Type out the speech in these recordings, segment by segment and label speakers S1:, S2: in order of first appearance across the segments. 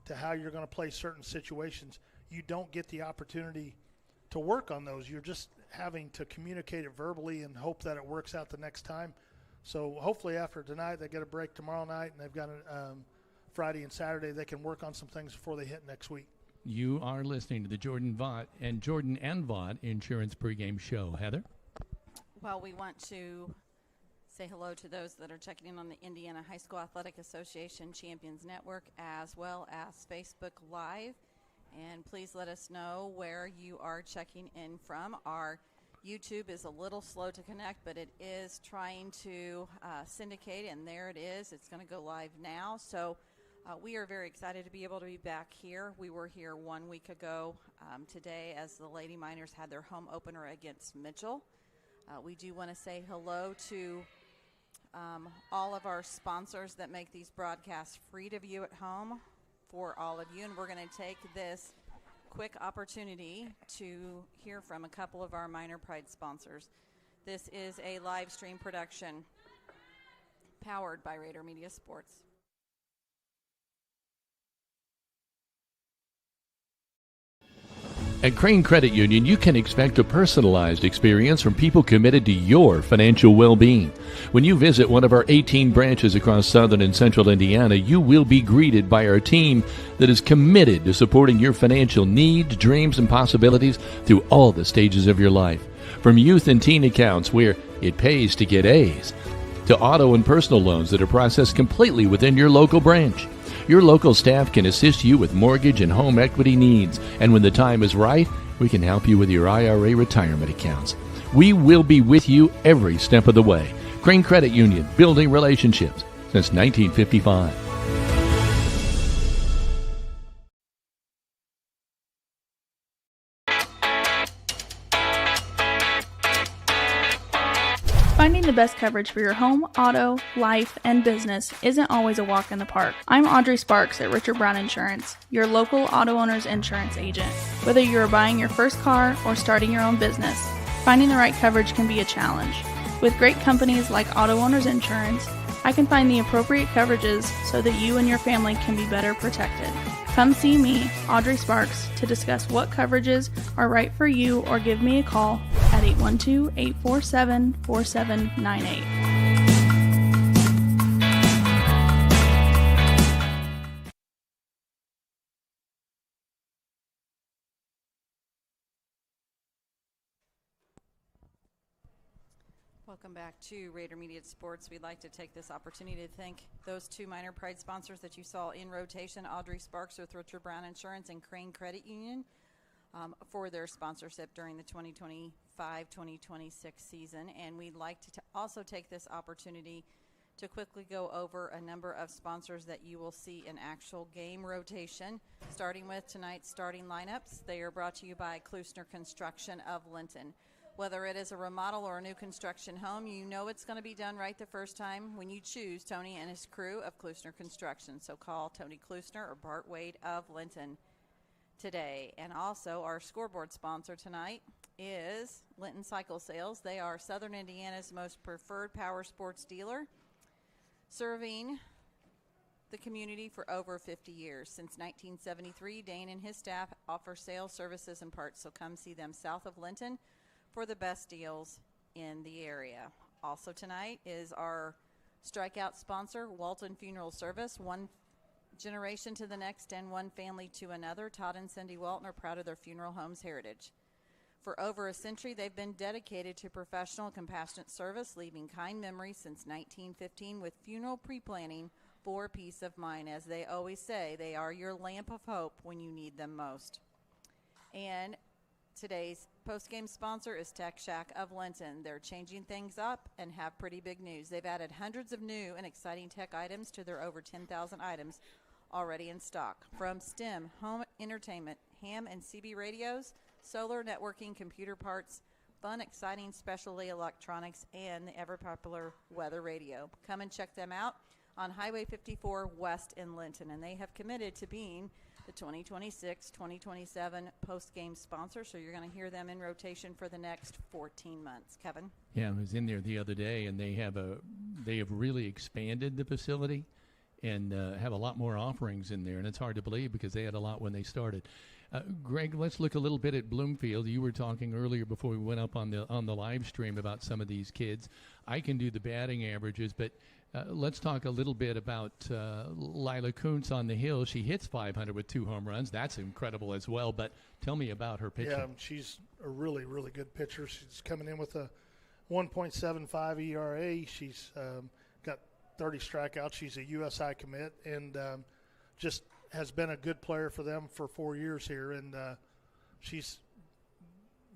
S1: to how you're going to play certain situations, you don't get the opportunity to work on those. You're just having to communicate it verbally and hope that it works out the next time. So hopefully after tonight, they get a break tomorrow night, and they've got a Friday and Saturday. They can work on some things before they hit next week.
S2: You are listening to the Jordan and Vaught Insurance Pregame Show. Heather?
S3: Well, we want to say hello to those that are checking in on the Indiana High School Athletic Association Champions Network as well as Facebook Live. And please let us know where you are checking in from. Our YouTube is a little slow to connect, but it is trying to syndicate, and there it is. It's going to go live now. So we are very excited to be able to be back here. We were here 1 week ago today as the Lady Miners had their home opener against Mitchell. We do want to say hello to all of our sponsors that make these broadcasts free to view at home for all of you. And we're going to take this quick opportunity to hear from a couple of our Minor Pride sponsors. This is a live stream production powered by Rader Media Sports.
S2: At Crane Credit Union, you can expect a personalized experience from people committed to your financial well-being. When you visit one of our 18 branches across southern and central Indiana, you will be greeted by our team that is committed to supporting your financial needs, dreams, and possibilities through all the stages of your life. From youth and teen accounts where it pays to get A's, to auto and personal loans that are processed completely within your local branch. Your local staff can assist you with mortgage and home equity needs, and when the time is right, we can help you with your IRA retirement accounts. We will be with you every step of the way. Crane Credit Union, building relationships since 1955.
S4: Finding the best coverage for your home, auto, life, and business isn't always a walk in the park. I'm Audrey Sparks at Richard Brown Insurance, your local auto owner's insurance agent. Whether you're buying your first car or starting your own business, finding the right coverage can be a challenge. With great companies like Auto Owners Insurance, I can find the appropriate coverages so that you and your family can be better protected. Come see me, Audrey Sparks, to discuss what coverages are right for you, or give me a call at 812-847-4798.
S3: Welcome back to Rader Media Sports. We'd like to take this opportunity to thank those two Minor Pride sponsors that you saw in rotation, Audrey Sparks with Richard Brown Insurance and Crane Credit Union, for their sponsorship during the 2025-2026 season. And we'd like to also take this opportunity to quickly go over a number of sponsors that you will see in actual game rotation, starting with tonight's starting lineups. They are brought to you by Klusner Construction of Linton. Whether it is a remodel or a new construction home, you know it's going to be done right the first time when you choose Tony and his crew of Klusner Construction. So call Tony Klusner or Bart Wade of Linton today. And also our scoreboard sponsor tonight is Linton Cycle Sales. They are Southern Indiana's most preferred power sports dealer, serving the community for over 50 years. Since 1973, Dane and his staff offer sales, services, and parts. So come see them south of Linton for the best deals in the area. Also tonight is our strikeout sponsor, Walton Funeral Service. One generation to the next and one family to another. Todd and Cindy Walton are proud of their funeral home's heritage. For over a century, they've been dedicated to professional, compassionate service, leaving kind memories since 1915 with funeral pre-planning for peace of mind. As they always say, they are your lamp of hope when you need them most. And today's post-game sponsor is Tech Shack of Linton. They're changing things up and have pretty big news. They've added hundreds of new and exciting tech items to their over 10,000 items already in stock. From STEM, home entertainment, ham and CB radios, solar networking, computer parts, fun, exciting specialty electronics, and the ever-popular weather radio. Come and check them out on Highway 54 West in Linton, and they have committed to being the 2026-2027 post-game sponsor, so you're going to hear them in rotation for the next 14 months. Kevin?
S2: Yeah, I was in there the other day, and they have really expanded the facility, and have a lot more offerings in there, and it's hard to believe because they had a lot when they started. Greg, let's look a little bit at Bloomfield. You were talking earlier before we went up on the live stream about some of these kids. I can do the batting averages, but let's talk a little bit about Lila Kuntz on the hill. She hits 500 with 2 home runs. That's incredible as well, but tell me about her pitching.
S1: Yeah, she's a really, really good pitcher. She's coming in with a 1.75 ERA. She's got 30 strikeouts. She's a USI commit and just has been a good player for them for 4 years here, and she's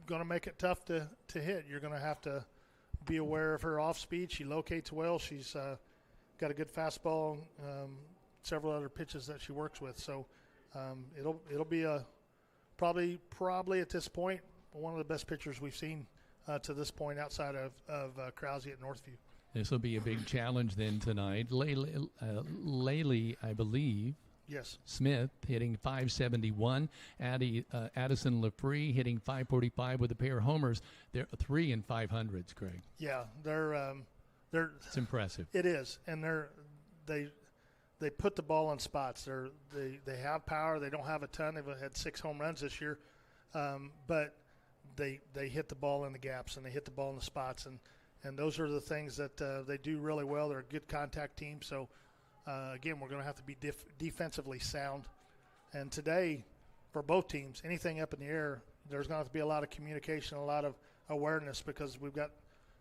S1: going to make it tough to hit. You're going to have to be aware of her off speed. She locates well. She's got a good fastball, several other pitches that she works with. So it'll be a probably at this point one of the best pitchers we've seen to this point outside of Krause at Northview.
S2: This will be a big challenge then tonight. Laylee, I believe.
S1: Yes.
S2: Smith hitting 571. Addison Lafree hitting 545 with a pair of homers. They're 3 and 500s, Greg.
S1: Yeah, they're
S2: it's impressive.
S1: It is, and they put the ball in spots. They have power. They don't have a ton. They've had 6 home runs this year, but they hit the ball in the gaps and they hit the ball in the spots, and those are the things that they do really well. They're a good contact team. So again, we're going to have to be defensively sound. And today, for both teams, anything up in the air, there's going to have to be a lot of communication, a lot of awareness, because we've got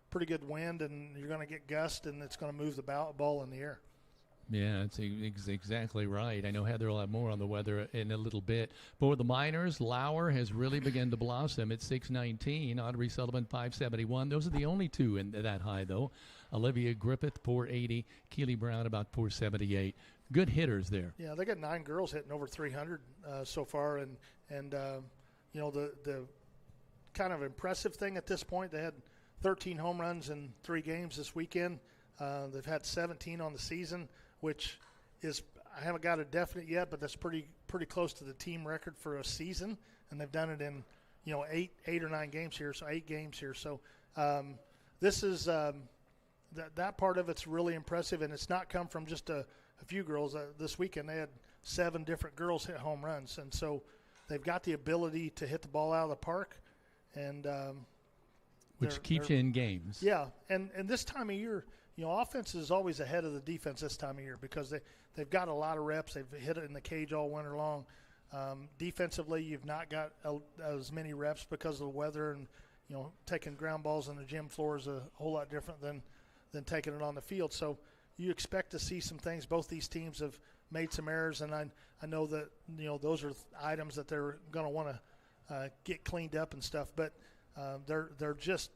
S1: pretty good wind, and you're going to get gust, and it's going to move the ball in the air.
S2: Yeah, that's exactly right. I know Heather will have more on the weather in a little bit. For the minors, Lauer has really begun to blossom at 619. Audrey Sullivan, 571. Those are the only 2 in that high, though. Olivia Griffith, 480. Keely Brown, about 478. Good hitters there.
S1: Yeah, they got 9 girls hitting over 300 so far, and you know, the kind of impressive thing at this point, they had 13 home runs in 3 games this weekend. They've had 17 on the season, which is, I haven't got a definite yet, but that's pretty close to the team record for a season, and they've done it in, you know, 8 or 9 games here, so 8 games here. So this is that part of it's really impressive, and it's not come from just a few girls. This weekend they had 7 different girls hit home runs, and so they've got the ability to hit the ball out of the park, and
S2: which keeps you in games.
S1: Yeah, and this time of year, you know, offense is always ahead of the defense this time of year because they've got a lot of reps. They've hit it in the cage all winter long. Defensively, you've not got as many reps because of the weather, and, you know, taking ground balls on the gym floor is a whole lot different than taking it on the field. So you expect to see some things. Both these teams have made some errors, and I know that, you know, those are items that they're going to want to get cleaned up and stuff. But they're just,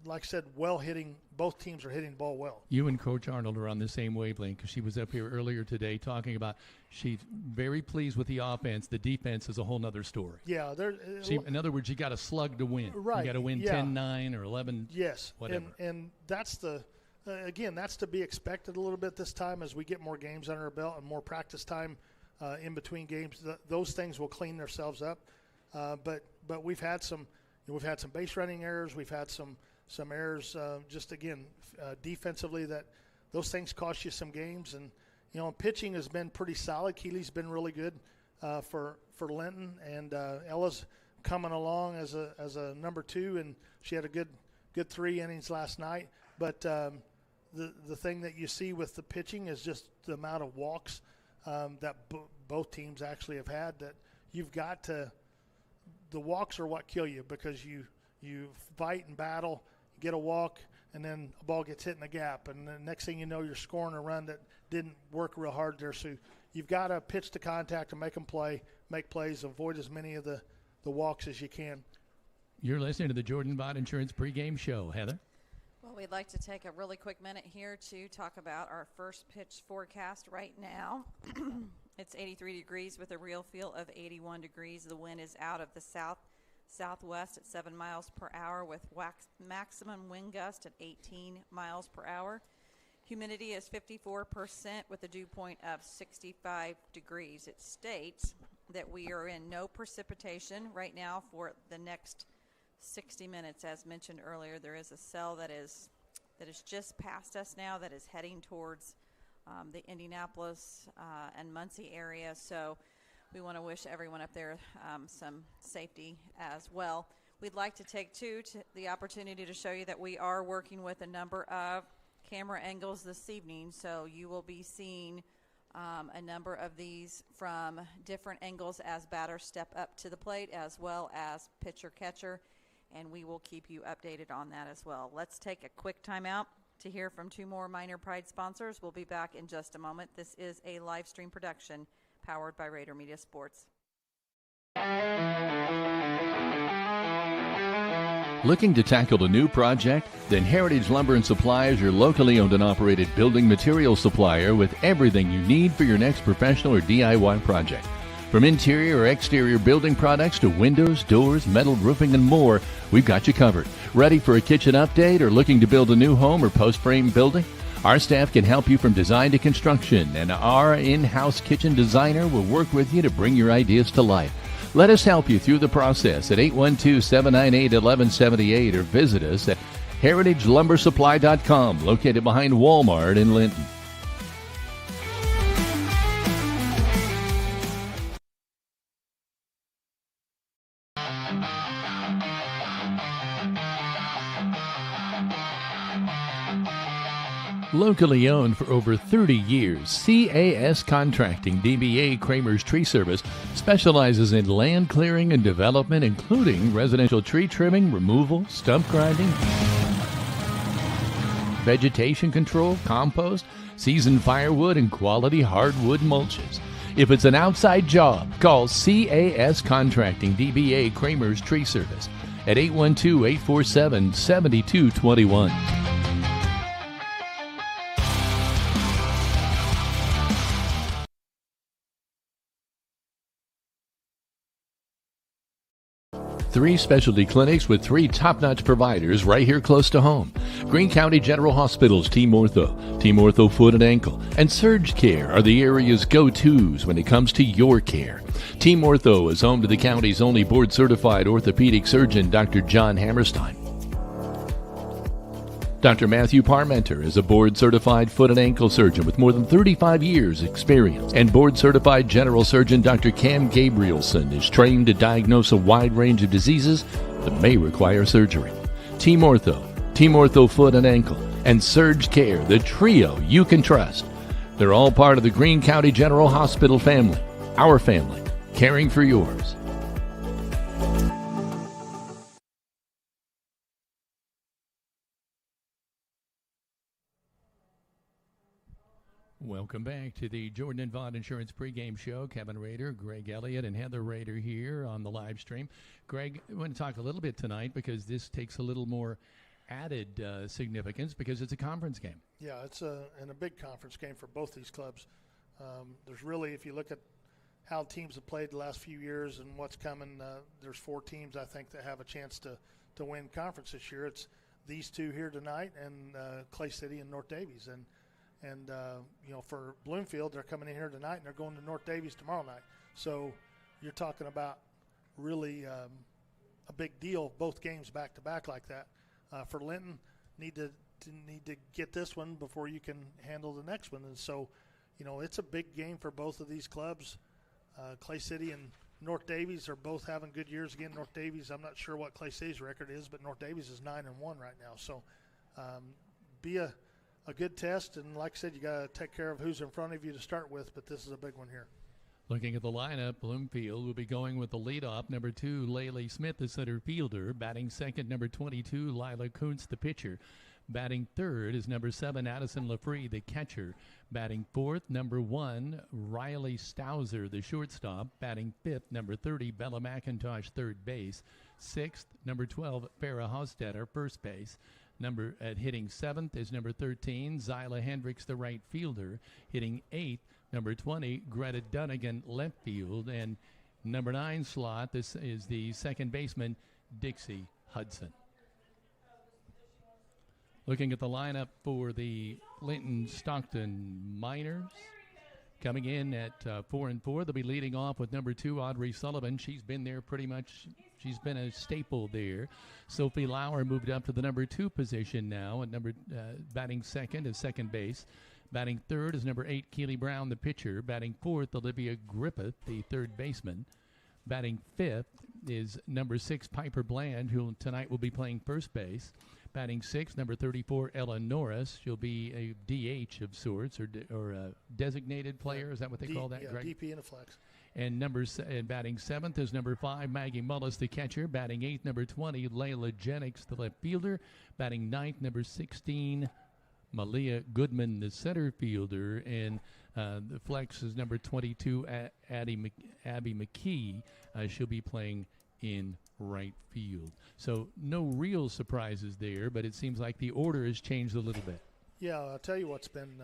S1: like I said, well hitting. Both teams are hitting the ball well. You
S2: and Coach Arnold are on the same wavelength, because she was up here earlier today talking about she's very pleased with the offense. The defense is a whole nother story.
S1: Yeah.
S2: In other words, you got to slug to win.
S1: Right.
S2: You got to win 10-9 or 11.
S1: Yes.
S2: Whatever.
S1: And that's again, that's to be expected a little bit this time as we get more games under our belt and more practice time in between games. Those things will clean themselves up. But we've had some base running errors. We've had some errors just, again, defensively, that those things cost you some games. And, you know, pitching has been pretty solid. Keely's been really good for Linton, and Ella's coming along as a number 2, and she had a good 3 innings last night. But the thing that you see with the pitching is just the amount of walks that both teams actually have had, that you've got to – the walks are what kill you, because you fight and battle, get a walk, and then a ball gets hit in the gap, and the next thing you know, you're scoring a run that didn't work real hard there. So you've got to pitch to contact and make them make plays, avoid as many of the walks as you can.
S2: You're listening to the Jordan Bott Insurance pregame show. Heather?
S3: Well, we'd like to take a really quick minute here to talk about our first pitch forecast right now. It's 83 degrees with a real feel of 81 degrees. The wind is out of the southwest at 7 miles per hour with maximum wind gust at 18 miles per hour. Humidity is 54% with a dew point of 65 degrees. It states that we are in no precipitation right now for the next 60 minutes. As mentioned earlier, there is a cell that is just past us now that is heading towards the Indianapolis and Muncie area. So we want to wish everyone up there some safety as well. We'd like to take the opportunity to show you that we are working with a number of camera angles this evening. So you will be seeing a number of these from different angles as batters step up to the plate, as well as pitcher catcher, and we will keep you updated on that as well. Let's take a quick timeout to hear from two more Minor Pride sponsors. We'll be back in just a moment. This is a live stream production powered by Rader Media Sports.
S2: Looking to tackle a new project? Then Heritage Lumber and Supply is your locally owned and operated building material supplier with everything you need for your next professional or DIY project. From interior or exterior building products to windows, doors, metal roofing, and more, we've got you covered. Ready for a kitchen update or looking to build a new home or post-frame building? Our staff can help you from design to construction, and our in-house kitchen designer will work with you to bring your ideas to life. Let us help you through the process at 812-798-1178 or visit us at heritagelumbersupply.com, located behind Walmart in Linton. Locally owned for over 30 years, CAS Contracting DBA Kramer's Tree Service specializes in land clearing and development, including residential tree trimming, removal, stump grinding, vegetation control, compost, seasoned firewood, and quality hardwood mulches. If it's an outside job, call CAS Contracting DBA Kramer's Tree Service at 812-847-7221. Three specialty clinics with three top-notch providers right here close to home. Greene County General Hospital's Team Ortho Foot and Ankle, and Surge Care are the area's go-tos when it comes to your care. Team Ortho is home to the county's only board-certified orthopedic surgeon, Dr. John Hammerstein. Dr. Matthew Parmenter is a board-certified foot and ankle surgeon with more than 35 years' experience. And board-certified general surgeon Dr. Cam Gabrielson is trained to diagnose a wide range of diseases that may require surgery. Team Ortho Foot and Ankle, and Surge Care, the trio you can trust. They're all part of the Greene County General Hospital family. Our family, caring for yours. Welcome back to the Jordan and Vaughn Insurance pregame show. Kevin Rader, Greg Elliott, and Heather Rader here on the live stream. Greg, I want to talk a little bit tonight because this takes a little more added significance because it's a conference game.
S1: Yeah, it's a big conference game for both these clubs. There's really, if you look at how teams have played the last few years and what's coming, there's four teams, I think, that have a chance to win conference this year. It's these two here tonight and Clay City and North Davies. And for Bloomfield, they're coming in here tonight, and they're going to North Davies tomorrow night. So you're talking about really a big deal, both games back-to-back like that. For Linton, need to get this one before you can handle the next one. And so, it's a big game for both of these clubs. Clay City and North Davies are both having good years. Again, North Davies, I'm not sure what Clay City's record is, but North Davies is 9-1 right now. So be a good test, and like I said, you got to take care of who's in front of you to start with, but this is a big one here.
S2: Looking at the lineup, Bloomfield will be going with the leadoff, number 2, Laylee Smith, the center fielder. Batting second, number 22, Lila Kuntz, the pitcher. Batting third is number 7, Addison Lafree, the catcher. Batting fourth, number 1, Riley Stauser, the shortstop. Batting fifth, number 30, Bella McIntosh, third base. Sixth, number 12, Farrah Hostetter, first base. Hitting seventh is number 13, Zyla Hendricks, the right fielder. Hitting eighth, number 20, Greta Dunnigan, left field. And number 9 slot, this is the second baseman, Dixie Hudson. Looking at the lineup for the Linton-Stockton Miners. Coming in at 4-4, they'll be leading off with number 2, Audrey Sullivan. She's been there pretty much. She's been a staple there. Sophie Lauer moved up to the number 2 position now, at batting second at second base. Batting third is number 8, Keely Brown, the pitcher. Batting fourth, Olivia Griffith, the third baseman. Batting fifth is number 6, Piper Bland, who tonight will be playing first base. Batting sixth, number 34, Ella Norris. She'll be a DH of sorts, or a designated player. Is that what they call that, Greg?
S1: DP and a flex.
S2: And batting seventh is number 5, Maggie Mullis, the catcher. Batting eighth, number 20, Layla Jennings, the left fielder. Batting ninth, number 16, Malia Goodman, the center fielder. And the flex is number 22, Abby McKee. She'll be playing in right field. So no real surprises there, but it seems like the order has changed a little bit.
S1: Yeah, I'll tell you what's been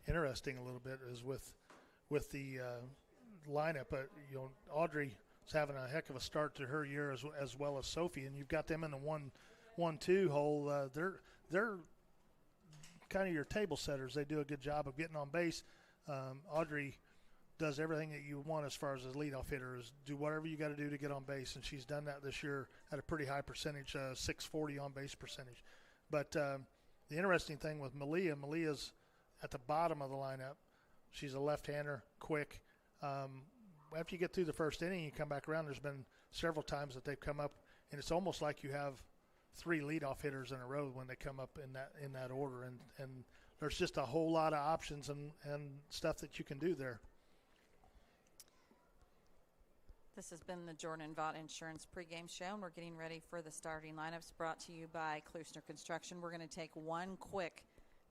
S1: interesting a little bit is with the lineup. Audrey is having a heck of a start to her year as well as Sophie, and you've got them in the 1-2 hole. They're kind of your table setters. They do a good job of getting on base. Audrey does everything that you want as far as a leadoff hitter, is do whatever you got to do to get on base, and she's done that this year at a pretty high percentage, 640 on base percentage. But the interesting thing with Malia's at the bottom of the lineup. She's a left-hander, quick. After you get through the first inning, you come back around. There's been several times that they've come up, and it's almost like you have 3 leadoff hitters in a row when they come up in that order, and there's just a whole lot of options and stuff that you can do there.
S3: This has been the Jordan Vaught Insurance pregame show, and we're getting ready for the starting lineups brought to you by Klusner Construction. We're going to take one quick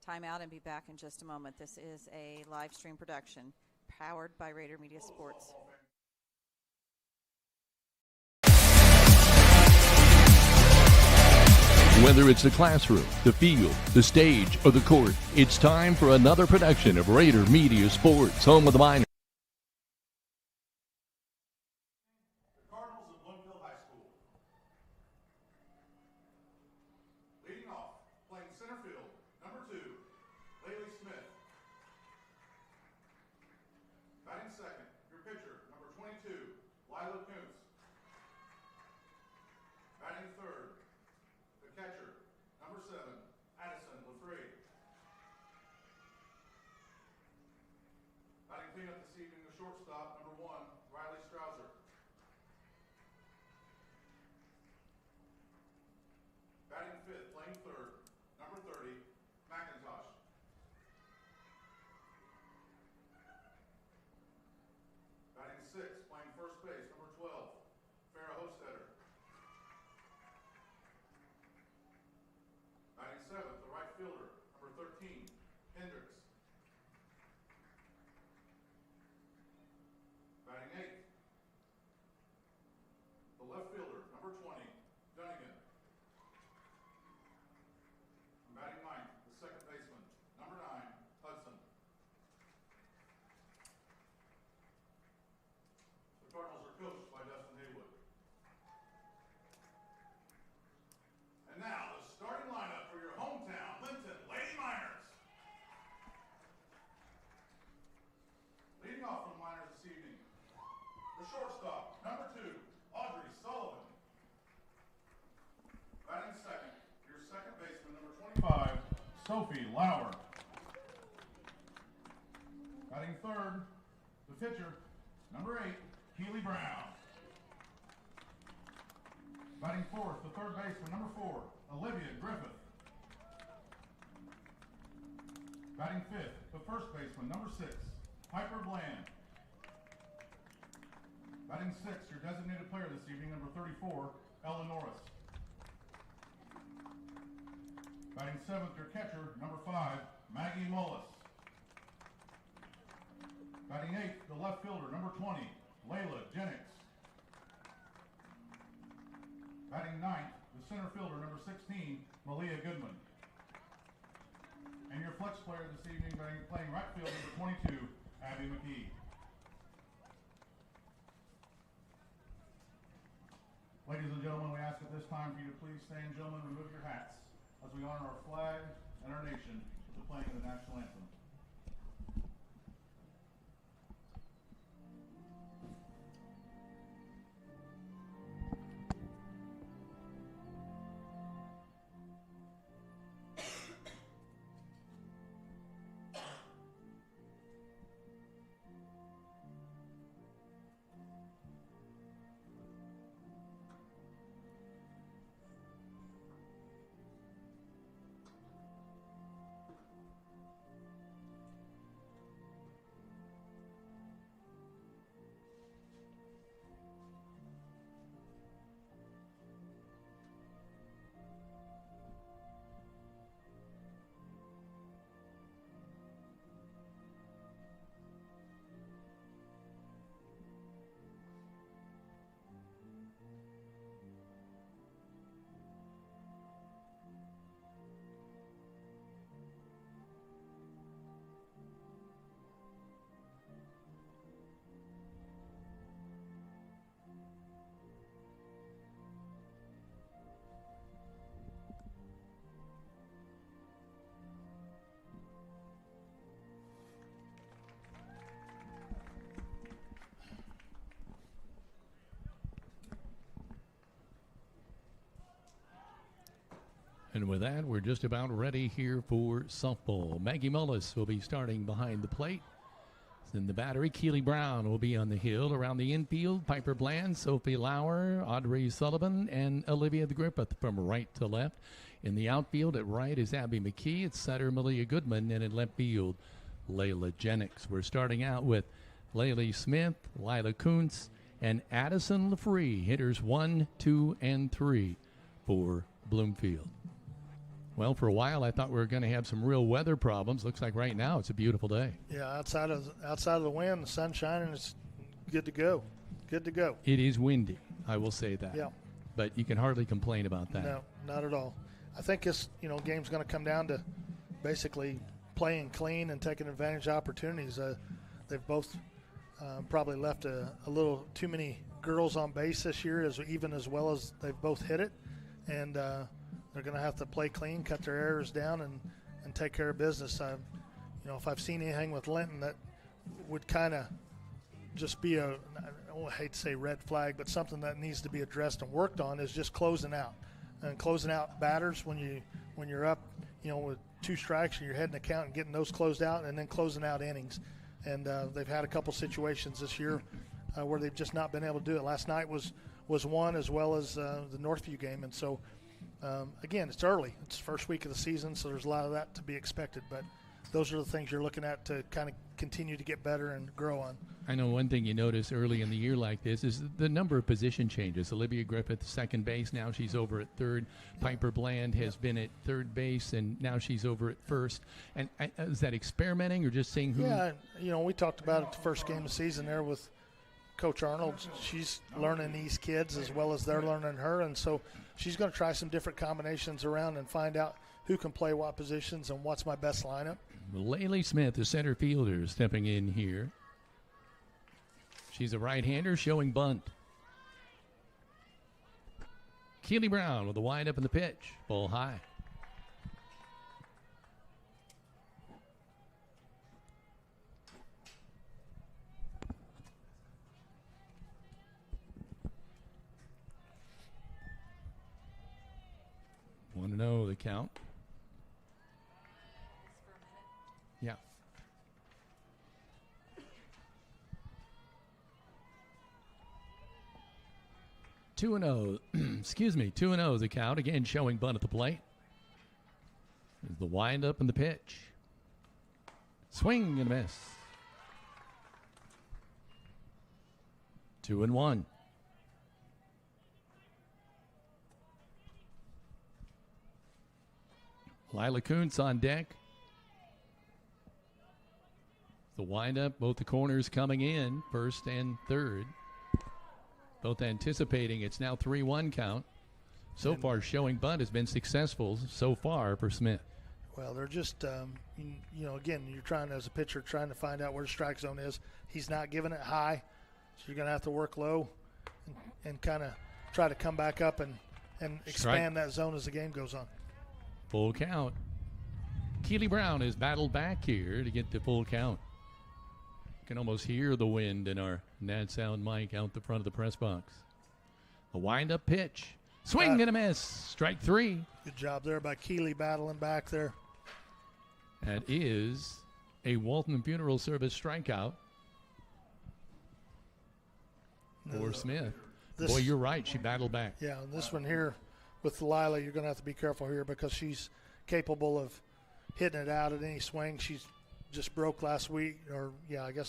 S3: timeout and be back in just a moment. This is a live stream production powered by Rader Media Sports.
S2: Whether it's the classroom, the field, the stage, or the court, it's time for another production of Rader Media Sports, home of the Miners.
S5: The Cardinals of Bloomfield High School. Leading off, playing center field, number 2, Laylee Smith. Batting second, your pitcher, number 22, Lila Kuntz. Batting third, the catcher, number 7, Addison LaFree. Batting cleanup this evening, the shortstop, number 1, Riley Strouser. Batting fifth, playing third, number 30, McIntosh. Batting sixth, playing first base, number 12, Farrah Hostetter. Batting seventh, the right fielder, number 13, Hendricks. Batting eighth, the left fielder, number 20, Dunnigan. Batting ninth, the second baseman, number 9, Hudson. The Cardinals are coached by Dustin Haywood. And now, the starting lineup for your hometown Linton Lady Miners. Leading off from the Miners this evening, the shortstop, number 2, Audrey Sullivan. Batting second, your second baseman, number 25, Sophie Lauer. Batting third, the pitcher, number 8, Keely Brown. Batting fourth, the third baseman, number 4, Olivia Griffith. Batting fifth, the first baseman, number 6, Piper Bland. Batting sixth, your designated player this evening, number 34, Ella Norris. Batting seventh, your catcher, number 5, Maggie Mullis. Batting eighth, the left fielder, number 20, Layla Jennings. Batting ninth, the center fielder, number 16, Malia Goodman. And your flex player this evening, playing right field, number 22, Abby McKee. Ladies and gentlemen, we ask at this time for you to please stand, gentlemen, remove your hats as we honor our flag and our nation with the playing of the national anthem.
S2: And with that, we're just about ready here for softball. Maggie Mullis will be starting behind the plate. In the battery, Keely Brown will be on the hill. Around the infield, Piper Bland, Sophie Lauer, Audrey Sullivan, and Olivia Griffith from right to left. In the outfield, at right is Abby McKee. At center, Malia Goodman. And in left field, Layla Jennings. We're starting out with Laylee Smith, Lila Kuntz, and Addison LaFree. Hitters 1, 2, and 3 for Bloomfield. Well, for a while, I thought we were going to have some real weather problems. Looks like right now it's a beautiful day.
S1: Yeah, outside of the wind, the sun shining, it's good to go. Good to go.
S2: It is windy, I will say that.
S1: Yeah.
S2: But you can hardly complain about that.
S1: No, not at all. I think this, game's going to come down to basically playing clean and taking advantage of opportunities. They've both probably left a little too many girls on base this year, as well as they've both hit it. And they're going to have to play clean, cut their errors down, and take care of business. If I've seen anything with Linton that would kind of just be I hate to say red flag, but something that needs to be addressed and worked on is just closing out. And closing out batters when you're up, with 2 strikes and you're heading the count and getting those closed out, and then closing out innings. And they've had a couple situations this year where they've just not been able to do it. Last night was one, as well as the Northview game. And so, again, it's early. It's the first week of the season, so there's a lot of that to be expected. But those are the things you're looking at to kind of continue to get better and grow on.
S2: I know one thing you notice early in the year like this is the number of position changes. Olivia Griffith, second base, now she's over at third. Piper Bland has been at third base, and now she's over at first. And is that experimenting or just seeing who?
S1: Yeah, we talked about it the first game of the season there with Coach Arnold. She's learning these kids as well as they're learning her, and so she's going to try some different combinations around and find out who can play what positions and what's my best lineup.
S2: Laylee Smith, the center fielder, stepping in here. She's a right-hander showing bunt. Keely Brown with the wind-up in the pitch. Ball high. Want to know the count? Yeah. 2-0. Excuse me. 2-0 the count. Again, showing bunt at the plate. There's the wind-up and the pitch. Swing and a miss. 2-1. Lila Kuntz on deck. The windup, both the corners coming in, first and third. Both anticipating it's now 3-1 count. So far, showing bunt has been successful so far for Smith.
S1: Well, they're just, again, you're trying as a pitcher, trying to find out where the strike zone is. He's not giving it high, so you're going to have to work low and kind of try to come back up and expand that zone as the game goes on.
S2: Full count. Keely Brown has battled back here to get the full count. You can almost hear the wind in our Nat Sound mic out the front of the press box. A wind-up pitch. Swing and a miss. Strike 3.
S1: Good job there by Keely battling back there.
S2: That is a Walton Funeral Service strikeout for Smith. Boy, you're right. She battled back.
S1: Yeah, this one here with Lila, you're going to have to be careful here because she's capable of hitting it out at any swing. She's just broke last week,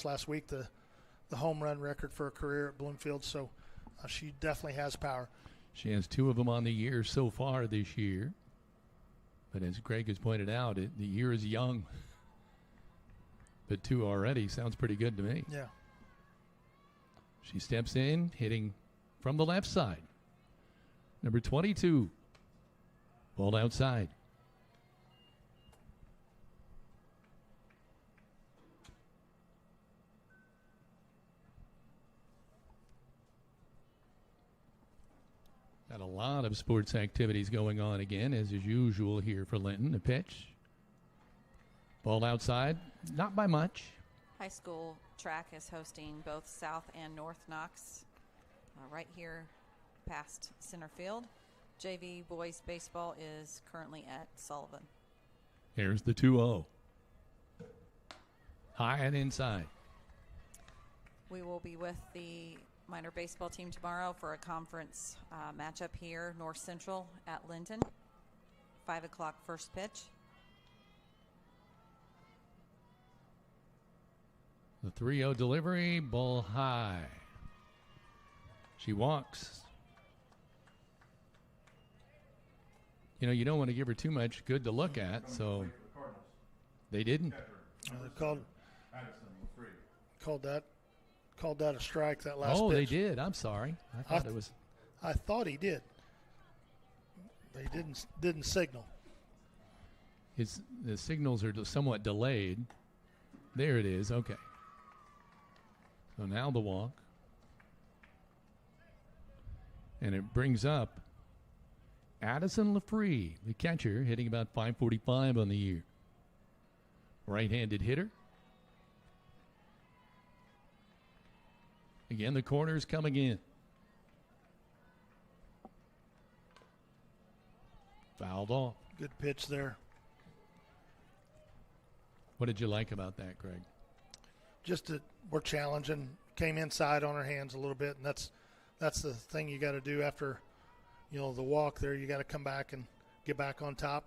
S1: last week, the home run record for her career at Bloomfield. So she definitely has power.
S2: She has 2 of them on the year so far this year. But as Greg has pointed out, the year is young. But 2 already sounds pretty good to me.
S1: Yeah.
S2: She steps in, hitting from the left side. Number 22. Ball outside. Got a lot of sports activities going on again, as is usual here for Linton. A pitch. Ball outside. Not by much.
S3: High school track is hosting both South and North Knox right here past center field. JV boys baseball is currently at Sullivan.
S2: Here's the 2-0. High and inside.
S3: We will be with the minor baseball team tomorrow for a conference matchup here, North Central at Linton. 5 o'clock first pitch.
S2: The 3-0 delivery, ball high. She walks. You know, you don't want to give her too much good to look at, so they didn't.
S1: They called that a strike, that last pitch.
S2: Oh, they did. I'm sorry. I thought it was.
S1: I thought he did. They didn't signal.
S2: The signals are somewhat delayed. There it is. Okay. So now the walk. And it brings up Addison LaFree, the catcher, hitting about .545 on the year. Right-handed hitter. Again, the corner's coming in. Fouled off.
S1: Good pitch there.
S2: What did you like about that, Greg?
S1: Just that we're challenging. Came inside on her hands a little bit, and that's the thing you got to do after, the walk there. You got to come back and get back on top.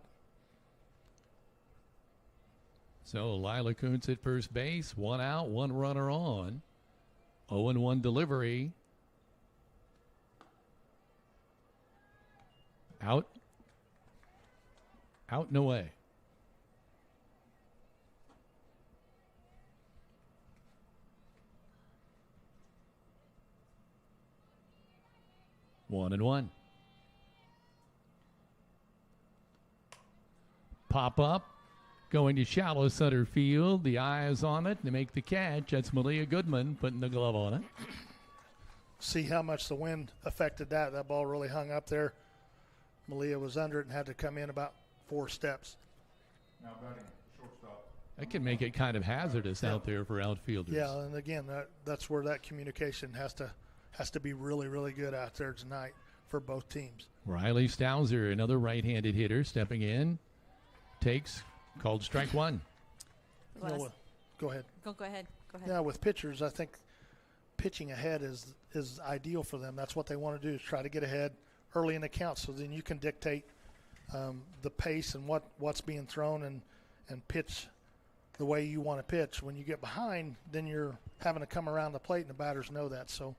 S2: So Lila Kuntz at first base, 1 out, 1 runner on. 0-1 delivery. Out and away. One and one. Pop up. Going to shallow center field. The eye is on it. They make the catch. That's Malia Goodman putting the glove on it.
S1: See how much the wind affected that. That ball really hung up there. Malia was under it and had to come in about 4 steps.
S5: Now batting shortstop.
S2: That can make it kind of hazardous out there for outfielders.
S1: Yeah, and again, that's where that communication has to be really, really good out there tonight for both teams.
S2: Riley Stauser, another right-handed hitter, stepping in. Takes, called strike 1.
S1: Go ahead.
S3: Go ahead.
S1: Yeah, with pitchers, I think pitching ahead is ideal for them. That's what they want to do, is try to get ahead early in the count, so then you can dictate the pace and what's being thrown and pitch the way you want to pitch. When you get behind, then you're having to come around the plate, and the batters know that. So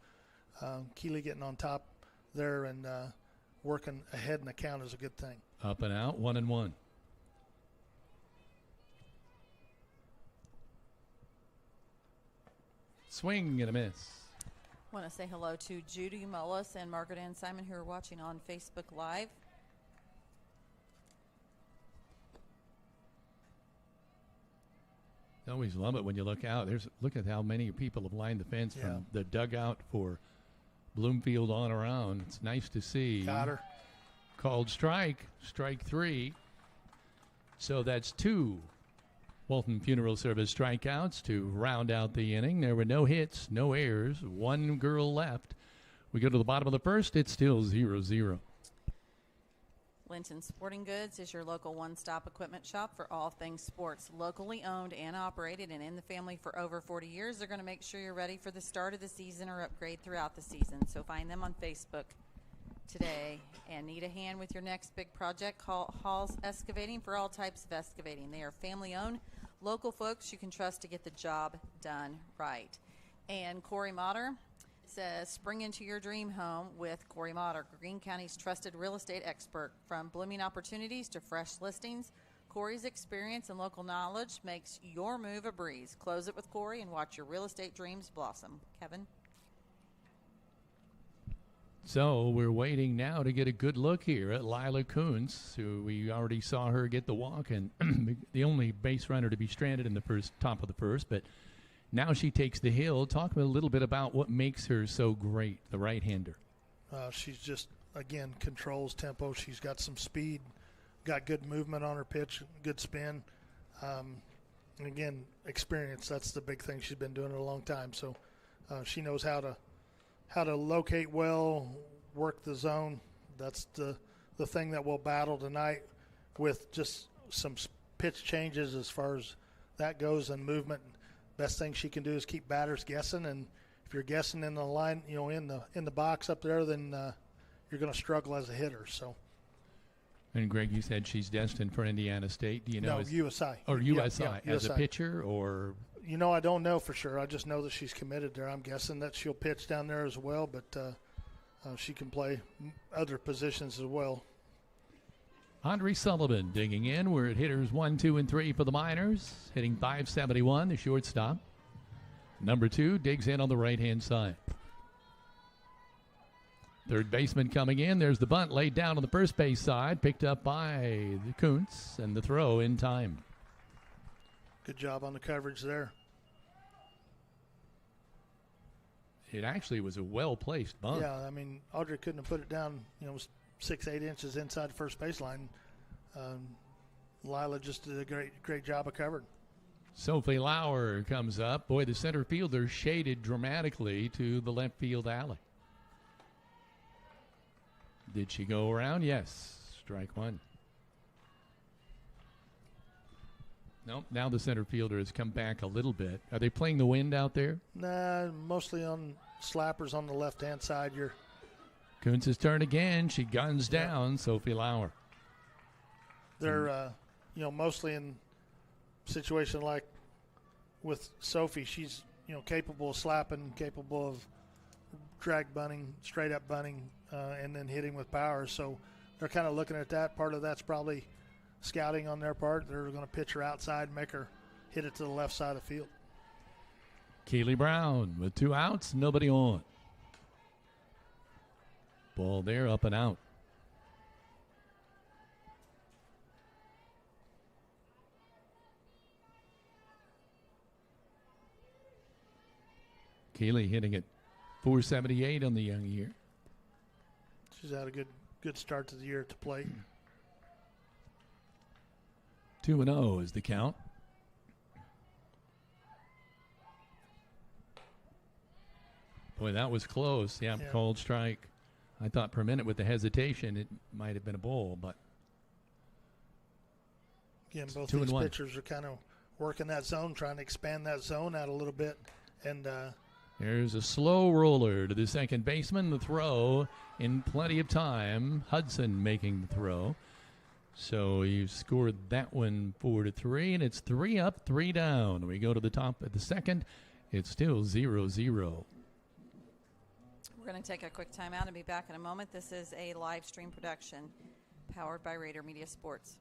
S1: Keeley getting on top there and working ahead in the count is a good thing.
S2: Up and out, 1-1. Swing and a miss.
S3: Want to say hello to Judy Mullis and Margaret Ann Simon, who are watching on Facebook Live.
S2: I always love it when you look out. Look at how many people have lined the fence from the dugout for Bloomfield on around. It's nice to see.
S1: Got her.
S2: Called strike 3. So that's 2 Walton Funeral Service strikeouts to round out the inning. There were no hits, no errors, 1 girl left. We go to the bottom of the first. It's still 0-0.
S3: Linton Sporting Goods is your local one-stop equipment shop for all things sports. Locally owned and operated and in the family for over 40 years. They're going to make sure you're ready for the start of the season or upgrade throughout the season. So find them on Facebook today. And need a hand with your next big project? Call Hall's Excavating for all types of excavating. They are family-owned, local folks you can trust to get the job done right. And Corey Motter says, spring into your dream home with Corey Motter, Greene County's trusted real estate expert. From blooming opportunities to fresh listings, Corey's experience and local knowledge makes your move a breeze. Close it with Corey and watch your real estate dreams blossom. Kevin?
S2: So we're waiting now to get a good look here at Lila Kuntz, who we already saw her get the walk and the only base runner to be stranded in the top of the first, but now she takes the hill. Talk a little bit about what makes her so great, the right-hander.
S1: She's just, again, controls tempo. She's got some speed, got good movement on her pitch, good spin. And again, experience. That's the big thing. She's been doing it a long time. So she knows how to locate well, work the zone. That's the the thing that we'll battle tonight with just some pitch changes as far as that goes and movement. Best thing she can do is keep batters guessing, and if you're guessing in the line, in the box up there, then you're going to struggle as a hitter. So.
S2: And Greg, you said she's destined for Indiana State. Do you know?
S1: No, USI.
S2: Or USI
S1: yeah,
S2: as
S1: USI.
S2: a pitcher, or?
S1: I don't know for sure. I just know that she's committed there. I'm guessing that she'll pitch down there as well, but she can play other positions as well.
S2: Andre Sullivan digging in. We're at hitters 1, 2, and 3 for the Miners, hitting .571, the shortstop. Number 2 digs in on the right-hand side. Third baseman coming in. There's the bunt laid down on the first base side, picked up by the Kuntz, and the throw in time.
S1: Good job on the coverage there.
S2: It actually was a well-placed bunt.
S1: Yeah, I mean, Audrey couldn't have put it down, 6-8 inches inside the first baseline. Lila just did a great job of covering.
S2: Sophie Lauer comes up. Boy, the center fielder shaded dramatically to the left field alley. Did she go around? Yes. Strike one. Nope. Now the center fielder has come back a little bit. Are they playing the wind out there?
S1: Nah, mostly on slappers on the left-hand side.
S2: Kuntz's turn again. She guns down Sophie Lauer.
S1: They're, mostly in situation like with Sophie. She's, capable of slapping, capable of drag bunting, straight-up bunting, and then hitting with power. So they're kind of looking at that. Part of that's probably scouting on their part. They're going to pitch her outside, make her hit it to the left side of the field.
S2: Keely Brown with 2 outs, nobody on. Ball there, up and out. Keely hitting it .478 on the young year.
S1: She's had a good start to the year at the plate.
S2: 2-0 is the count. Boy, that was close. Yeah, called strike. I thought per minute with the hesitation it might have been a ball, but
S1: again, both these pitchers are kind of working that zone, trying to expand that zone out a little bit. And
S2: there's a slow roller to the second baseman. The throw in plenty of time. Hudson making the throw. So you scored that one 4-3, and it's 3 up, 3 down. We go to the top of the second. It's still 0-0.
S3: We're going to take a quick timeout and be back in a moment. This is a live stream production powered by Rader Media Sports.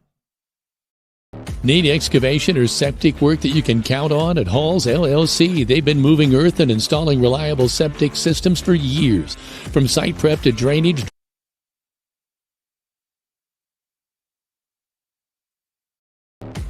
S2: Need excavation or septic work that you can count on at Halls LLC? They've been moving earth and installing reliable septic systems for years. From site prep to drainage.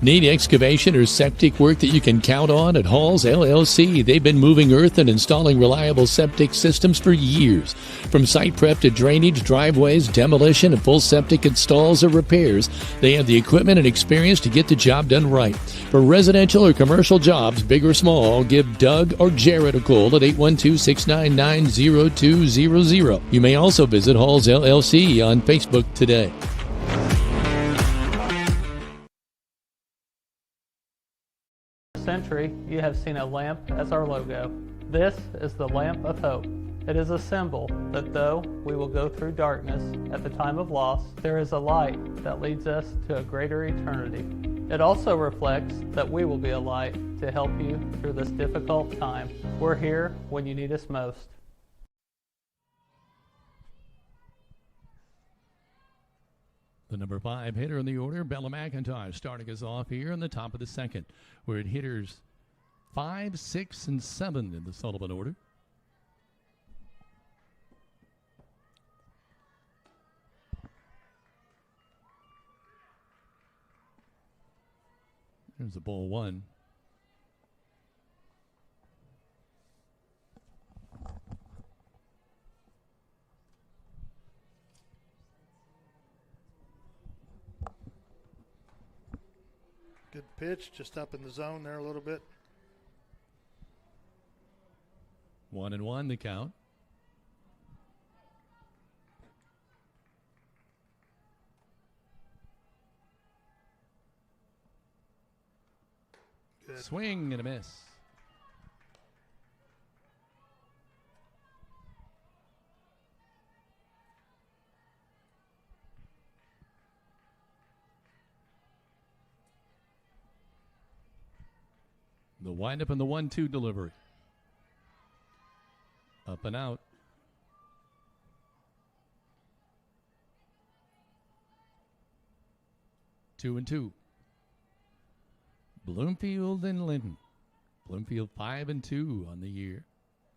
S2: Need excavation or septic work that you can count on at Halls LLC? They've been moving earth and installing reliable septic systems for years. From site prep to drainage, driveways, demolition, and full septic installs or repairs, they have the equipment and experience to get the job done right. For residential or commercial jobs, big or small, give Doug or Jared a call at 812-699-0200. You may also visit Halls LLC on Facebook today.
S6: Century, you have seen a lamp as our logo. This is the lamp of hope. It is a symbol that though we will go through darkness at the time of loss, there is a light that leads us to a greater eternity. It also reflects that we will be a light to help you through this difficult time. We're here when you need us most.
S2: The number 5 hitter in the order, Bella McIntosh, starting us off here in the top of the second. We're at hitters 5, 6, and 7 in the Sullivan order. There's a ball 1.
S1: Good pitch, just up in the zone there a little bit.
S2: 1-1 the count.
S1: good.
S2: Swing and a miss. The windup and the 1-2 delivery. Up and out. Two and two. Bloomfield and Linton. Bloomfield 5-2 on the year.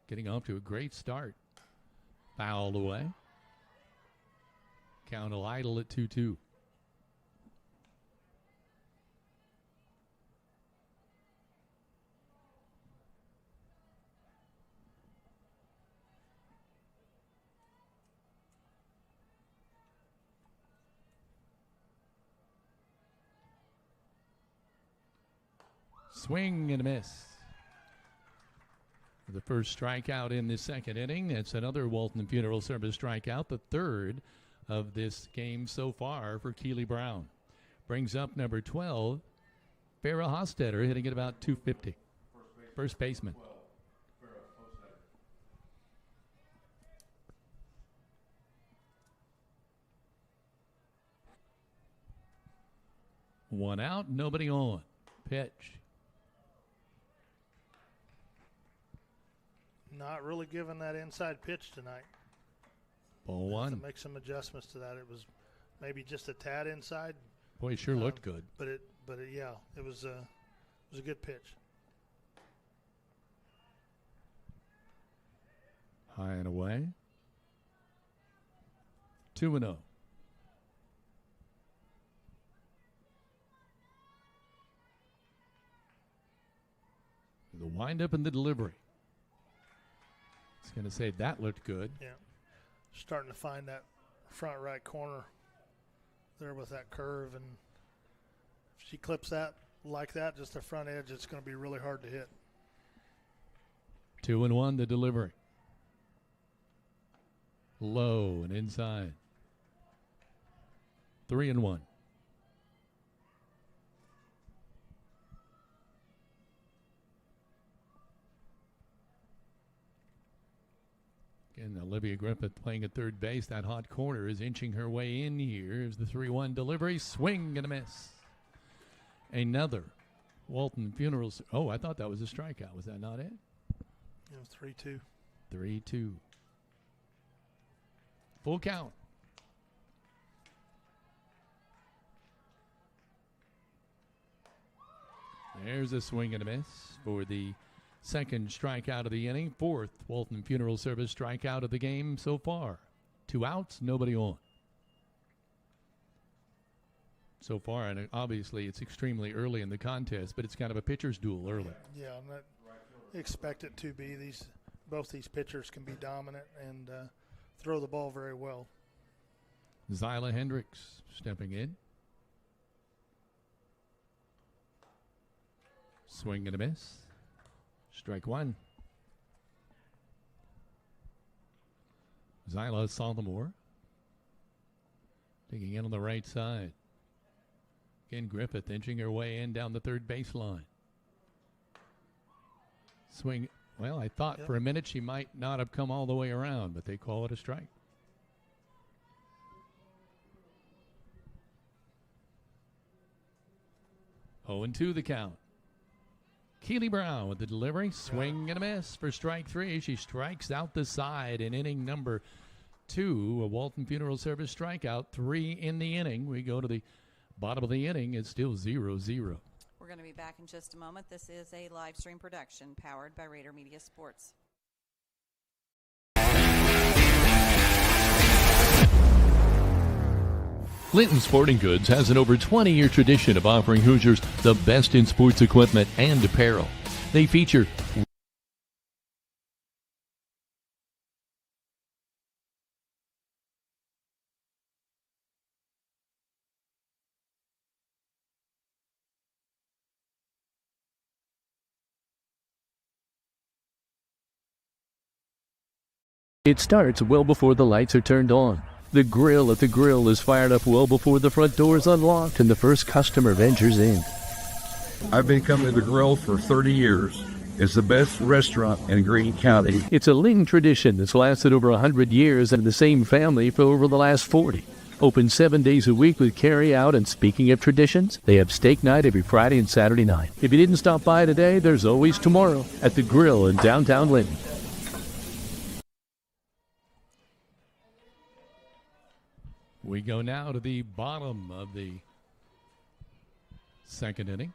S2: Getting off to a great start. Fouled away. Count will idle at 2-2. Swing and a miss. The first strikeout in the second inning. That's another Walton Funeral Service strikeout, the third of this game so far for Keely Brown. Brings up number 12, Farrah Hostetter, hitting at about 250. First baseman. One out, nobody on. Pitch.
S1: Not really giving that inside pitch tonight.
S2: Ball one.
S1: To make some adjustments to that. It was maybe just a tad inside.
S2: Boy, it sure looked good.
S1: But it was a good pitch.
S2: High and away. 2-0. The windup and the delivery. I was going to say that looked good.
S1: Yeah. Starting to find that front right corner there with that curve. And if she clips that like that, just the front edge, it's going to be really hard to hit.
S2: 2-1, the delivery. Low and inside. 3-1. And Olivia Griffith playing at third base. That hot corner is inching her way in here. Here's the 3-1 delivery. Swing and a miss. Another Walton Funerals. Oh, I thought that was a strikeout. Was that not it?
S1: It was 3-2.
S2: 3-2. Full count. There's a swing and a miss for the second strikeout of the inning. Fourth Walton Funeral Service strikeout of the game so far. 2 outs, nobody on. So far, and obviously it's extremely early in the contest, but it's kind of a pitcher's duel early.
S1: Yeah, I expect it to be. Both these pitchers can be dominant and throw the ball very well.
S2: Zyla Hendricks stepping in. Swing and a miss. Strike one. Zyla Sophomore digging in on the right side. Again, Griffith inching her way in down the third baseline. Swing. Well, I thought for a minute she might not have come all the way around, but they call it a strike. Oh, 0-2 the count. Keely Brown with the delivery. Swing and a miss for strike three. She strikes out the side in inning number 2. A Walton Funeral Service strikeout. 3 in the inning. We go to the bottom of the inning. It's still 0-0.
S3: We're going to be back in just a moment. This is a live stream production powered by Rader Media Sports.
S2: Linton Sporting Goods has an over 20-year tradition of offering Hoosiers the best in sports equipment and apparel. They feature It starts well before the lights are turned on. The grill at the grill is fired up well before the front door is unlocked and the first customer ventures in.
S7: I've been coming to the grill for 30 years. It's the best restaurant in Greene County.
S2: It's a Ling tradition that's lasted over 100 years and the same family for over the last 40. Open 7 days a week with carry-out, and speaking of traditions, they have steak night every Friday and Saturday night. If you didn't stop by today, there's always tomorrow at the Grill in downtown Linton. We go now to the bottom of the second inning.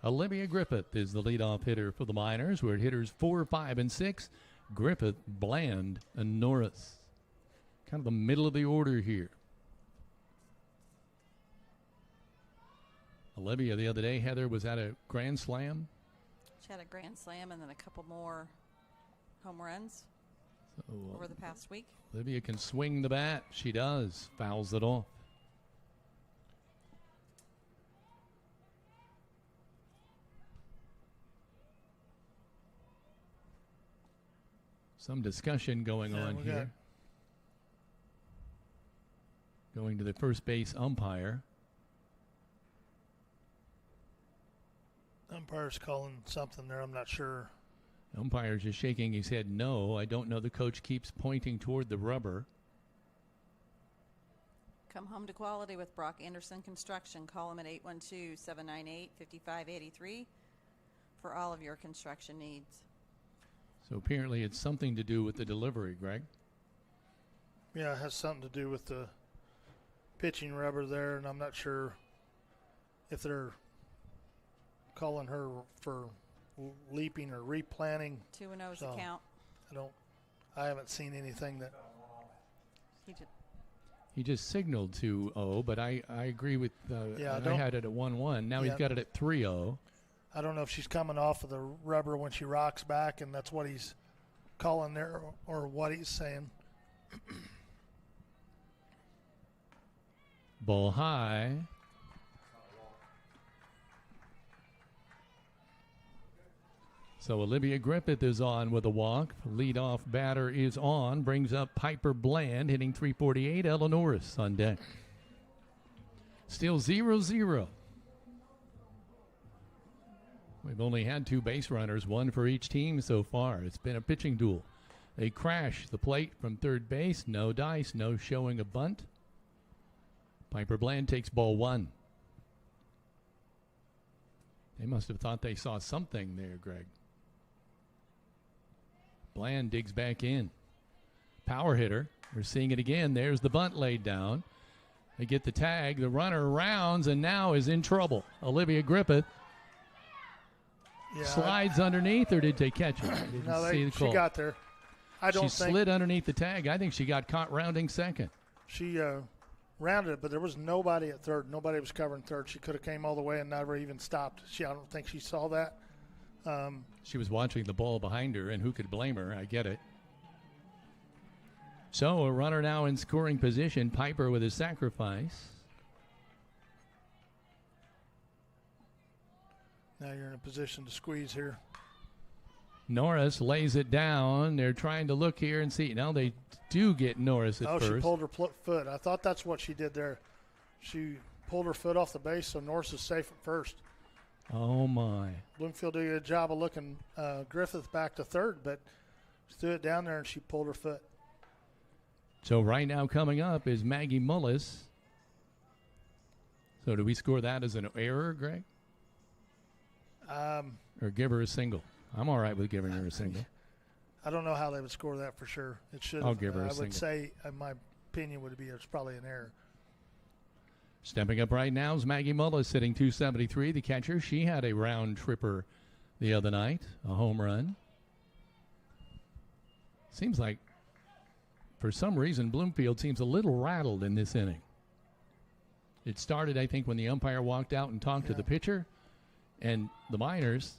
S2: Olivia Griffith is the leadoff hitter for the Miners. We're at hitters 4, 5, and 6. Griffith, Bland, and Norris. Kind of the middle of the order here. Olivia the other day, Heather, was at a grand slam.
S3: She had a grand slam and then a couple more home runs over the past week.
S2: Olivia can swing the bat. She does. Fouls it off. Some discussion going on here. Going to the first base umpire.
S1: Umpire's calling something there. I'm not sure.
S2: Umpire's just shaking his head no. I don't know. The coach keeps pointing toward the rubber.
S3: Come home to quality with Brock Anderson Construction. Call them at 812-798-5583 for all of your construction needs.
S2: So apparently it's something to do with the delivery, Greg.
S1: Yeah, it has something to do with the pitching rubber there, and I'm not sure if they're calling her for leaping or replanting.
S3: 2-0 is the count.
S1: I haven't seen anything that.
S2: He just signaled 2-0, but I agree with. I had it at 1-1. Now he's got it at 3-0.
S1: I don't know if she's coming off of the rubber when she rocks back, and that's what he's calling there, or what he's saying.
S2: Ball high. So Olivia Griffith is on with a walk. Leadoff batter is on. Brings up Piper Bland, hitting .348. Ella Norris on deck. Still 0-0. We've only had 2 base runners, 1 for each team so far. It's been a pitching duel. They crash the plate from third base. No dice, no showing a bunt. Piper Bland takes ball 1. They must have thought they saw something there, Greg. Bland digs back in. Power hitter. We're seeing it again. There's the bunt laid down. They get the tag. The runner rounds and now is in trouble. Olivia Griffith slides underneath, or did they catch it?
S1: She got there.
S2: She slid underneath the tag. I think she got caught rounding second.
S1: She rounded it, but there was nobody at third. Nobody was covering third. She could have came all the way and never even stopped. I don't think she saw that.
S2: She was watching the ball behind her, and who could blame her? I get it. So a runner now in scoring position. Piper with his sacrifice.
S1: Now you're in a position to squeeze here.
S2: Norris lays it down. They're trying to look here and see. Now they do get Norris at first.
S1: She pulled her foot. I thought that's what she did there. She pulled her foot off the base, so Norris is safe at first.
S2: Oh, my.
S1: Bloomfield did a good job of looking Griffith back to third, but she threw it down there and she pulled her foot.
S2: So right now coming up is Maggie Mullis. So do we score that as an error, Greg? Or give her a single? I'm all right with giving her a single.
S1: I don't know how they would score that for sure. It should.
S2: I'll give her a single.
S1: I would say, in my opinion, would be it's probably an error.
S2: Stepping up right now is Maggie Mullis, sitting .273. The catcher, she had a round tripper the other night, a home run. Seems like, for some reason, Bloomfield seems a little rattled in this inning. It started, I think, when the umpire walked out and talked to the pitcher, and the Miners.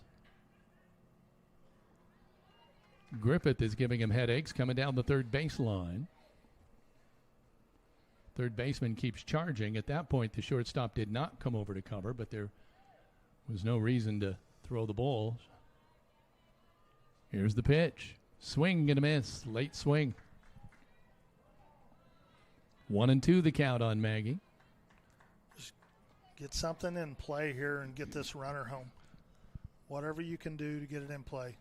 S2: Griffith is giving him headaches coming down the third baseline. Third baseman keeps charging. At that point, the shortstop did not come over to cover, but there was no reason to throw the ball. Here's the pitch. Swing and a miss. Late swing. 1-2 the count on Maggie.
S1: Just Get something in play here and get this runner home. Whatever you can do to get it in play.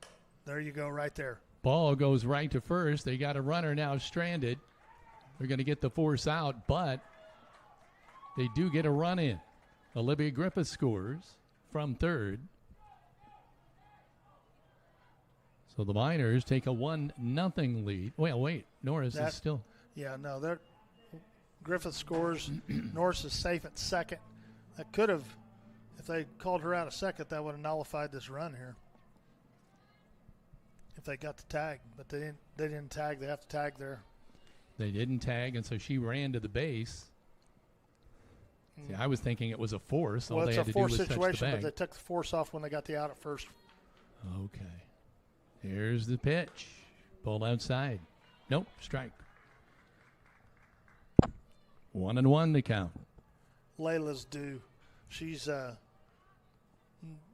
S1: There you go, right there.
S2: Ball goes right to first. They got a runner now stranded. They're going to get the force out, but they do get a run in. Olivia Griffith scores from third. So the Miners take a 1-0 lead. Well, wait, Norris is still.
S1: Yeah, no, Griffith scores. Norris is safe at second. That could have, if they called her out a second, that would have nullified this run here. If they got the tag, but they didn't tag. They have to tag there.
S2: They didn't tag, and so she ran to the base. See, I was thinking it was a force.
S1: Well,
S2: all they had to do was touch the
S1: it's a force situation,
S2: bag.
S1: but they took the force off when they got the out at first.
S2: Okay. Here's the pitch. Ball outside. Nope, strike. 1-1 the count.
S1: Layla's due. She's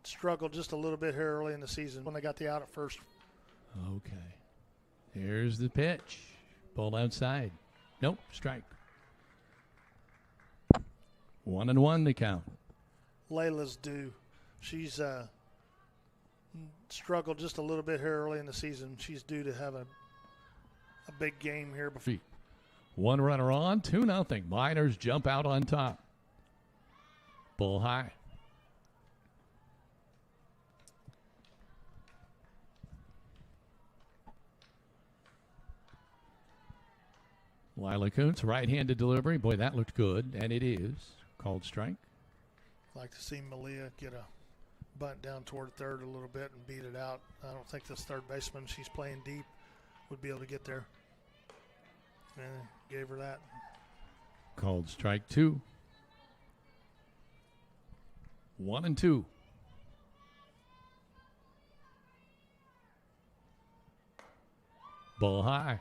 S1: struggled just a little bit here early in the season when they got the out at first.
S2: Okay. Here's the pitch. Ball outside. Nope, strike. 1-1 the count.
S1: Layla's due. She's struggled just a little bit here early in the season. She's due to have a big game here before.
S2: One runner on, 2-0. Miners jump out on top. Bull high. Lila Kuntz, right-handed delivery. Boy, that looked good, and it is. Called strike.
S1: I'd like to see Malia get a bunt down toward third a little bit and beat it out. I don't think this third baseman, she's playing deep, would be able to get there. And gave her that.
S2: Called strike 2. 1-2. Ball high.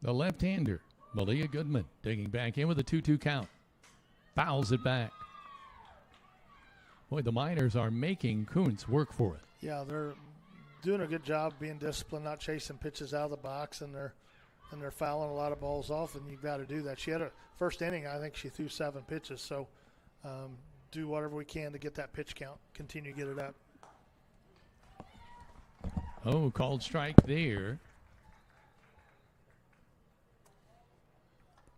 S2: The left-hander, Malia Goodman, digging back in with a 2-2 count. Fouls it back. Boy, the Miners are making Kuntz work for it.
S1: Yeah, they're doing a good job being disciplined, not chasing pitches out of the box, and they're fouling a lot of balls off, and you've got to do that. She had a first inning, I think she threw 7 pitches, so do whatever we can to get that pitch count, continue to get it up.
S2: Oh, called strike there.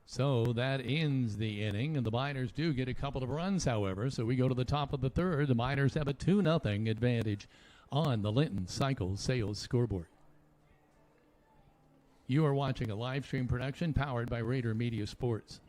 S2: So that ends the inning, and the Miners do get a couple of runs, however. So we go to the top of the third. The Miners have a 2-0 advantage on the Linton-Cycle Sales scoreboard. You are watching a live stream production powered by Rader Media Sports.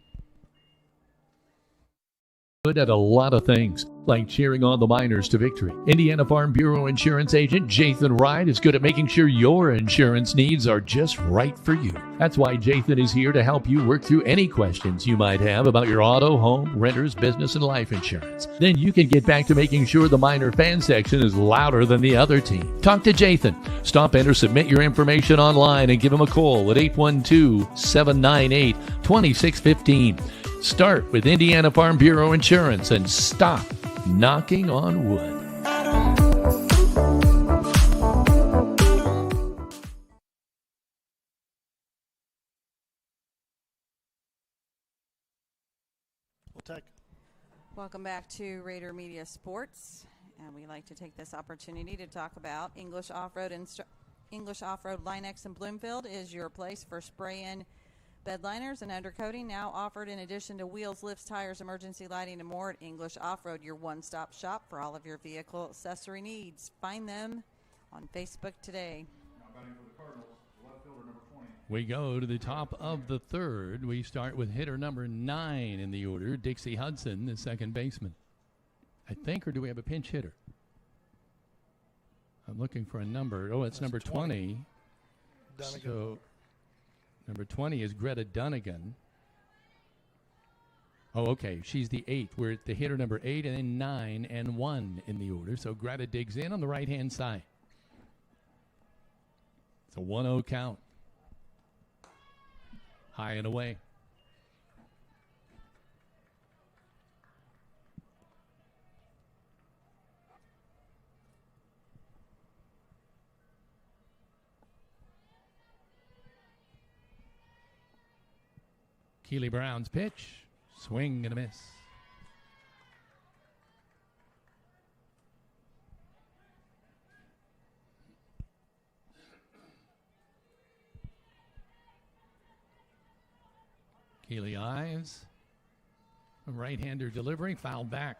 S2: Good at a lot of things, like cheering on the Miners to victory. Indiana Farm Bureau Insurance Agent Jathan Wright is good at making sure your insurance needs are just right for you. That's why Jathan is here to help you work through any questions you might have about your auto, home, renters, business, and life insurance. Then you can get back to making sure the Miner fan section is louder than the other team. Talk to Jathan. Stop in or submit your information online and give him a call at 812-798-2615. Start with Indiana Farm Bureau Insurance and stop knocking on wood.
S3: Welcome back to Rader Media Sports, and we like to take this opportunity to talk about English Off-Road Line-X in Bloomfield is your place for spray-in bed liners and undercoating, now offered in addition to wheels, lifts, tires, emergency lighting, and more at English Off-Road, your one-stop shop for all of your vehicle accessory needs. Find them on Facebook today.
S5: Now batting for the Cardinals, left fielder number 20.
S2: We go to the top of the third. We start with hitter number 9 in the order, Dixie Hudson, the second baseman. I think, or do we have a pinch hitter? I'm looking for a number. Oh, it's number 20. So number 20 is Greta Dunnigan. Oh, okay. She's the 8th. We're at the hitter number 8 and then 9 and 1 in the order. So Greta digs in on the right-hand side. It's a 1-0 count. High and away. Keely Brown's pitch. Swing and a miss. Keely Ives. A right-hander delivery, fouled back.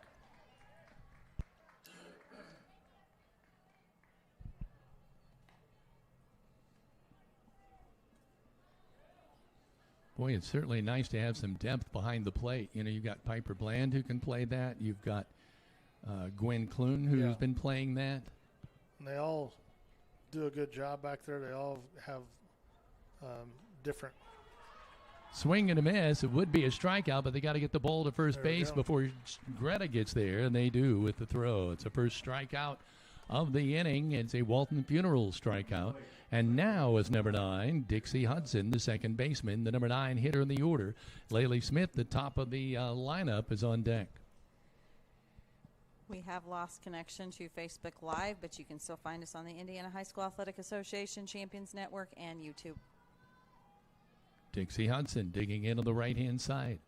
S2: Boy, it's certainly nice to have some depth behind the plate. You know, you've got Piper Bland who can play that. You've got Gwen Clune who's been playing that.
S1: And they all do a good job back there. They all have different.
S2: Swing and a miss. It would be a strikeout, but they got to get the ball to first base before Greta gets there, and they do with the throw. It's the first strikeout of the inning. It's a Walton Funeral strikeout. And now is number 9, Dixie Hudson, the second baseman, the number 9 hitter in the order. Laylee Smith, the top of the lineup, is on deck.
S3: We have lost connection to Facebook Live, but you can still find us on the Indiana High School Athletic Association Champions Network and YouTube.
S2: Dixie Hudson digging in on the right-hand side.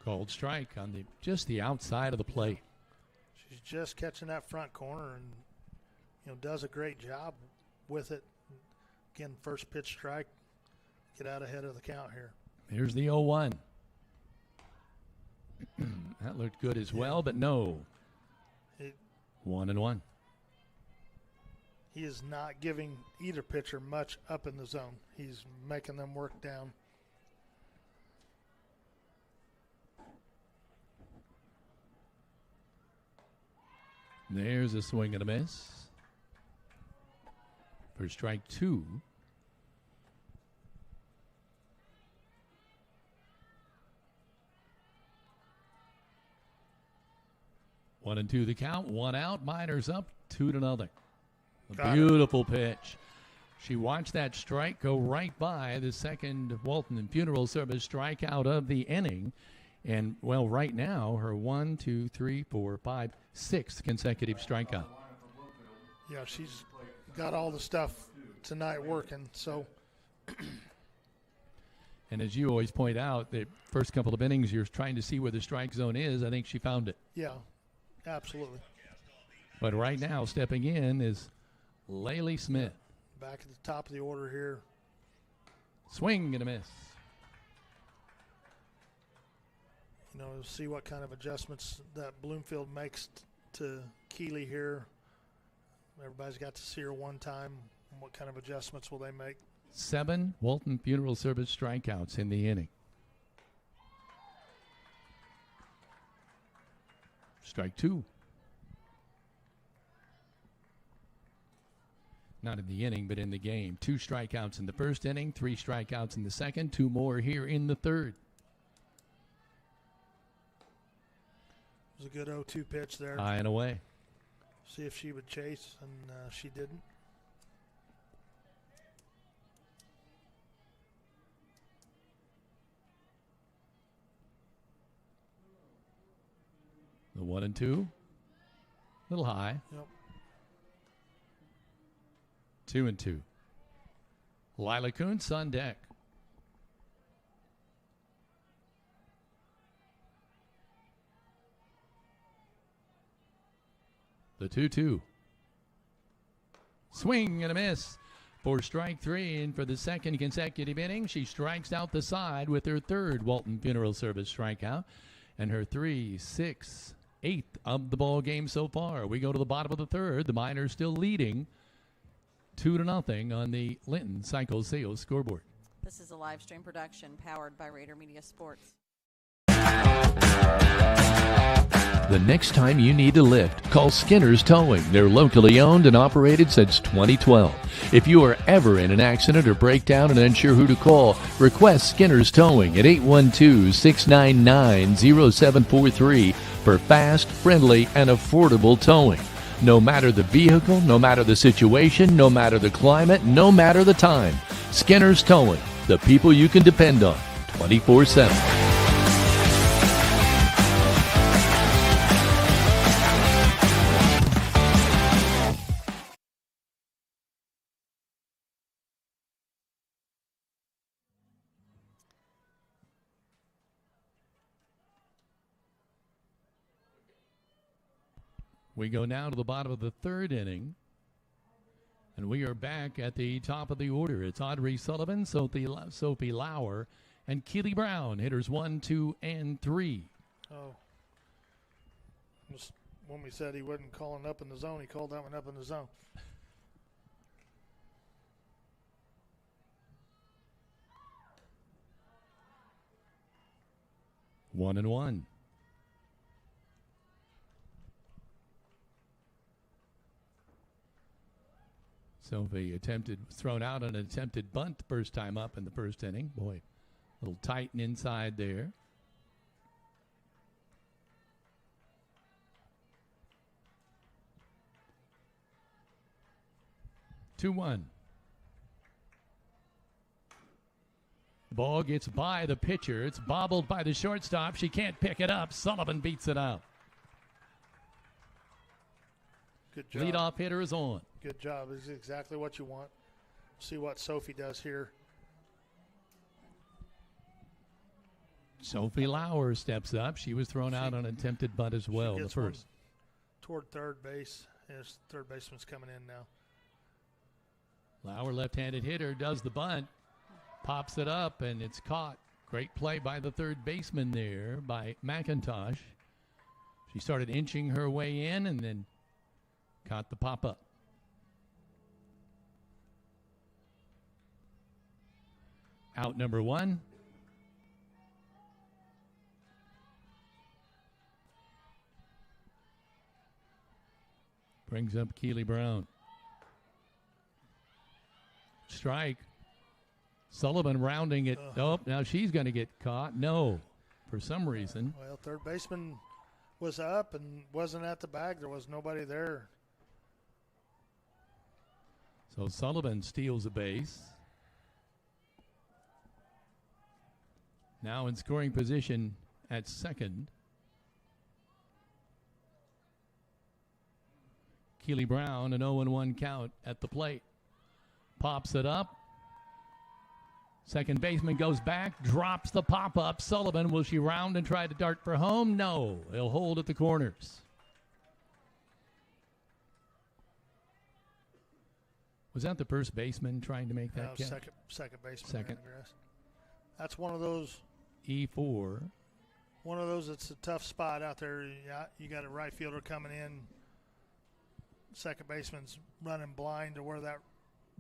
S2: Called strike on just the outside of the plate.
S1: She's just catching that front corner and, does a great job with it. Again, first pitch strike. Get out ahead of the count here.
S2: Here's the 0-1. That looked good as well, but no. 1-1.
S1: He is not giving either pitcher much up in the zone. He's making them work down.
S2: There's a swing and a miss. For strike 2. One and 2 the count. One out. Miners up 2-0. A beautiful pitch. She watched that strike go right by the second Walton and Funeral Service strikeout of the inning. And, well, right now, her 1, 2, 3, 4, 5, 6th consecutive strikeout.
S1: Yeah, she's got all the stuff tonight working. So,
S2: and as you always point out, the first couple of innings, you're trying to see where the strike zone is. I think she found it.
S1: Yeah, absolutely.
S2: But right now, stepping in is Laylee Smith.
S1: Back at the top of the order here.
S2: Swing and a miss.
S1: See what kind of adjustments that Bloomfield makes to Keely here. Everybody's got to see her one time. What kind of adjustments will they make?
S2: 7 Walton Funeral Service strikeouts in the inning. Strike 2. Not in the inning, but in the game. 2 strikeouts in the first inning, 3 strikeouts in the second, 2 more here in the third.
S1: It was a good 0-2 pitch there.
S2: High and away.
S1: See if she would chase, and she didn't.
S2: The 1 and 2. Little high.
S1: Yep.
S2: 2 and 2. Lila Kuntz on deck. The 2-2. Swing and a miss for strike 3, and for the second consecutive inning, she strikes out the side with her third Walton Funeral Service strikeout, and her 3, 6, 8th of the ball game so far. We go to the bottom of the third. The Miners still leading 2-0 on the Linton Cycle Sales scoreboard.
S3: This is a live stream production powered by Rader Media Sports.
S2: The next time you need a lift, call Skinner's Towing. They're locally owned and operated since 2012. If you are ever in an accident or breakdown and unsure who to call, request Skinner's Towing at 812-699-0743 for fast, friendly, and affordable towing. No matter the vehicle, no matter the situation, no matter the climate, no matter the time. Skinner's Towing, the people you can depend on 24/7. We go now to the bottom of the third inning. And we are back at the top of the order. It's Audrey Sullivan, Sophie Lauer, and Keely Brown. Hitters 1, 2, and 3.
S1: Oh. Just when we said he wasn't calling up in the zone, he called that one up in the zone.
S2: One and one. Sophie thrown out on an attempted bunt the first time up in the first inning. Boy, a little tight and inside there. Two one. The ball gets by the pitcher. It's bobbled by the shortstop. She can't pick it up. Sullivan beats it out.
S1: Good job.
S2: Leadoff hitter is on.
S1: Good job. This is exactly what you want. See what Sophie does here.
S2: Sophie Lauer steps up. She was thrown out on an attempted bunt as well. The first.
S1: Toward third base. His third baseman's coming in now.
S2: Lauer, left-handed hitter, does the bunt. Pops it up, and it's caught. Great play by the third baseman there by McIntosh. She started inching her way in and then caught the pop-up. Out number one. Brings up Keely Brown. Strike. Sullivan rounding it. Oh, now she's going to get caught. No, for some reason.
S1: Well, third baseman was up and wasn't at the bag. There was nobody there.
S2: So Sullivan steals a base. Now in scoring position at second. Keely Brown, an 0-1 count at the plate. Pops it up. Second baseman goes back, drops the pop-up. Sullivan, will she round and try to dart for home? No, he'll hold at the corners. Was that the first baseman trying to make that catch?
S1: Second baseman.
S2: Second.
S1: That's one of those.
S2: E4.
S1: One of those that's a tough spot out there. You got a right fielder coming in. Second baseman's running blind to where that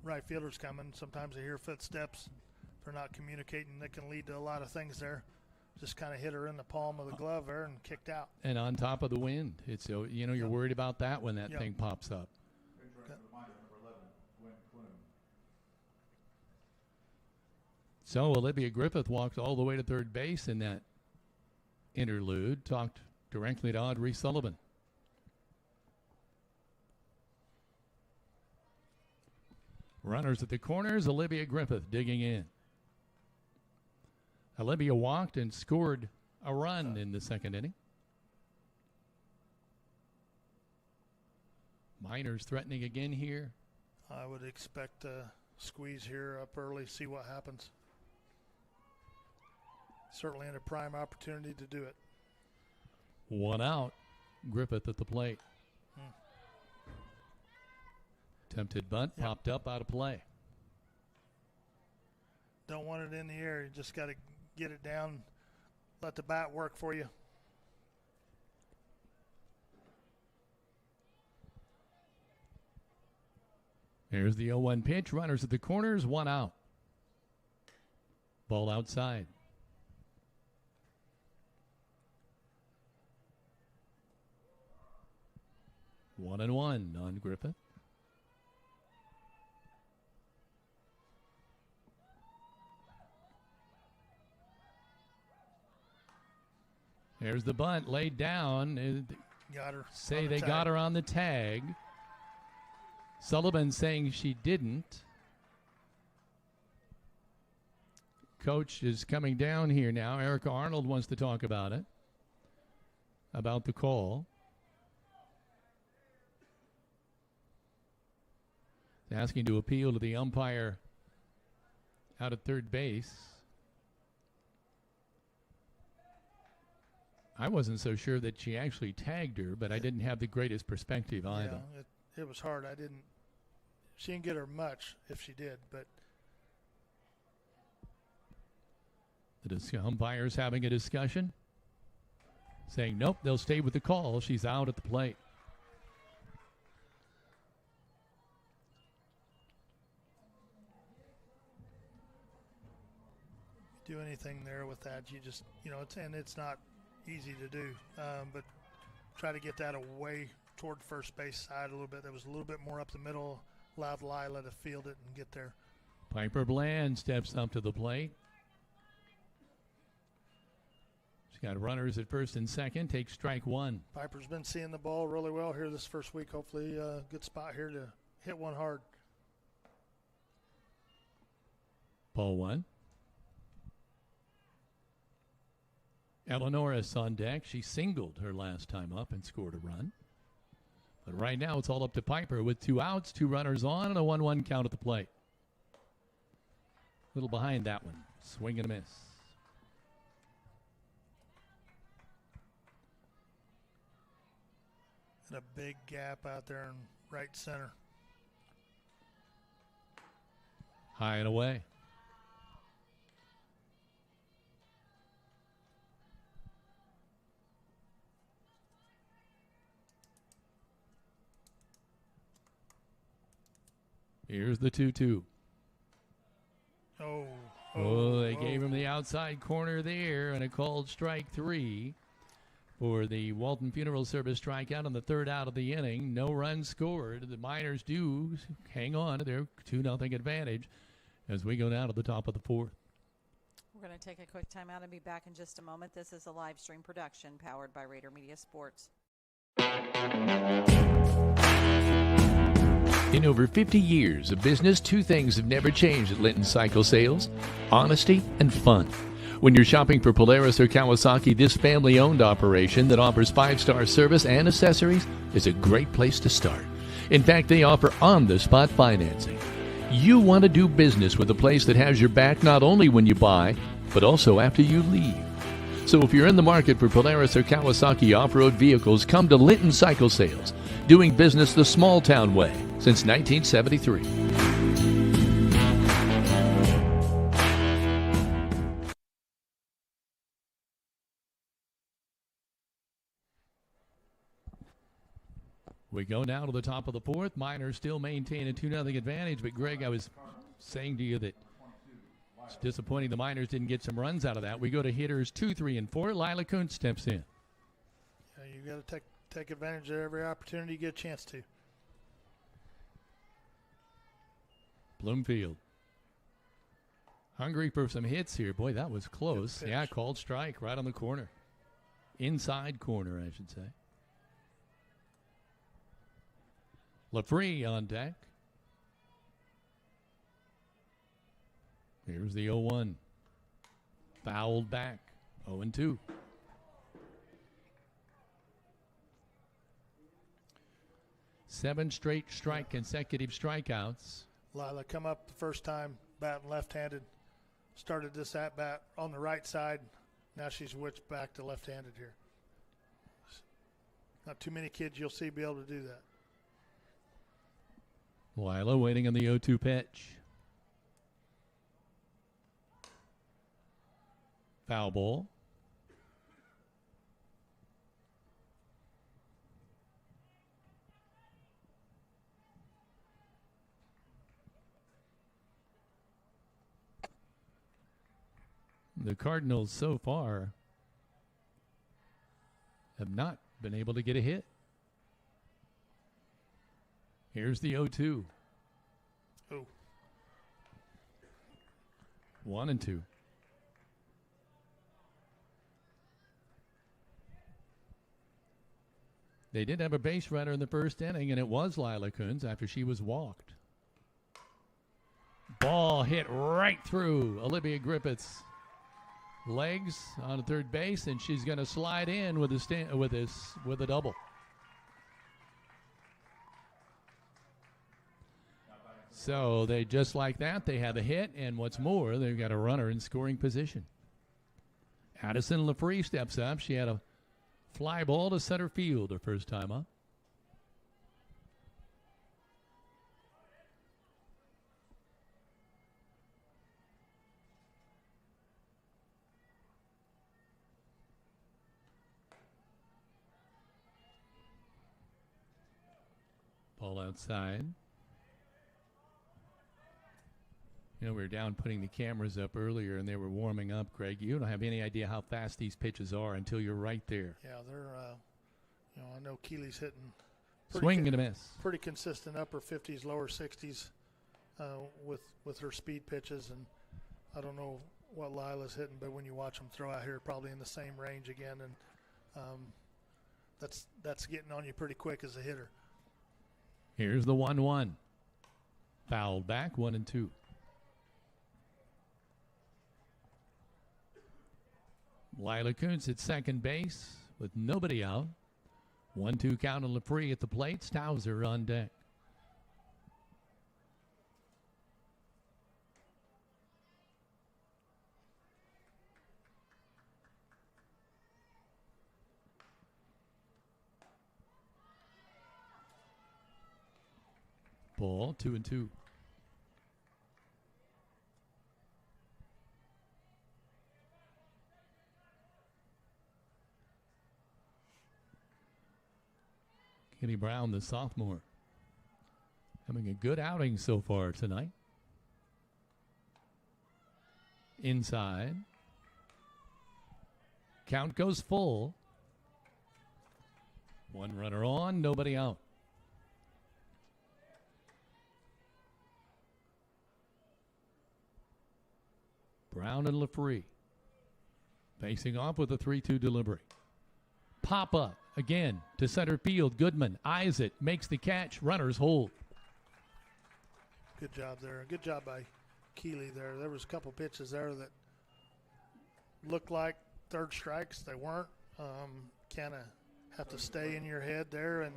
S1: right fielder's coming. Sometimes they hear footsteps. If they're not communicating, that can lead to a lot of things there. Just kind of hit her in the palm of the glove there and kicked out.
S2: And on top of the wind. It's you're worried about that when that thing pops up. So Olivia Griffith walked all the way to third base in that interlude. Talked directly to Audrey Sullivan. Runners at the corners, Olivia Griffith digging in. Olivia walked and scored a run in the second inning. Miners threatening again here.
S1: I would expect a squeeze here up early, see what happens. Certainly in a prime opportunity to do it.
S2: One out. Griffith at the plate. Attempted bunt, popped up, out of play.
S1: Don't want it in the air. You just got to get it down, let the bat work for you.
S2: Here's the 0-1 pitch. Runners at the corners, one out. Ball outside. One and one on Griffith. There's the bunt laid down.
S1: Got her.
S2: Say they got her on the tag. Sullivan saying she didn't. Coach is coming down here now. Erica Arnold wants to talk about it, about the call. Asking to appeal to the umpire out at third base. I wasn't so sure that she actually tagged her, but I didn't have the greatest perspective either.
S1: Yeah, it was hard. She didn't get her much if she did, but.
S2: The umpire's having a discussion, saying nope, they'll stay with the call. She's out at the plate.
S1: Do anything there with that, you just, it's not easy to do, but try to get that away toward first base side a little bit. That was a little bit more up the middle, allowed Lila to field it and get there.
S2: Piper Bland steps up to the plate. She's got runners at first and second, takes strike one.
S1: Piper's been seeing the ball really well here this first week. Hopefully a good spot here to hit one hard.
S2: Ball one. Eleanor's on deck. She singled her last time up and scored a run. But right now it's all up to Piper with 2 outs, 2 runners on, and a 1-1 count at the plate. A little behind that one. Swing and a miss.
S1: And a big gap out there in right center.
S2: High and away. Here's the 2-2. They gave him the outside corner there, and a called strike 3 for the Walton Funeral Service strikeout on the 3rd out of the inning. No runs scored. The Miners do hang on to their 2-0 advantage as we go down to the top of the 4th.
S3: We're going to take a quick timeout and be back in just a moment. This is a live stream production powered by Rader Media Sports.
S2: In over 50 years of business, 2 things have never changed at Linton Cycle Sales: honesty and fun. When you're shopping for Polaris or Kawasaki, this family-owned operation that offers 5-star service and accessories is a great place to start. In fact, they offer on-the-spot financing. You want to do business with a place that has your back not only when you buy, but also after you leave. So if you're in the market for Polaris or Kawasaki off-road vehicles, come to Linton Cycle Sales, doing business the small-town way since 1973. We go now to the top of the 4th. Miners still maintain a 2-0 advantage, but Greg, I was saying to you that it's disappointing the Miners didn't get some runs out of that. We go to hitters 2, 3, and 4. Lila Kuntz steps in.
S1: Yeah, you got to take advantage of every opportunity you get a chance to.
S2: Bloomfield. Hungry for some hits here. Boy, that was close. Yeah, called strike right on the corner. Inside corner, I should say. LaFree on deck. Here's the 0-1. Fouled back. 0-2. Seven straight consecutive strikeouts.
S1: Lila come up the first time, batting left-handed. Started this at-bat on the right side. Now she's switched back to left-handed here. Not too many kids you'll see be able to do that.
S2: Lila waiting on the 0-2 pitch. Foul ball. The Cardinals so far have not been able to get a hit. Here's the 0-2.
S1: Oh.
S2: 1-2. They did have a base runner in the first inning, and it was Lila Kuntz after she was walked. Ball hit right through Olivia Griffith's legs on the third base, and she's going to slide in with a double. So they just like that, they have a hit, and what's more, they've got a runner in scoring position. Addison LaFree steps up. She had a Fly ball to center field, her first time up. Ball outside. You know, we were down putting the cameras up earlier, and they were warming up, Greg. You don't have any idea how fast these pitches are until you're right there.
S1: Yeah, they're, I know Keeley's hitting.
S2: Swing and a miss.
S1: Pretty consistent upper 50s, lower 60s with her speed pitches. And I don't know what Lila's hitting, but when you watch them throw out here, probably in the same range again. And that's getting on you pretty quick as a hitter.
S2: Here's the 1-1. Fouled back, 1-2. Lila Kuntz at second base with nobody out. 1-2 count on LaFree at the plate. Stauser on deck. Ball 2-2. Kenny Brown, the sophomore, having a good outing so far tonight. Inside. Count goes full. One runner on, nobody out. Brown and LaFree facing off with a 3-2 delivery. Pop up again to center field. Goodman eyes it, makes the catch. Runners hold.
S1: Good job there. Good job by Keeley there. There was a couple pitches there that looked like third strikes. They weren't. Kind of have to stay in your head there and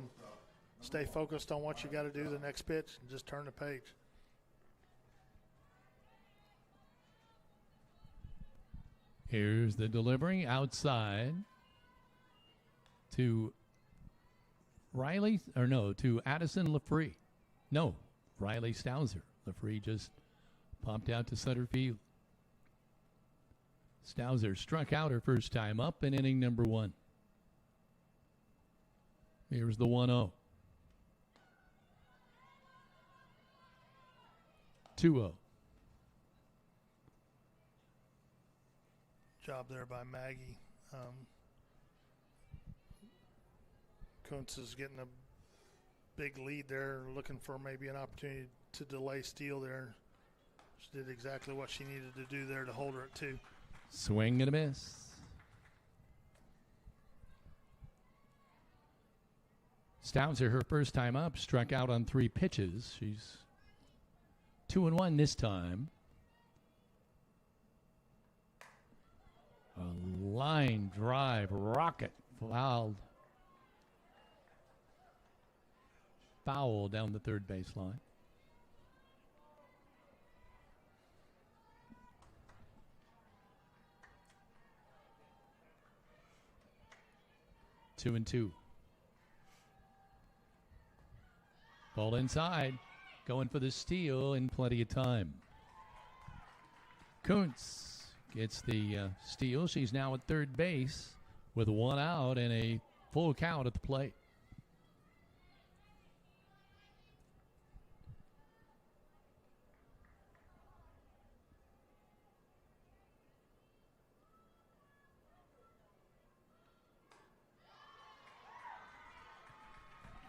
S1: stay focused on what you got to do the next pitch and just turn the page.
S2: Here's the delivery outside to to Addison LaFree. No, Riley Stauser. LaFree just popped out to center field. Stauser struck out her first time up in inning number 1. Here's the 1-0. 2-0.
S1: Job there by Maggie. Kuntz is getting a big lead there, looking for maybe an opportunity to delay steal there. She did exactly what she needed to do there to hold her at 2.
S2: Swing and a miss. Stauser, her first time up, struck out on 3 pitches. She's 2-1 this time. A line drive rocket foul down the third baseline. Two and two. Ball inside, going for the steal in plenty of time. Kuntz gets the steal. She's now at third base with 1 out and a full count at the plate.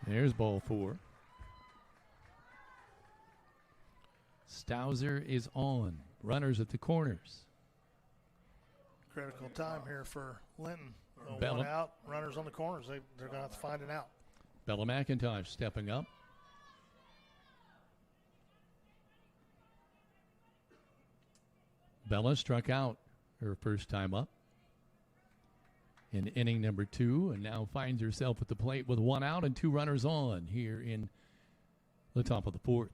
S2: There's ball 4. Stauser is on. Runners at the corners.
S1: Critical time here for Linton.
S2: Bella.
S1: 1 out, runners on the corners. They're going to have to find an out.
S2: Bella McIntosh stepping up. Bella struck out her first time up in inning number 2 and now finds herself at the plate with 1 out and 2 runners on here in the top of the 4th.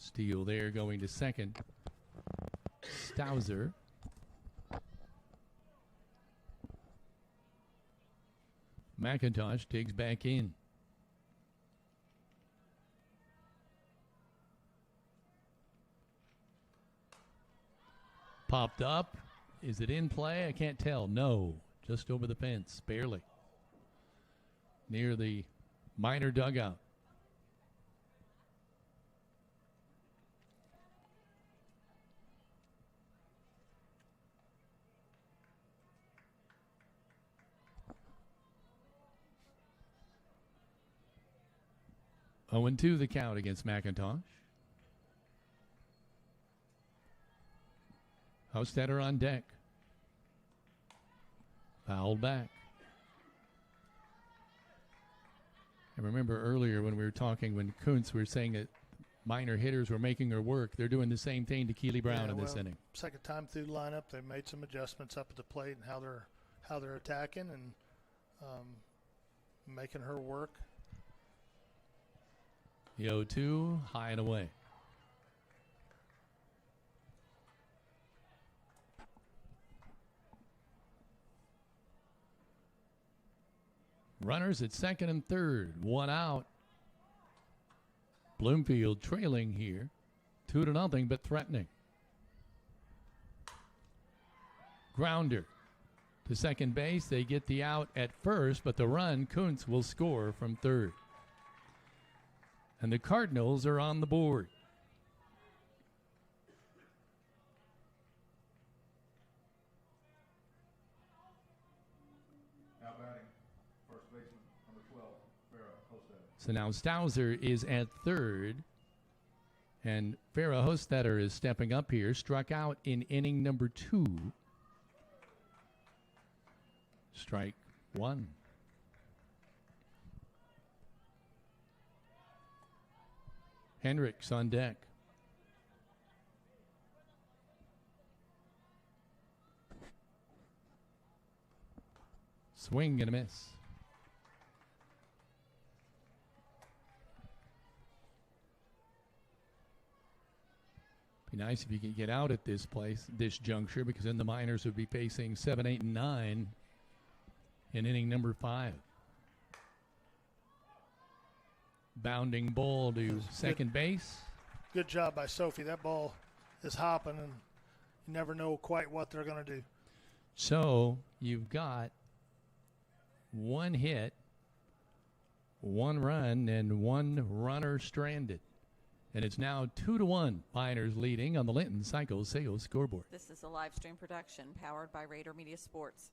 S2: Steal there going to second. Stauser. McIntosh digs back in. Popped up. Is it in play? I can't tell. No. Just over the fence. Barely. Near the minor dugout. Oh, 0-2 the count against McIntosh. Hostetter on deck. Fouled back. I remember earlier when we were talking, when Kuntz were saying that minor hitters were making her work, they're doing the same thing to Keely Brown in this inning.
S1: Second time through the lineup, they've made some adjustments up at the plate and how they're attacking and making her work.
S2: The 0-2, high and away. Runners at second and third, one out. Bloomfield trailing here, 2-0, but threatening. Grounder to second base. They get the out at first, but the run, Kuntz will score from third. And the Cardinals are on the board.
S5: Out batting, first baseman, number 12, Farrah Hostetter.
S2: So now Stauser is at third. And Farrah Hostetter is stepping up here. Struck out in inning number 2. Strike 1. Hendricks on deck. Swing and a miss. Be nice if you could get out at this juncture, because then the Miners would be facing 7, 8, and 9 in inning number 5. Bounding ball to second base.
S1: Good job by Sophie. That ball is hopping, and you never know quite what they're going to do.
S2: So you've got 1 hit, 1 run, and 1 runner stranded. And it's now 2-1. Miners leading on the Linton Cycle Sales scoreboard.
S3: This is a live stream production powered by Rader Media Sports.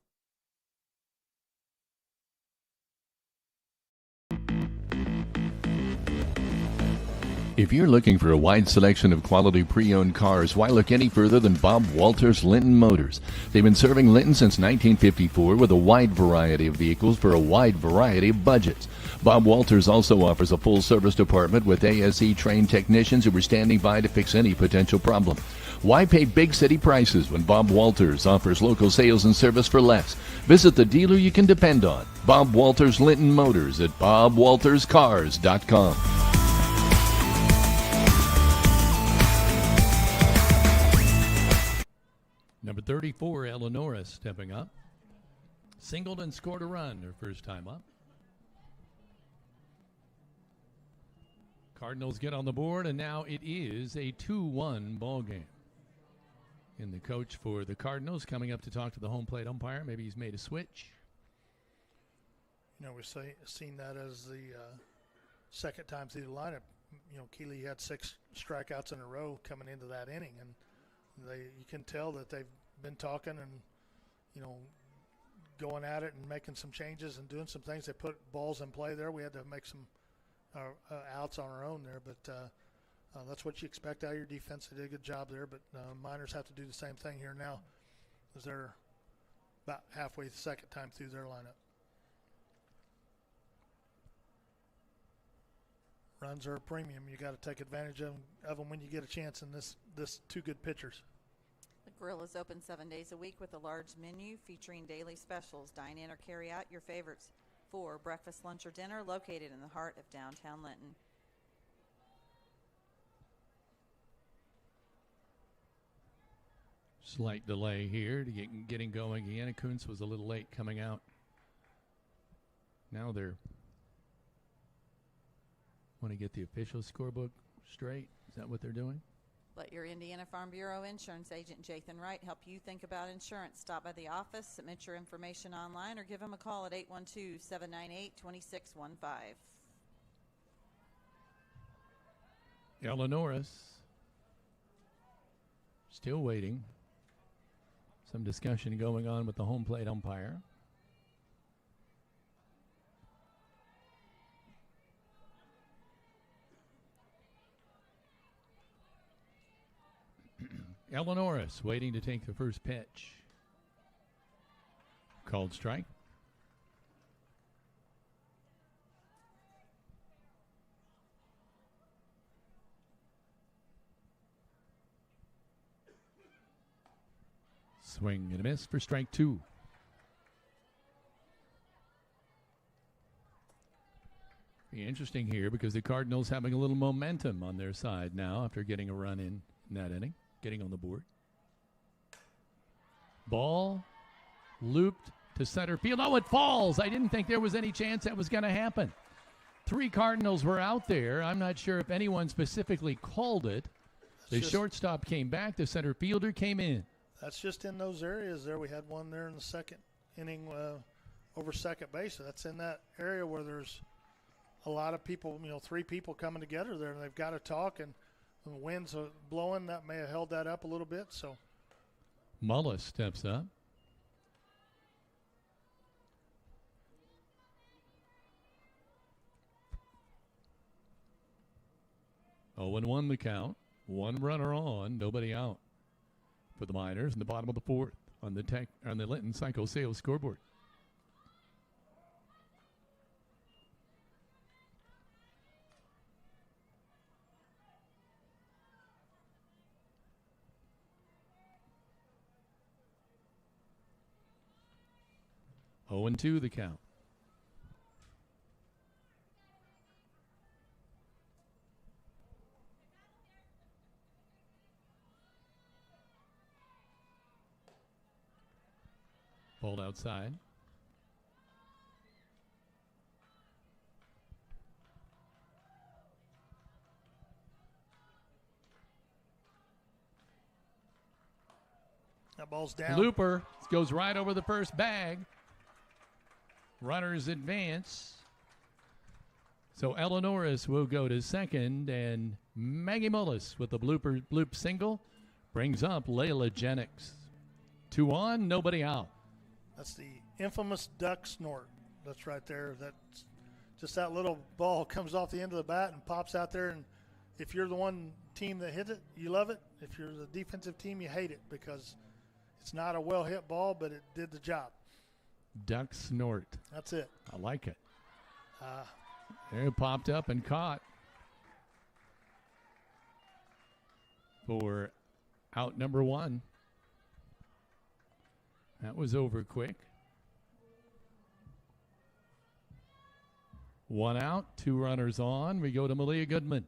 S2: If you're looking for a wide selection of quality pre-owned cars, why look any further than Bob Walters Linton Motors? They've been serving Linton since 1954 with a wide variety of vehicles for a wide variety of budgets. Bob Walters also offers a full-service department with ASE-trained technicians who are standing by to fix any potential problem. Why pay big city prices when Bob Walters offers local sales and service for less? Visit the dealer you can depend on. Bob Walters Linton Motors at bobwalterscars.com. Number 34, Eleonora stepping up. Singled and scored a run her first time up. Cardinals get on the board, and now it is a 2-1 ball game. And the coach for the Cardinals coming up to talk to the home plate umpire. Maybe he's made a switch.
S1: You know, we've seen that as the second time through the lineup. You know, Keely had 6 strikeouts in a row coming into that inning, and you can tell that they've been talking and, you know, going at it and making some changes and doing some things. They put balls in play there. We had to make some outs on our own there, but that's what you expect out of your defense. They did a good job there, but Miners have to do the same thing here now, as they're about halfway the second time through their lineup. Runs are a premium. You got to take advantage of them when you get a chance, and this 2 good pitchers.
S3: The grill is open 7 days a week with a large menu featuring daily specials. Dine in or carry out your favorites for breakfast, lunch, or dinner, located in the heart of downtown Linton.
S2: Slight delay here to getting going again. Kuntz was a little late coming out. Now they're want to get the official scorebook straight. Is that what they're doing?
S3: Let your Indiana Farm Bureau insurance agent, Jathan Wright, help you think about insurance. Stop by the office, submit your information online, or give him a call at 812-798-2615.
S2: Eleanoris still waiting. Some discussion going on with the home plate umpire. Eleanoris waiting to take the first pitch. Called strike. Swing and a miss for strike two. Be interesting here because the Cardinals having a little momentum on their side now after getting a run in that inning. Getting on the board. Ball looped to center field. Oh, it falls. I didn't think there was any chance that was going to happen. 3 Cardinals were out there. I'm not sure if anyone specifically called it. The shortstop came back. The center fielder came in.
S1: That's just in those areas there. We had one there in the second inning over second base. That's in that area where there's a lot of people, 3 people coming together there, and they've got to talk, and the winds are blowing. That may have held that up a little bit. So
S2: Mullis steps up. Oh, and 1 the count. 1 runner on, nobody out for the Miners in the bottom of the 4th on the Linton Cycle Sales scoreboard. Oh, and 2 the count. Pulled outside.
S1: That ball's down.
S2: Looper goes right over the first bag. Runners advance. So Eleanoris will go to second, and Maggie Mullis with the bloop single brings up Layla Jennings. 2 on, nobody out.
S1: That's the infamous duck snort. That's right there. That's just that little ball comes off the end of the bat and pops out there. And if you're the one team that hit it, you love it. If you're the defensive team, you hate it because it's not a well-hit ball, but it did the job.
S2: Duck snort.
S1: That's it.
S2: I like it. There it popped up and caught for out number 1. That was over quick. 1 out, 2 runners on. We go to Malia Goodman.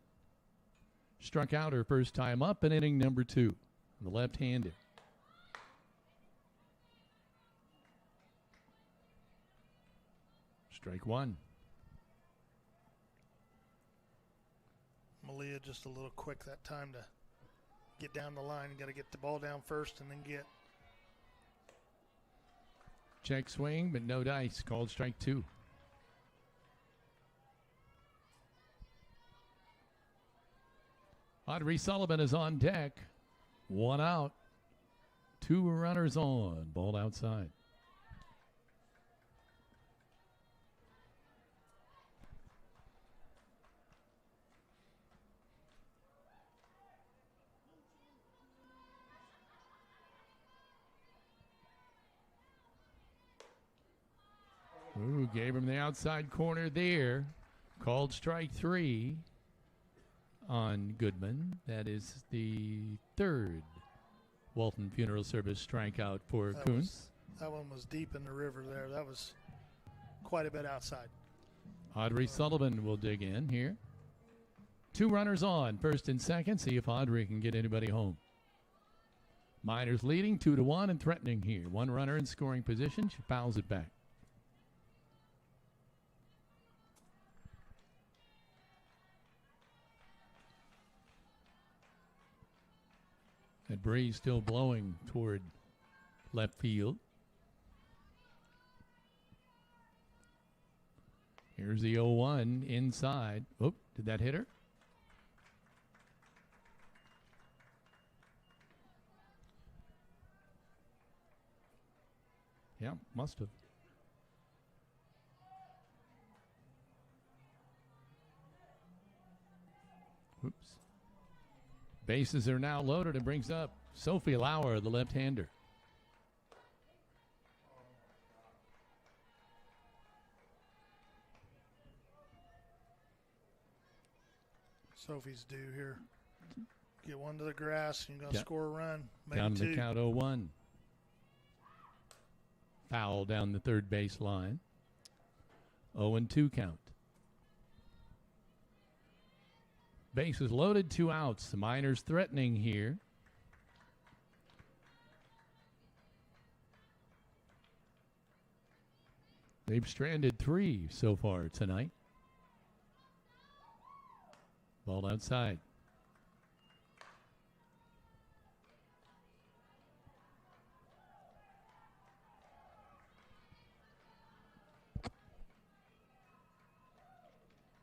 S2: Struck out her first time up in inning number 2. The left-handed. Strike 1.
S1: Malia just a little quick that time to get down the line. You got to get the ball down first and then get.
S2: Check swing, but no dice. Called strike 2. Audrey Sullivan is on deck. 1 out. 2 runners on. Ball outside. Ooh, gave him the outside corner there. Called strike 3 on Goodman. That is the 3rd Walton Funeral Service strikeout for Kuntz.
S1: That one was deep in the river there. That was quite a bit outside.
S2: Audrey Sullivan will dig in here. 2 runners on, first and second. See if Audrey can get anybody home. Miners leading 2-1 and threatening here. One runner in scoring position. She fouls it back. That breeze still blowing toward left field. Here's the 0-1 inside. Oh, did that hit her? Yeah, must have. Oops. Bases are now loaded and brings up Sophie Lauer, the left-hander.
S1: Sophie's due here. Get one to the grass, and you're going to score a run. Maybe
S2: Down
S1: two.
S2: the count 0-1. Foul down the third base line. 0-2 count. Bases loaded, 2 outs. The Miners threatening here. They've stranded 3 so far tonight. Ball outside.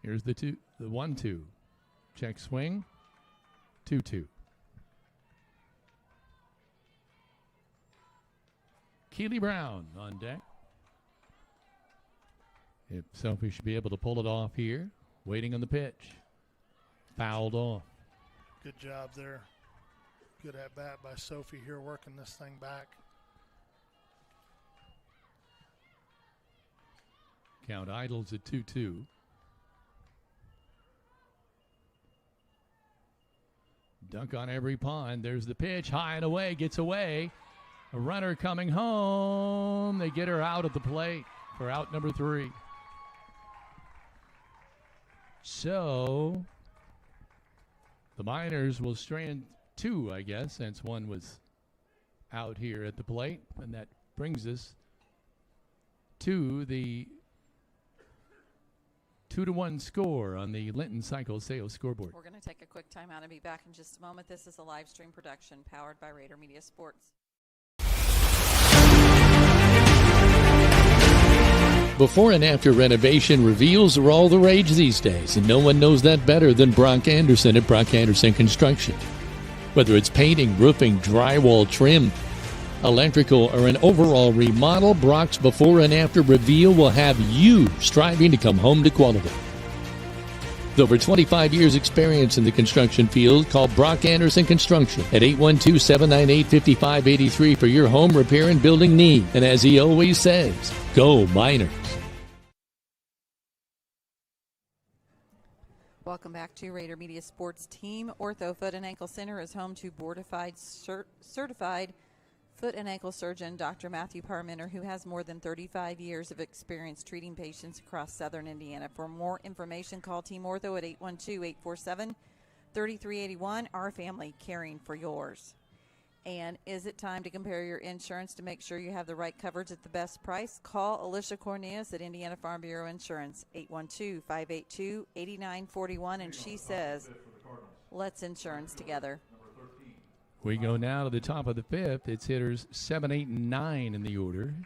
S2: Here's the 1-2. Check swing. 2-2. Keely Brown on deck. If Sophie should be able to pull it off here. Waiting on the pitch. Fouled off.
S1: Good job there. Good at bat by Sophie here, working this thing back.
S2: Count idles at 2-2. Dunk on every pond. There's the pitch. High and away. Gets away. A runner coming home. They get her out at the plate for out number 3. So the Miners will strand 2, I guess, since one was out here at the plate. And that brings us to the 2-1 score on the Linton Cycle Sales scoreboard.
S3: We're going to take a quick time out and be back in just a moment. This is a live stream production powered by Rader Media Sports.
S2: Before and after renovation reveals are all the rage these days, and no one knows that better than Brock Anderson at Brock Anderson Construction. Whether it's painting, roofing, drywall, trim, electrical, or an overall remodel, Brock's before and after reveal will have you striving to come home to quality. With over 25 years experience in the construction field, call Brock Anderson Construction at 812-798-5583 for your home repair and building need. And as he always says, go Miners.
S3: Welcome back to Rader Media Sports. Team Ortho Foot and Ankle Center is home to board-certified foot and ankle surgeon Dr. Matthew Parmenter, who has more than 35 years of experience treating patients across southern Indiana. For more information, call Team Ortho at 812-847-3381. Our family caring for yours. And is it time to compare your insurance to make sure you have the right coverage at the best price? Call Alicia Cornelius at Indiana Farm Bureau Insurance, 812-582-8941, and she says, let's insurance together.
S2: We go now to the top of the 5th. It's hitters 7, 8, and 9 in the order.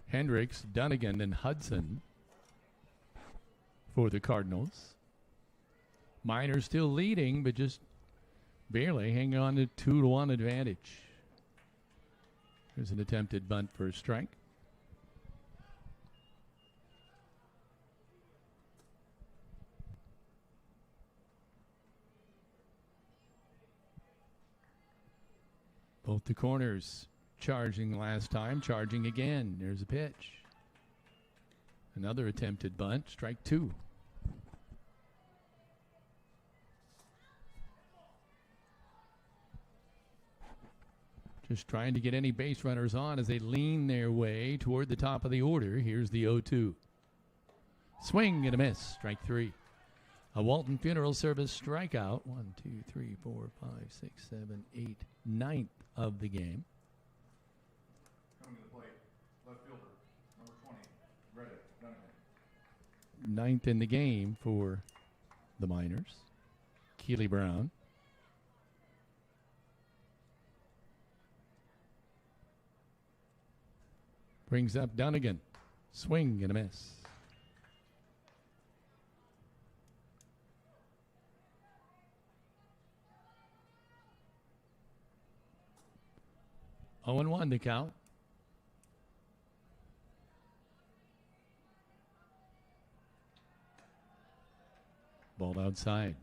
S2: Hendricks, Dunnigan, and Hudson for the Cardinals. Miners still leading, but just barely hanging on to 2-1 advantage. There's an attempted bunt for a strike. Both the corners charging last time, charging again. There's a pitch. Another attempted bunt, strike 2. Just trying to get any base runners on as they lean their way toward the top of the order. Here's the 0-2. Swing and a miss, strike 3. A Walton Funeral Service strikeout. 1, 2, 3, 4, 5, 6, 7, 8, 9th of the game.
S5: Coming to the plate, left fielder, number 20, Rader, Dunnigan.
S2: 9th in the game for the Miners. Keely Brown. Brings up Dunnigan. Swing and a miss. Oh and 1 to count. Ball outside.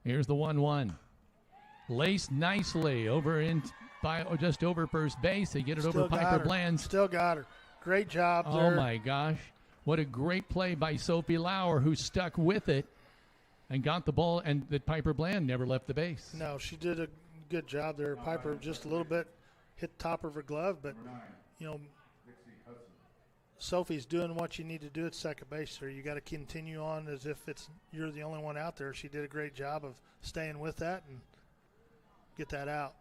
S2: Here's the 1-1. Laced nicely over in by just over first base. They get it over Piper Bland.
S1: Still got her. Great job there.
S2: Oh my gosh. What a great play by Sophie Lauer, who stuck with it and got the ball, and that Piper Bland never left the base.
S1: No, she did a good job there. Piper just a little bit hit the top of her glove, but you know, Sophie's doing what you need to do at second base, so you got to continue on as if you're the only one out there. She did a great job of staying with that and get that out.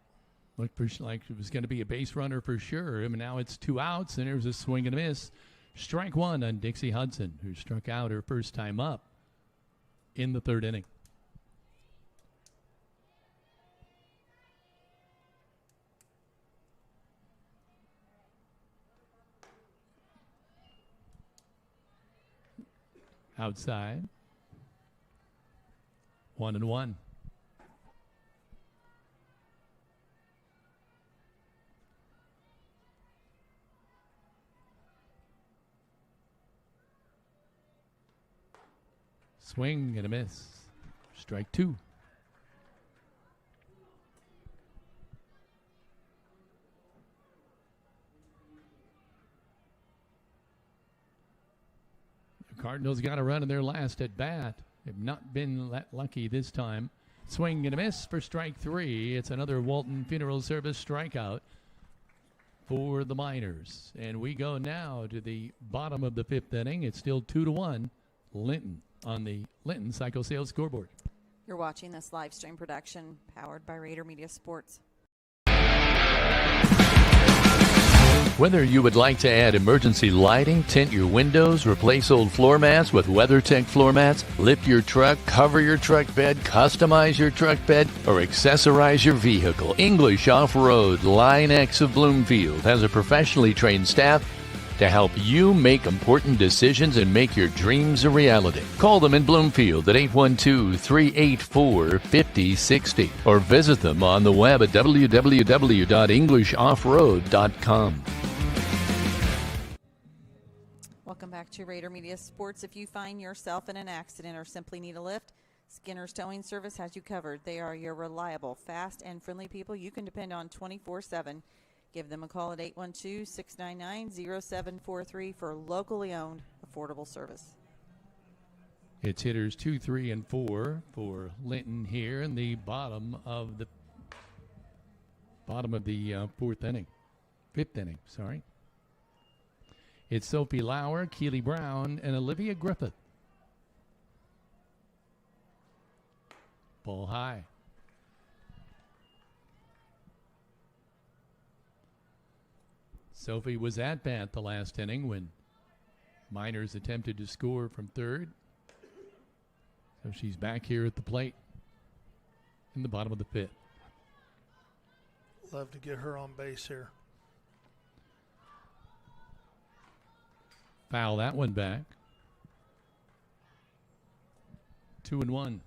S2: Looked like it was going to be a base runner for sure. I mean, now it's 2 outs, and there's a swing and a miss. Strike 1 on Dixie Hudson, who struck out her first time up in the 3rd inning. Outside. 1-1. Swing and a miss. Strike 2. The Cardinals got a run in their last at bat. They've not been that lucky this time. Swing and a miss for strike 3. It's another Walton Funeral Service strikeout for the Miners. And we go now to the bottom of the 5th inning. It's still 2-1. Linton on the Linton Cycle Sales scoreboard.
S3: You're watching this live stream production powered by Rader Media Sports.
S2: Whether you would like to add emergency lighting, tint your windows, replace old floor mats with WeatherTech floor mats, lift your truck, cover your truck bed, customize your truck bed, or accessorize your vehicle, English Off-Road Line X of Bloomfield has a professionally trained staff to help you make important decisions and make your dreams a reality. Call them in Bloomfield at 812-384-5060 or visit them on the web at www.englishoffroad.com.
S3: Welcome back to Rader Media Sports. If you find yourself in an accident or simply need a lift, Skinner's Towing Service has you covered. They are your reliable, fast, and friendly people you can depend on 24/7. Give them a call at 812-699-0743 for locally owned, affordable service.
S2: It's hitters 2, 3, and 4 for Linton here in the bottom of the 4th inning. 5th inning, sorry. It's Sophie Lauer, Keely Brown, and Olivia Griffith. Ball high. Sophie was at bat the last inning when Miners attempted to score from 3rd. So she's back here at the plate in the bottom of the 5th.
S1: Love to get her on base here.
S2: Foul that one back. 2-1.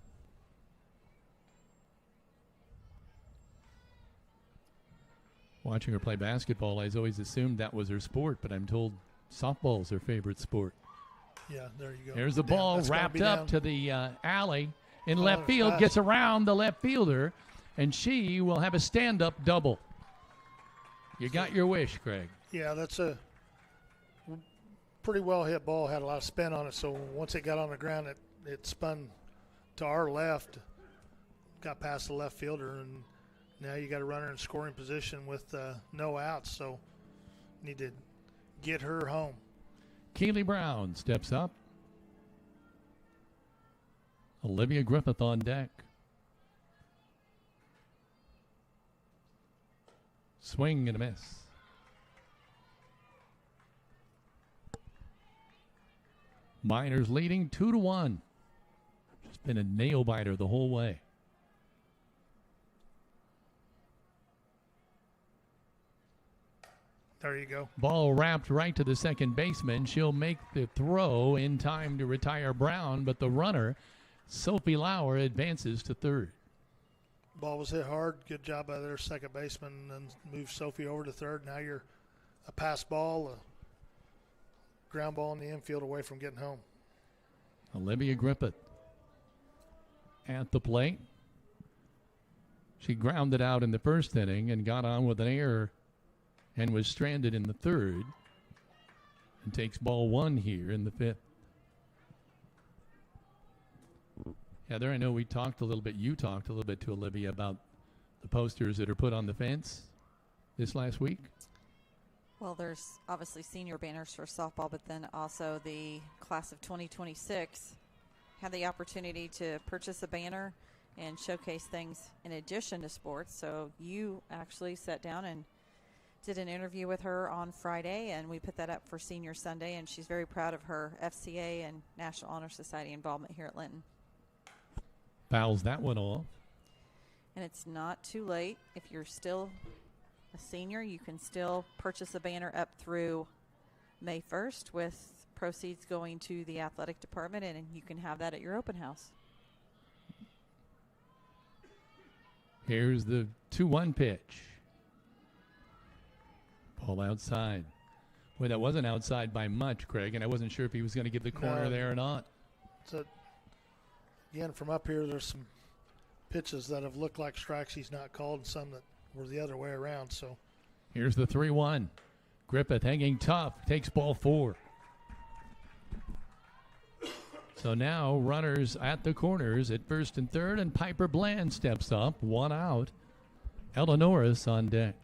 S2: Watching her play basketball, I always assumed that was her sport, but I'm told softball's her favorite sport.
S1: Yeah, there you go.
S2: There's the ball wrapped up to the alley in left field, gets around the left fielder, and she will have a stand-up double. You got your wish, Craig.
S1: Yeah, that's a pretty well hit ball. Had a lot of spin on it, so once it got on the ground, it spun to our left, got past the left fielder, and now you got a runner in scoring position with no outs, so need to get her home.
S2: Keely Brown steps up. Olivia Griffith on deck. Swing and a miss. Miners leading 2-1. Just been a nail biter the whole way.
S1: There you go.
S2: Ball wrapped right to the second baseman. She'll make the throw in time to retire Brown, but the runner, Sophie Lauer, advances to third.
S1: Ball was hit hard. Good job by their second baseman, and move Sophie over to third. Now you're a pass ball, a ground ball in the infield away from getting home.
S2: Olivia Griffith at the plate. She grounded out in the first inning and got on with an error and was stranded in the third, and takes ball one here in the fifth. Heather, I know we talked a little bit, you talked a little bit to Olivia about the posters that are put on the fence this last week.
S3: Well, there's obviously senior banners for softball, but then also the class of 2026 had the opportunity to purchase a banner and showcase things in addition to sports. So you actually sat down and did an interview with her on Friday, and we put that up for Senior Sunday, and she's very proud of her FCA and National Honor Society involvement here at Linton.
S2: Fouls that one off.
S3: And it's not too late. If you're still a senior, you can still purchase a banner up through May 1st with proceeds going to the athletic department, and you can have that at your open house.
S2: Here's the 2-1 pitch. Ball outside. Boy, that wasn't outside by much, Craig, and I wasn't sure if he was going to give the corner there or not.
S1: So, again, from up here, there's some pitches that have looked like strikes he's not called, and some that were the other way around. So
S2: here's the 3-1. Griffith hanging tough, takes ball 4. So now runners at the corners at first and third, and Piper Bland steps up, 1 out. Ella Norris on deck.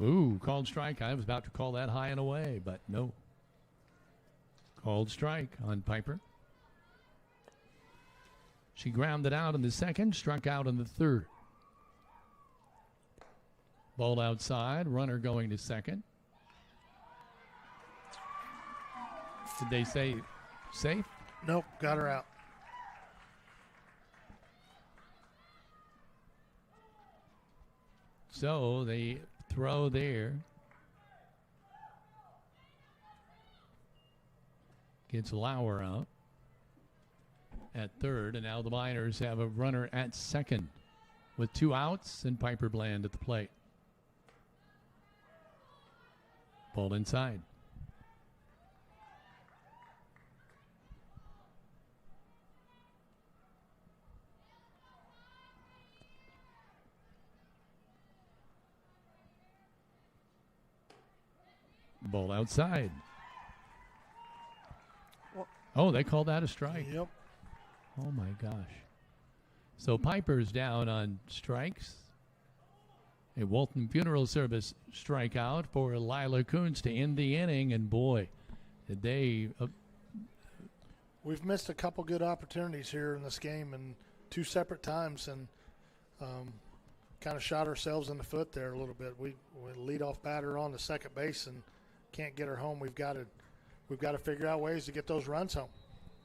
S2: Ooh, called strike. I was about to call that high and away, but no. Called strike on Piper. She grounded out in the second, struck out in the third. Ball outside, runner going to second. Did they say safe?
S1: Nope, got her out.
S2: So they throw there. Gets Lauer out at third, and now the Miners have a runner at second with 2 outs and Piper Bland at the plate. Ball inside. Ball outside. Oh, they called that a strike.
S1: Yep.
S2: Oh, my gosh. So Piper's down on strikes. A Walton Funeral Service strikeout for Lila Coons to end the inning, and boy, did they...
S1: We've missed a couple good opportunities here in this game and 2 separate times, and kind of shot ourselves in the foot there a little bit. We lead off batter on the second base and can't get her home. We've got to figure out ways to get those runs home.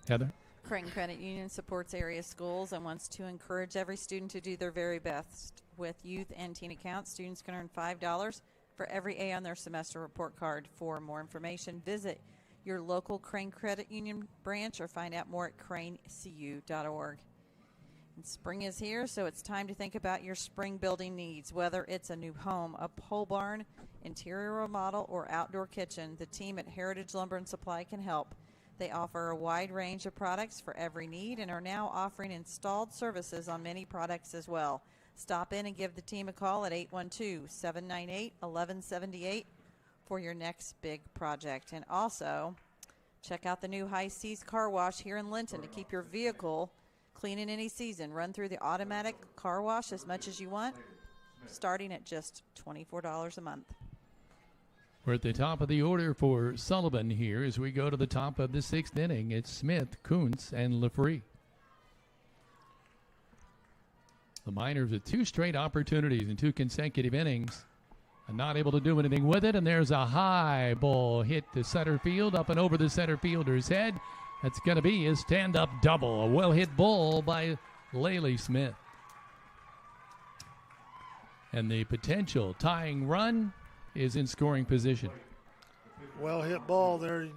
S2: Heather?
S3: Creighton Credit Union supports area schools and wants to encourage every student to do their very best. With youth and teen accounts, students can earn $5 for every A on their semester report card. For more information, visit your local Crane Credit Union branch or find out more at cranecu.org. And spring is here, so it's time to think about your spring building needs. Whether it's a new home, a pole barn, interior remodel, or outdoor kitchen, the team at Heritage Lumber and Supply can help. They offer a wide range of products for every need and are now offering installed services on many products as well. Stop in and give the team a call at 812-798-1178 for your next big project. And also, check out the new High Seas Car Wash here in Linton to keep your vehicle clean in any season. Run through the automatic car wash as much as you want, starting at just $24 a month.
S2: We're at the top of the order for Sullivan here as we go to the top of the 6th inning. It's Smith, Kuntz, and LaFree. The Miners with 2 straight opportunities in 2 consecutive innings and not able to do anything with it. And there's a high ball hit to center field, up and over the center fielder's head. That's going to be his stand-up double. A well-hit ball by Laley Smith. And the potential tying run is in scoring position.
S1: Well hit ball there.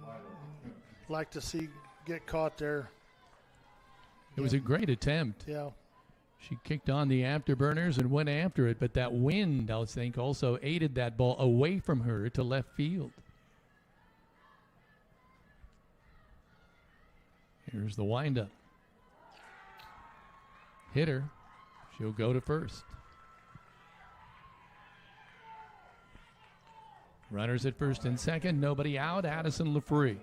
S1: Like to see get caught there.
S2: It was a great attempt.
S1: Yeah.
S2: She kicked on the afterburners and went after it, but that wind, I think, also aided that ball away from her to left field. Here's the windup. Hitter. She'll go to first. Runners at first and second. Nobody out. Addison LaFree.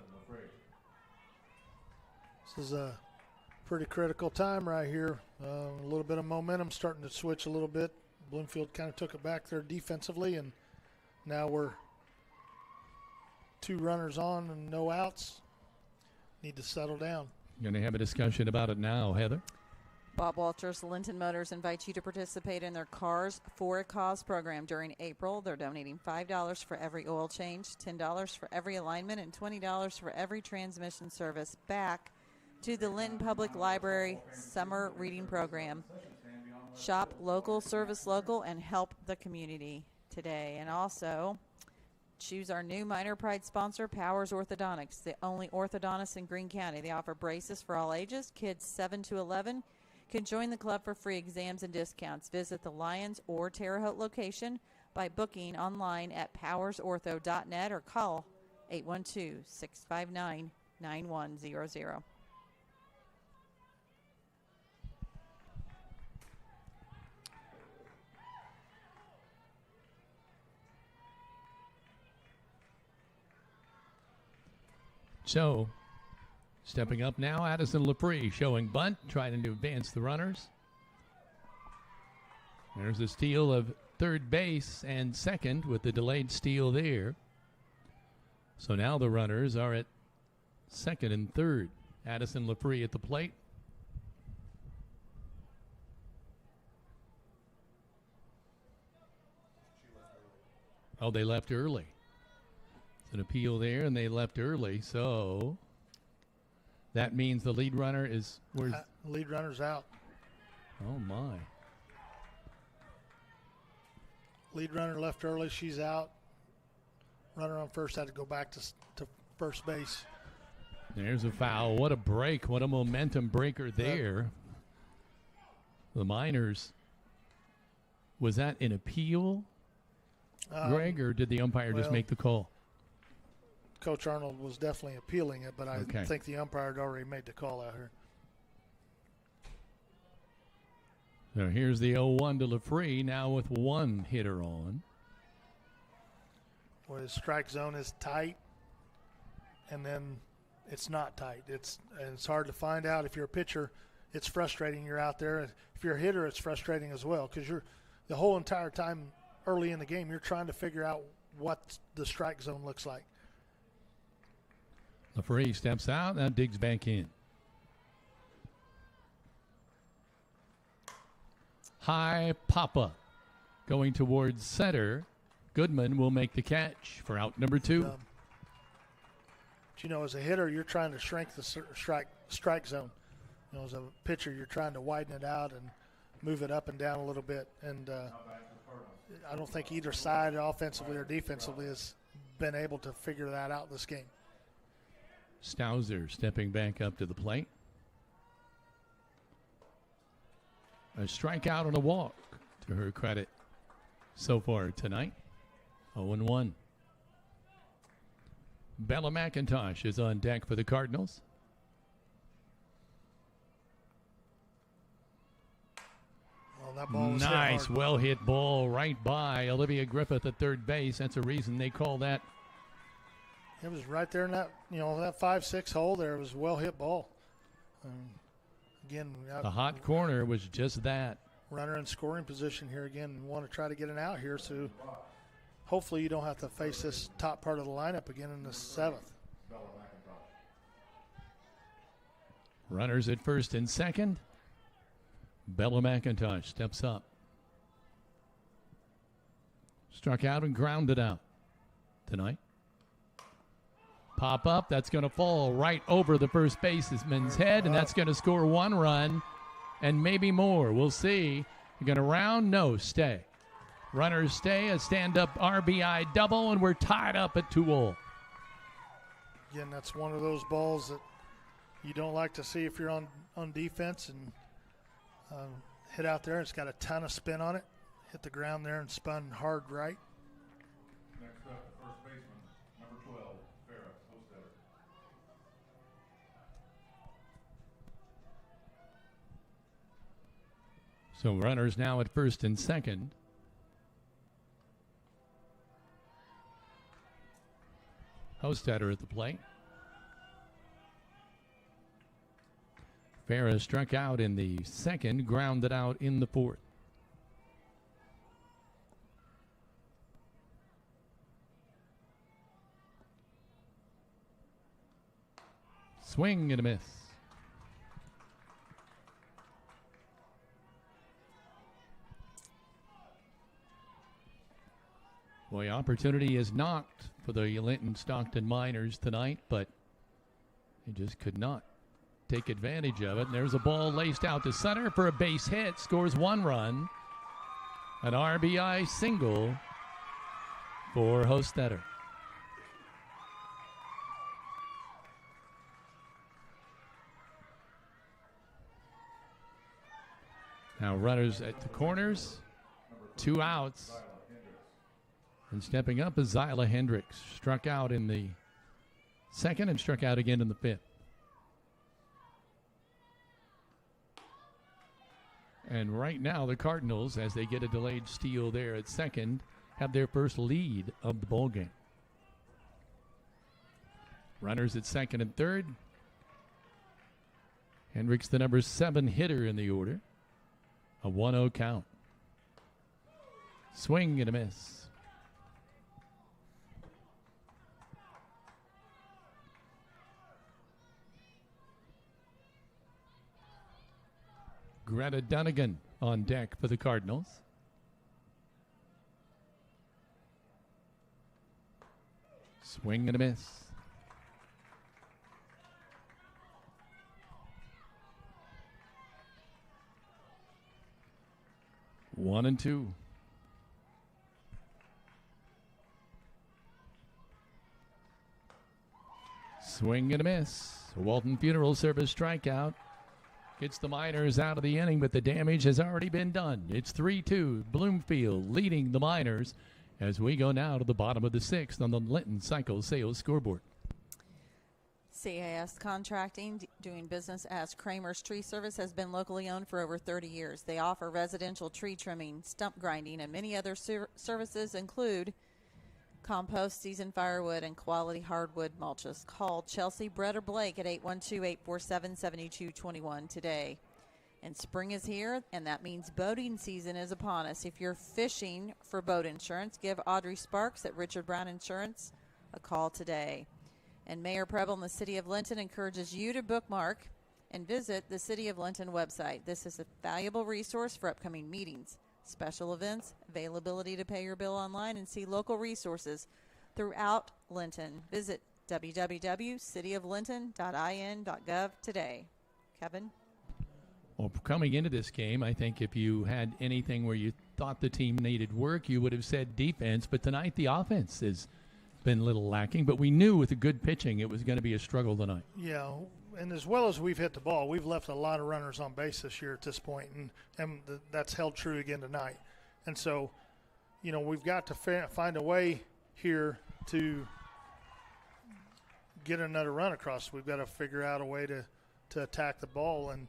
S1: This is a pretty critical time right here. A little bit of momentum starting to switch a little bit. Bloomfield kind of took it back there defensively, and now we're 2 runners on and no outs. Need to settle down.
S2: Going to have a discussion about it now, Heather.
S3: Bob Walters, Linton Motors invites you to participate in their Cars for a Cause program during April. They're donating $5 for every oil change, $10 for every alignment, and $20 for every transmission service back to the Linton Public Library Summer Reading Program. Shop local, service local, and help the community today. And also, choose our new Minor Pride sponsor, Powers Orthodontics, the only orthodontist in Greene County. They offer braces for all ages. Kids 7 to 11 can join the club for free exams and discounts. Visit the Lyons or Terre Haute location by booking online at powersortho.net or call 812-659-9100.
S2: So, stepping up now, Addison LaFree showing bunt, trying to advance the runners. There's a steal of third base and second with the delayed steal there. So now the runners are at second and third. Addison LaFree at the plate. Oh, they left early. It's an appeal there, and they left early, so that means the lead runner is where's
S1: Lead runner's out.
S2: Oh my.
S1: Lead runner left early. She's out. Runner on first had to go back to first base.
S2: There's a foul. What a break. What a momentum breaker there. The Miners. Was that an appeal, Greg, or did the umpire just make the call?
S1: Coach Arnold was definitely appealing it, but I think the umpire had already made the call out here.
S2: So here's the 0-1 to LaFree, now with 1 hitter on.
S1: Where the strike zone is tight, and then it's not tight. It's hard to find out. If you're a pitcher, it's frustrating. You're out there. If you're a hitter, it's frustrating as well, because you're the whole entire time early in the game, you're trying to figure out what the strike zone looks like.
S2: LaFree steps out, now digs back in. High pop-up going towards center. Goodman will make the catch for out number 2.
S1: But, you know, as a hitter, you're trying to shrink the strike zone. You know, as a pitcher, you're trying to widen it out and move it up and down a little bit. And I don't think either side, offensively or defensively, has been able to figure that out this game.
S2: Stauser stepping back up to the plate. A strikeout and a walk to her credit so far tonight. 0-1. Bella McIntosh is on deck for the Cardinals.
S1: Well, that ball was hit
S2: Nice,
S1: hard.
S2: well hit ball right by Olivia Griffith at third base. That's the reason they call that.
S1: It was right there in that, that 5-6 hole there. It was a well hit ball. Again,
S2: The hot corner was just that.
S1: runner in scoring position here again, and want to try to get an out here. So hopefully you don't have to face this top part of the lineup again in the 7th.
S2: Runners at first and second. Bella McIntosh steps up. Struck out and grounded out tonight. Pop up, that's going to fall right over the first baseman's head, and that's going to score 1 run and maybe more. We'll see. You're going to round? No, stay. Runners stay, a stand-up RBI double, and we're tied up at 2-all.
S1: Again, that's one of those balls that you don't like to see if you're on defense and hit out there. It's got a ton of spin on it. Hit the ground there and spun hard right.
S5: Next up, the first baseman, number 12, Farrah Hostetter.
S2: So runners now at first and second. Hostetter at the plate. Farrah struck out in the second, grounded out in the fourth. Swing and a miss. Boy, opportunity is knocked for the Linton-Stockton Miners tonight, but they just could not take advantage of it. And there's a ball laced out to center for a base hit. Scores 1 run. An RBI single for Hostetter. Now runners at the corners. 2 outs. And stepping up is Zyla Hendricks. Struck out in the second and struck out again in the 5th. And right now the Cardinals, as they get a delayed steal there at second, have their first lead of the ballgame. Runners at second and third. Hendricks, the number 7 hitter in the order. A 1-0 count. Swing and a miss. Greta Dunnigan on deck for the Cardinals. Swing and a miss. One and two. Swing and a miss. Walton Funeral Service strikeout. Gets the Miners out of the inning, but the damage has already been done. It's 3-2. Bloomfield leading the Miners as we go now to the bottom of the 6th on the Linton Cycle Sales scoreboard.
S3: CAS Contracting, doing business as Kramer's Tree Service, has been locally owned for over 30 years. They offer residential tree trimming, stump grinding, and many other services include compost, seasoned firewood, and quality hardwood mulches. Call Chelsea, Brett, or Blake at 812-847-7221 today. And spring is here, and that means boating season is upon us. If you're fishing for boat insurance, give Audrey Sparks at Richard Brown Insurance a call today. And Mayor Preble in the City of Linton encourages you to bookmark and visit the City of Linton website. This is a valuable resource for upcoming meetings, special events, availability to pay your bill online, and see local resources throughout Linton. Visit www.cityoflinton.in.gov today. Kevin?
S2: Well, coming into this game, I think if you had anything where you thought the team needed work, you would have said defense. But tonight the offense has been a little lacking. But we knew with the good pitching it was going to be a struggle tonight.
S1: Yeah, and as well as we've hit the ball, we've left a lot of runners on base this year at this point, and that's held true again tonight. And so, we've got to find a way here to get another run across. We've got to figure out a way to attack the ball. And,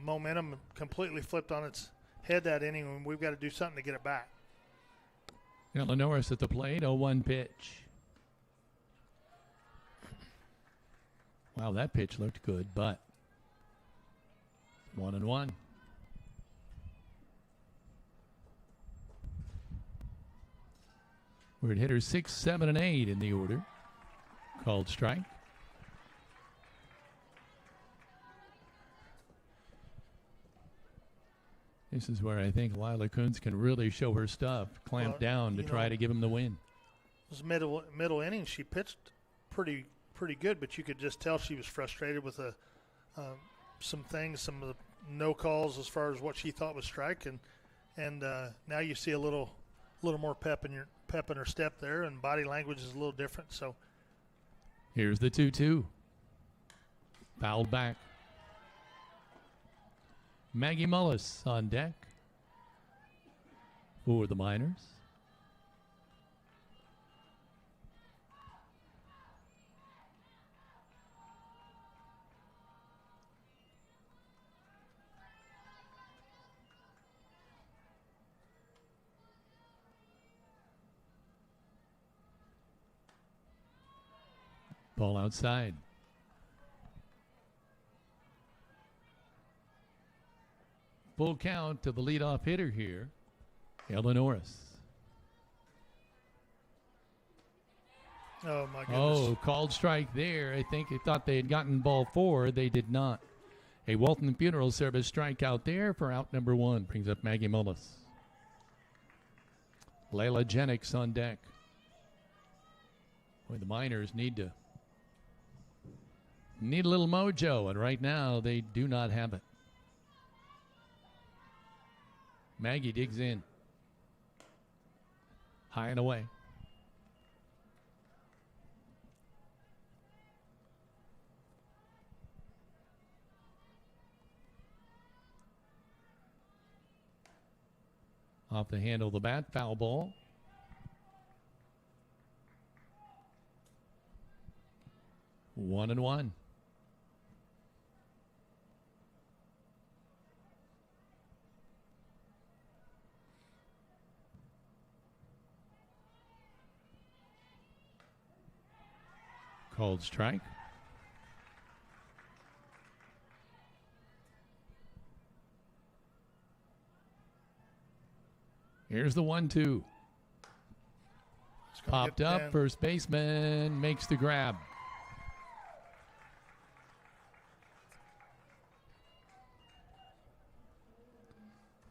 S1: momentum completely flipped on its head that inning, and we've got to do something to get it back.
S2: Illinois at the plate, 0-1 pitch. Wow, that pitch looked good, but 1-1. We're at hitters 6, 7, and 8 in the order. Called strike. This is where I think Lila Kuntz can really show her stuff, clamp down to try to give him the win.
S1: It was middle innings. She pitched pretty good, but you could just tell she was frustrated with some things, some of the no calls as far as what she thought was strike, and now you see a little more pep in her step there, and body language is a little different. So
S2: here's the 2-2. Fouled back. Maggie Mullis on deck for the Miners. Ball outside. Full count to the leadoff hitter here, Illinois.
S1: Oh, my goodness.
S2: Oh, called strike there. I think they thought they had gotten ball 4. They did not. A Walton Funeral Service strikeout there for out number 1. Brings up Maggie Mullis. Layla Jennings on deck. Boy, the Miners need a little mojo, and right now they do not have it. Maggie digs in. High and away. Off the handle of the bat, foul ball. One and one. Called strike. Here's the 1-2. Popped up. First baseman makes the grab.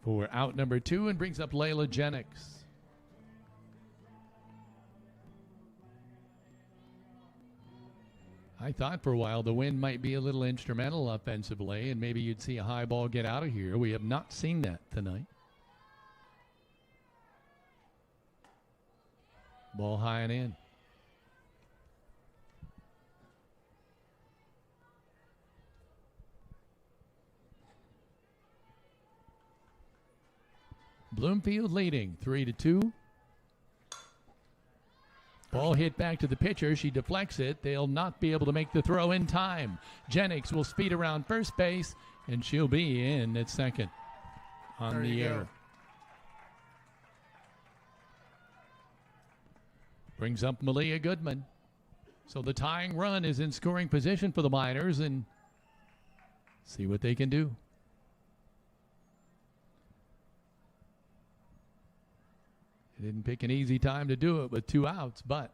S2: For out number 2, and brings up Layla Jennings. I thought for a while the wind might be a little instrumental offensively, and maybe you'd see a high ball get out of here. We have not seen that tonight. Ball high and in. Bloomfield leading 3-2. Ball hit back to the pitcher. She deflects it. They'll not be able to make the throw in time. Jennings will speed around first base, and she'll be in at second on the air. Brings up Malia Goodman. So the tying run is in scoring position for the Miners, and see what they can do. They didn't pick an easy time to do it with 2 outs, but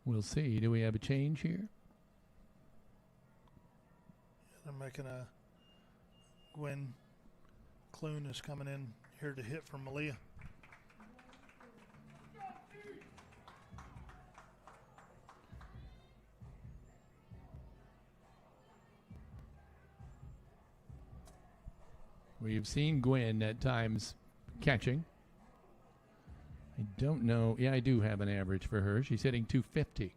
S2: we'll see. Do we have a change here?
S1: They're making a Gwen Clune is coming in here to hit for Malia.
S2: We've seen Gwen at times catching. I don't know. Yeah, I do have an average for her. She's hitting .250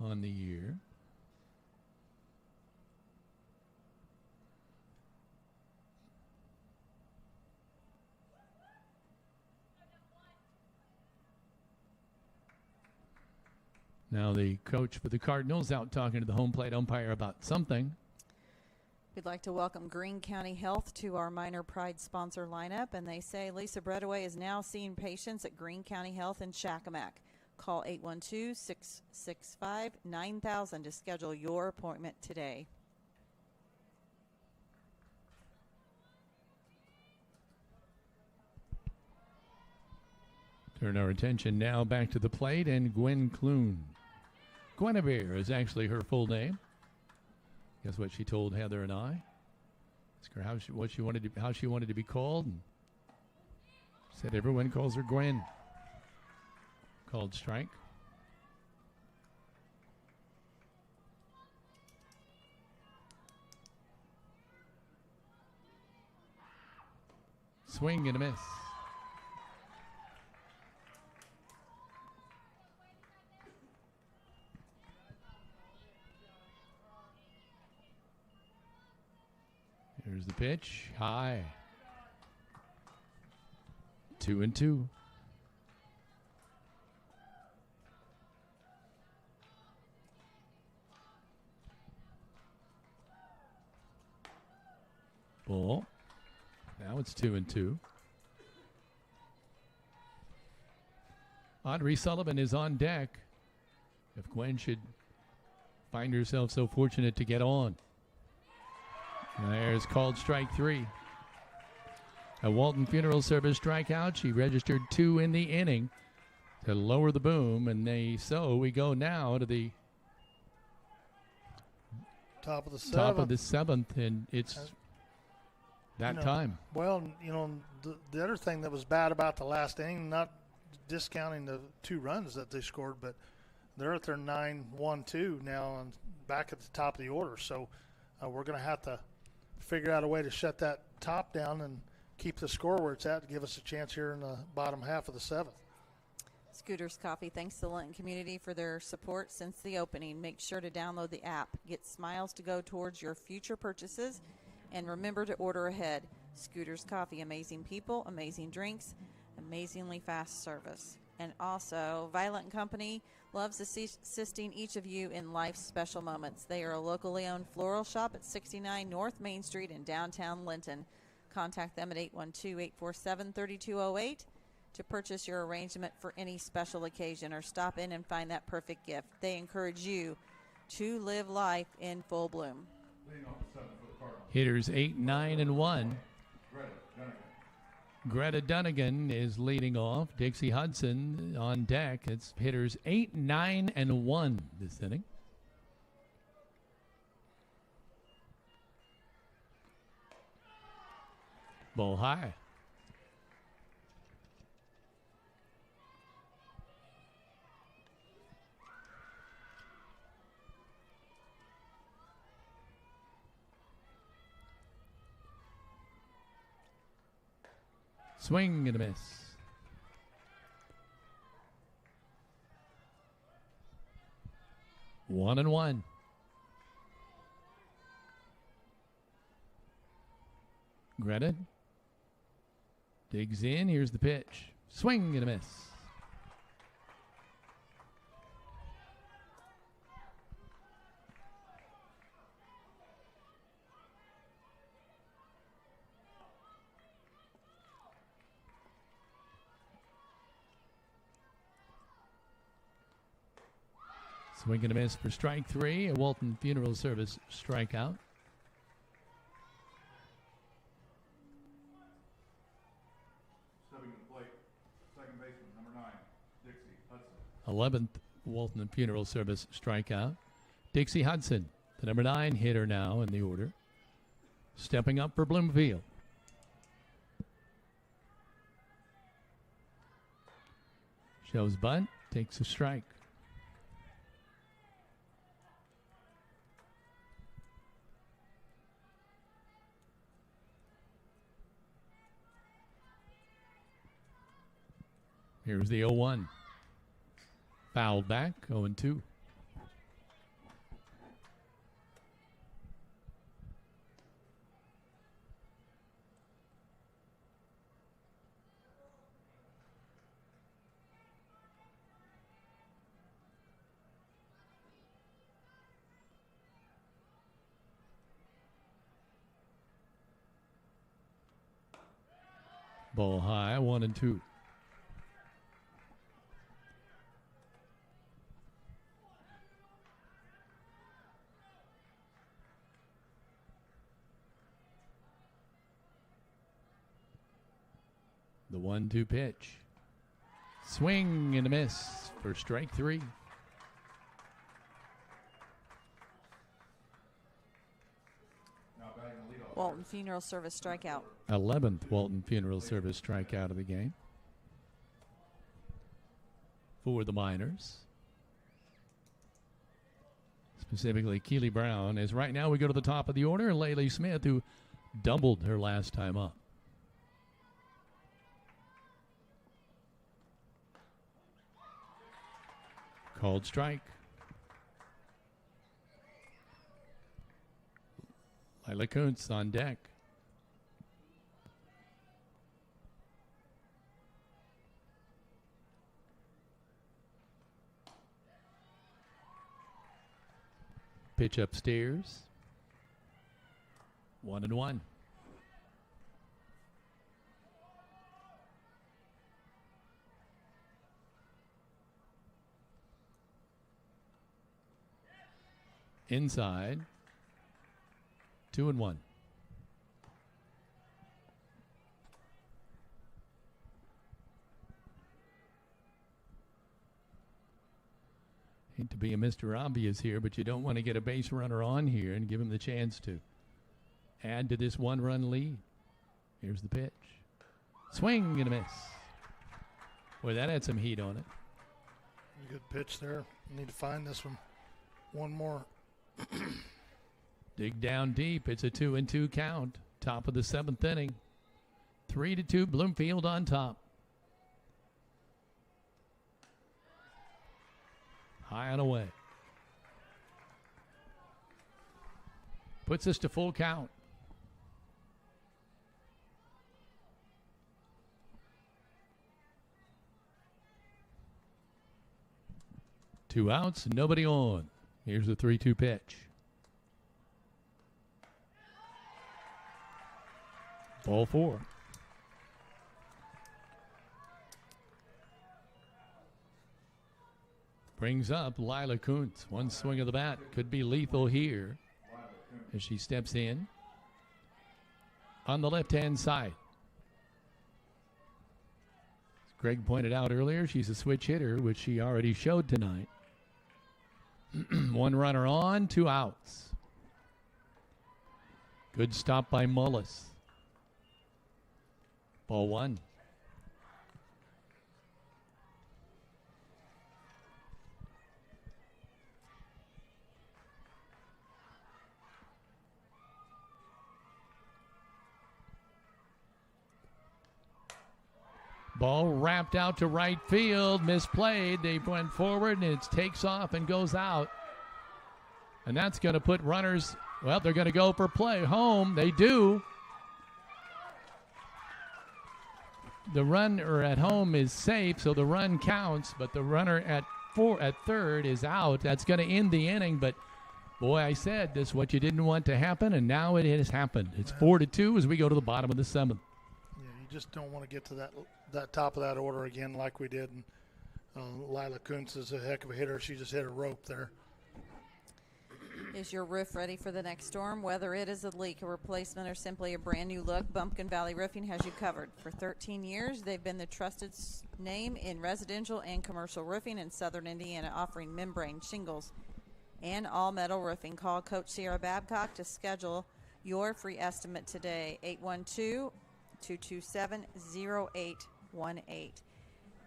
S2: on the year. Now the coach for the Cardinals out talking to the home plate umpire about something.
S3: We'd like to welcome Greene County Health to our Minor Pride sponsor lineup, and they say Lisa Breadaway is now seeing patients at Greene County Health in Shakamak. Call 812-665-9000 to schedule your appointment today.
S2: Turn our attention now back to the plate and Gwen Clune. Guinevere is actually her full name. Guess what she told Heather and I? Asked her how she wanted to be called, and said everyone calls her Gwen. Called strike. Swing and a miss. Here's the pitch. High. 2-2. Ball. Now it's 2-2. Audrey Sullivan is on deck. If Gwen should find herself so fortunate to get on. There's called strike 3. A Walton Funeral Service strikeout. She registered 2 in the inning to lower the boom, and so we go now to the
S1: Top of the 7th.
S2: top of the 7th, and it's time.
S1: Well, the other thing that was bad about the last inning, not discounting the 2 runs that they scored, but they're at their 9-1-2 now and back at the top of the order. So we're going to have to figure out a way to shut that top down and keep the score where it's at to give us a chance here in the bottom half of the 7th.
S3: Scooters Coffee thanks the Linton community for their support since the opening. Make sure to download the app. Get smiles to go towards your future purchases. And remember to order ahead. Scooters Coffee, amazing people, amazing drinks, amazingly fast service. And also, Violet & Company loves assisting each of you in life's special moments. They are a locally owned floral shop at 69 North Main Street in downtown Linton. Contact them at 812-847-3208 to purchase your arrangement for any special occasion or stop in and find that perfect gift. They encourage you to live life in full bloom.
S2: Hitters 8, 9, and 1. Greta Dunnigan is leading off. Dixie Hudson on deck. It's hitters 8, 9, and 1 this inning. Ball high. Swing and a miss. One and one. Greta digs in. Here's the pitch. Swing and a miss. Swing and a miss for strike 3. A Walton Funeral Service strikeout.
S5: Stepping to the plate, second baseman, number 9, Dixie Hudson.
S2: 11th Walton Funeral Service strikeout. Dixie Hudson, the number 9 hitter now in the order. Stepping up for Bloomfield. Shows bunt, takes a strike. Here's the 0-1. Fouled back, 0-2. Ball high, 1-2. The 1-2 pitch. Swing and a miss for strike 3.
S3: Walton Funeral Service strikeout.
S2: 11th Walton Funeral Service strikeout of the game for the Miners. Specifically, Keely Brown. As right now we go to the top of the order, Laylee Smith, who doubled her last time up. Called strike. Lila Kuntz on deck. Pitch upstairs. 1-1. Inside. 2-1. Hate to be a Mr. Obvious here, but you don't want to get a base runner on here and give him the chance to add to this 1-run lead. Here's the pitch. Swing and a miss. Boy, that had some heat on it.
S1: Good pitch there. Need to find this one. One more.
S2: Dig down deep. It's a 2-2 count. Top of the 7th inning. 3-2 Bloomfield on top. High and away. Puts us to full count. Two outs, nobody on. Here's the 3-2 pitch. Ball 4. Brings up Lila Kuntz. One swing of the bat could be lethal here as she steps in on the left-hand side. As Greg pointed out earlier, she's a switch hitter, which she already showed tonight. One runner on, 2 outs. Good stop by Mullis. Ball 1. Ball wrapped out to right field, misplayed. They went forward and it takes off and goes out. And that's going to put runners, well, they're going to go for play. Home, they do. The runner at home is safe, so the run counts, but the runner at third is out. That's going to end the inning, but boy, I said this is what you didn't want to happen, and now it has happened. It's 4-2 as we go to the bottom of the 7th.
S1: Yeah, you just don't want to get to that top of that order again like we did. And Lila Kuntz is a heck of a hitter. She just hit a rope there.
S3: Is your roof ready for the next storm? Whether it is a leak, a replacement, or simply a brand new look, Bumpkin Valley Roofing has you covered. For 13 years, they've been the trusted name in residential and commercial roofing in southern Indiana, offering membrane, shingles, and all metal roofing. Call Coach Sierra Babcock to schedule your free estimate today, 812-227-0818.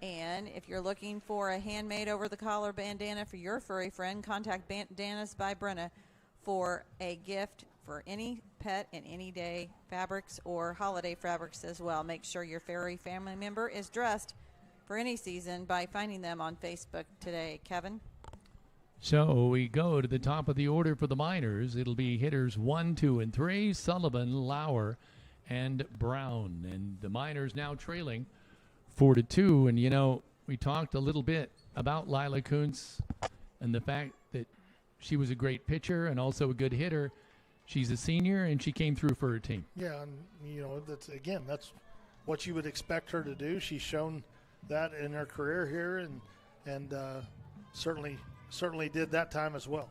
S3: And if you're looking for a handmade over-the-collar bandana for your furry friend, contact Bandanas by Brenna for a gift for any pet and any day fabrics or holiday fabrics as well. Make sure your furry family member is dressed for any season by finding them on Facebook today. Kevin?
S2: So we go to the top of the order for the Miners. It'll be hitters 1, 2, and 3, Sullivan, Lauer, and Brown. And the Miners now trailing 4-2, and you know, we talked a little bit about Lila Kuntz and the fact that she was a great pitcher and also a good hitter. She's a senior and she came through for her team.
S1: Yeah, and you know, that's what you would expect her to do. She's shown that in her career here, and certainly did that time as well.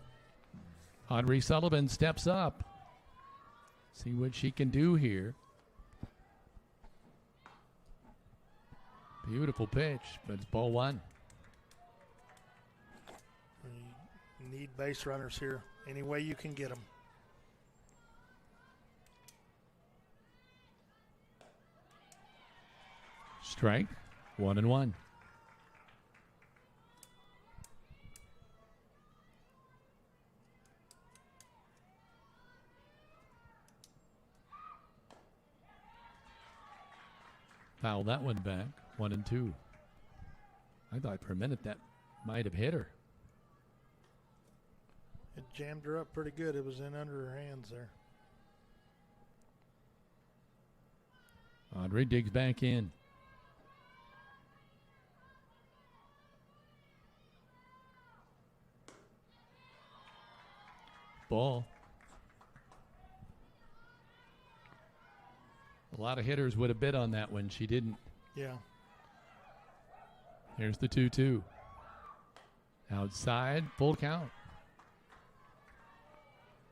S2: Audrey Sullivan steps up. See what she can do here. Beautiful pitch, but it's ball one.
S1: You need base runners here any way you can get them.
S2: Strike, 1-1. Foul that one back, 1-2. I thought for a minute that might have hit her.
S1: It jammed her up pretty good. It was in under her hands there.
S2: Audrey digs back in. Ball. A lot of hitters would have bid on that one. She didn't.
S1: Yeah.
S2: Here's the 2-2. Outside, full count.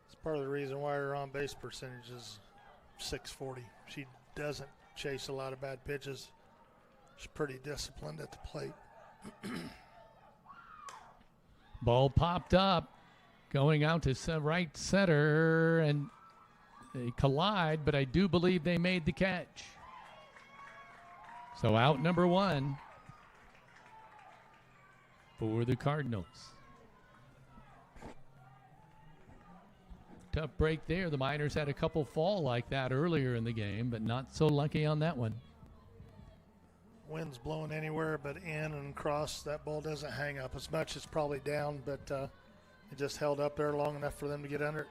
S1: It's part of the reason why her on-base percentage is .640. She doesn't chase a lot of bad pitches. She's pretty disciplined at the plate.
S2: Ball popped up, going out to right center, and they collide, but I do believe they made the catch. So out number one for the Cardinals. Tough break there. The Miners had a couple fall like that earlier in the game, but not so lucky on that one.
S1: Wind's blowing anywhere but in and across. That ball doesn't hang up as much. It's probably down, but it just held up there long enough for them to get under it.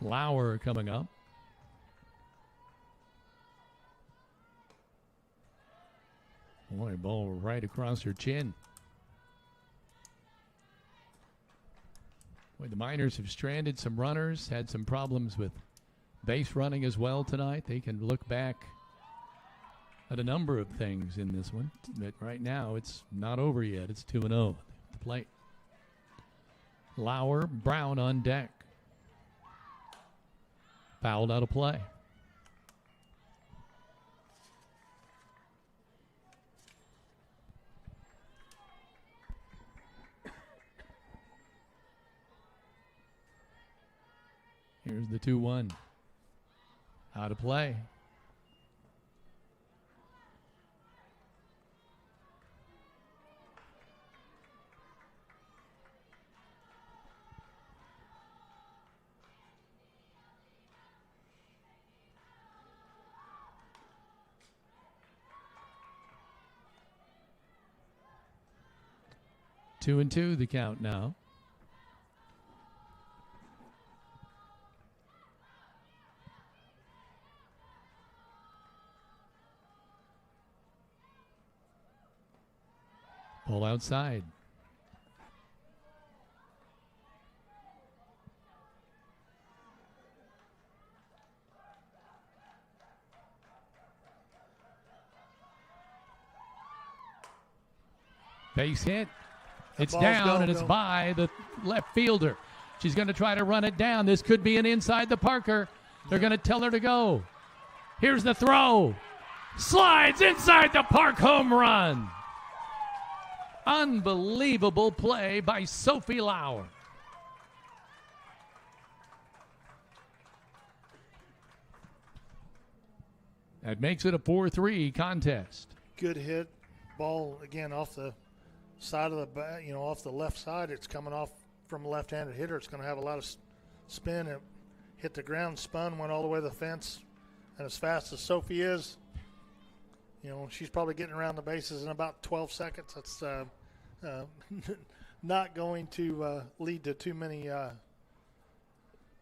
S2: Lauer coming up. Boy, ball right across her chin. Boy, the Miners have stranded some runners, had some problems with base running as well tonight. They can look back at a number of things in this one, but right now it's not over yet. It's 2-0 at the plate. Lauer, Brown on deck. Fouled out of play. Here's the 2-1. Out of play. Two and two, the count now. Ball outside. Base hit. It's down, and it's by the left fielder. She's going to try to run it down. This could be an inside the Parker. They're going to tell her to go. Here's the throw. Slides inside the park, home run. Unbelievable play by Sophie Lauer. That makes it a 4-3 contest.
S1: Good hit. Ball, again, off the side of the bat, off the left side. It's coming off from a left-handed hitter. It's going to have a lot of spin. It hit the ground, spun, went all the way to the fence. And as fast as Sophie is, she's probably getting around the bases in about 12 seconds. That's not going to lead to too many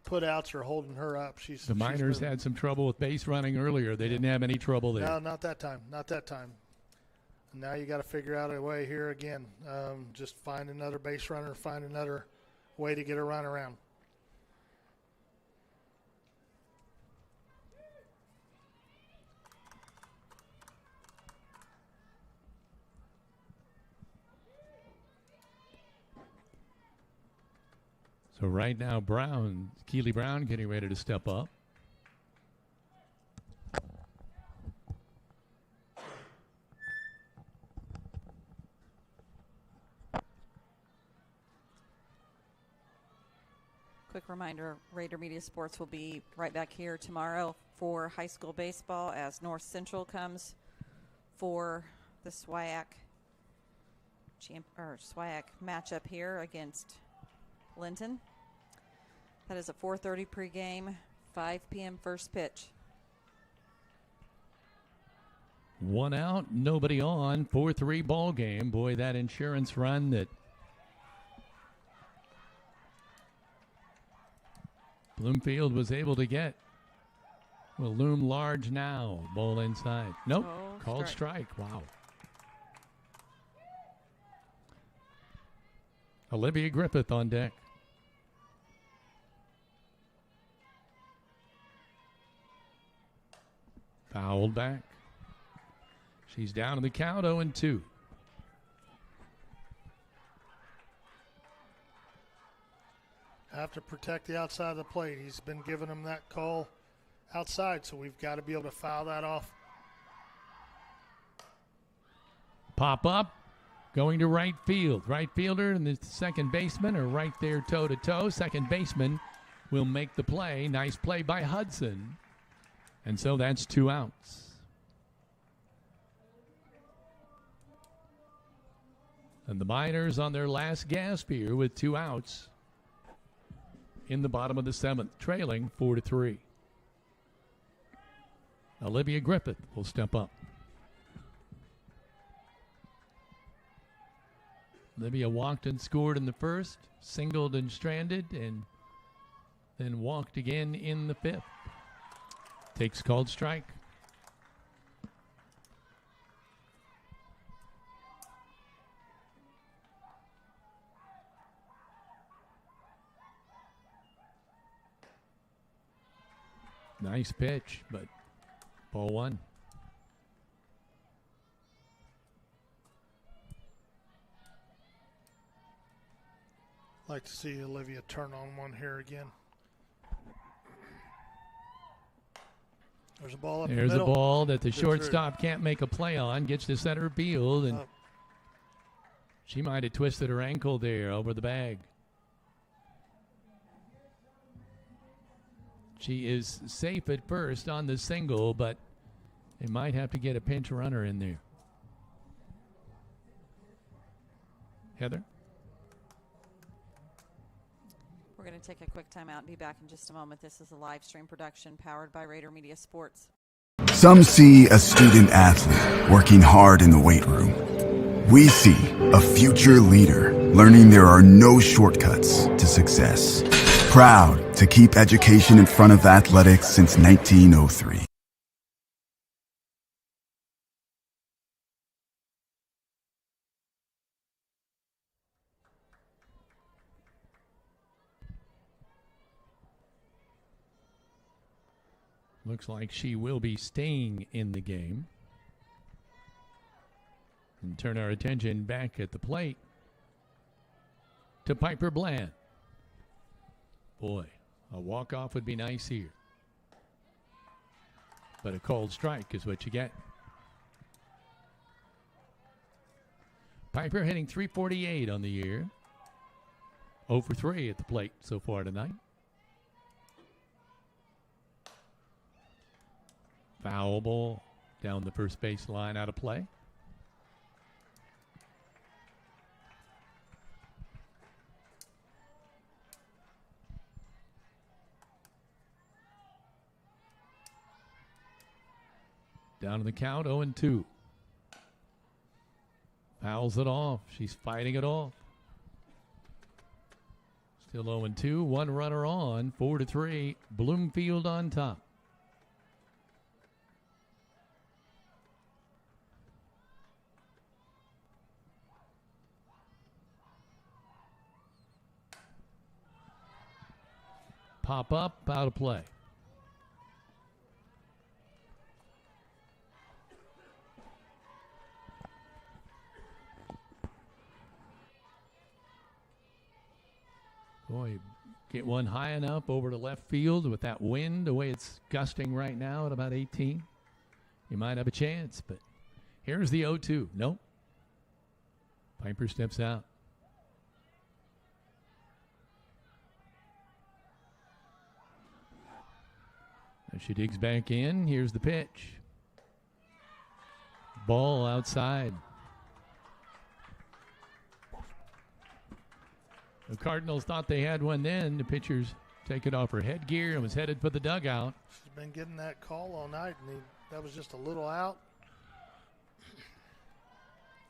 S1: put-outs or holding her up. The
S2: Miners had some trouble with base running earlier. They didn't have any trouble there.
S1: No, not that time. Not that time. Now you got to figure out a way here again. Just find another base runner, find another way to get a run around.
S2: So right now, Keely Brown getting ready to step up.
S3: Quick reminder, Rader Media Sports will be right back here tomorrow for high school baseball as North Central comes for the SWIAC matchup here against Linton. That is a 4:30 pregame, 5 p.m. first pitch.
S2: 1 out, nobody on, 4-3 ball game. Boy, that insurance run that Bloomfield was able to get will loom large now. Ball inside. Nope. Called strike. Wow. Olivia Griffith on deck. Fouled back. She's down to the count, 0-2.
S1: Have to protect the outside of the plate. He's been giving him that call outside, so we've got to be able to foul that off.
S2: Pop up, going to right field. Right fielder and the second baseman are right there toe-to-toe. Second baseman will make the play. Nice play by Hudson. And so that's 2 outs. And the Miners on their last gasp here with 2 outs in the bottom of the 7th, trailing 4-3. Olivia Griffith will step up. Olivia walked and scored in the first, singled and stranded, and then walked again in the 5th. Takes called strike. Nice pitch, but ball 1.
S1: Like to see Olivia turn on one here again. There's a ball up the middle.
S2: There's a ball that the shortstop can't make a play on. Gets to center field, and she might have twisted her ankle there over the bag. She is safe at first on the single, but they might have to get a pinch runner in there. Heather?
S3: We're going to take a quick timeout and be back in just a moment. This is a live stream production powered by Rader Media Sports.
S8: Some see a student athlete working hard in the weight room. We see a future leader learning there are no shortcuts to success. Proud to keep education in front of athletics since 1903.
S2: Looks like she will be staying in the game. And turn our attention back at the plate to Piper Bland. Boy, a walk-off would be nice here. But a called strike is what you get. Piper hitting .348 on the year. 0 for 3 at the plate so far tonight. Foul ball down the first base line, out of play. Down to the count, 0-2. Fouls it off. She's fighting it off. Still 0-2. One runner on. 4-3. Bloomfield on top. Pop up, out of play. Boy, Get one high enough over to left field with that wind, the way it's gusting right now at about 18. You might have a chance, but here's the 0-2. Nope. Piper steps out. As she digs back in, here's the pitch. Ball outside. The Cardinals thought they had one then. The pitcher's taken off her headgear and was headed for the dugout.
S1: She's been getting that call all night, and that was just a little out.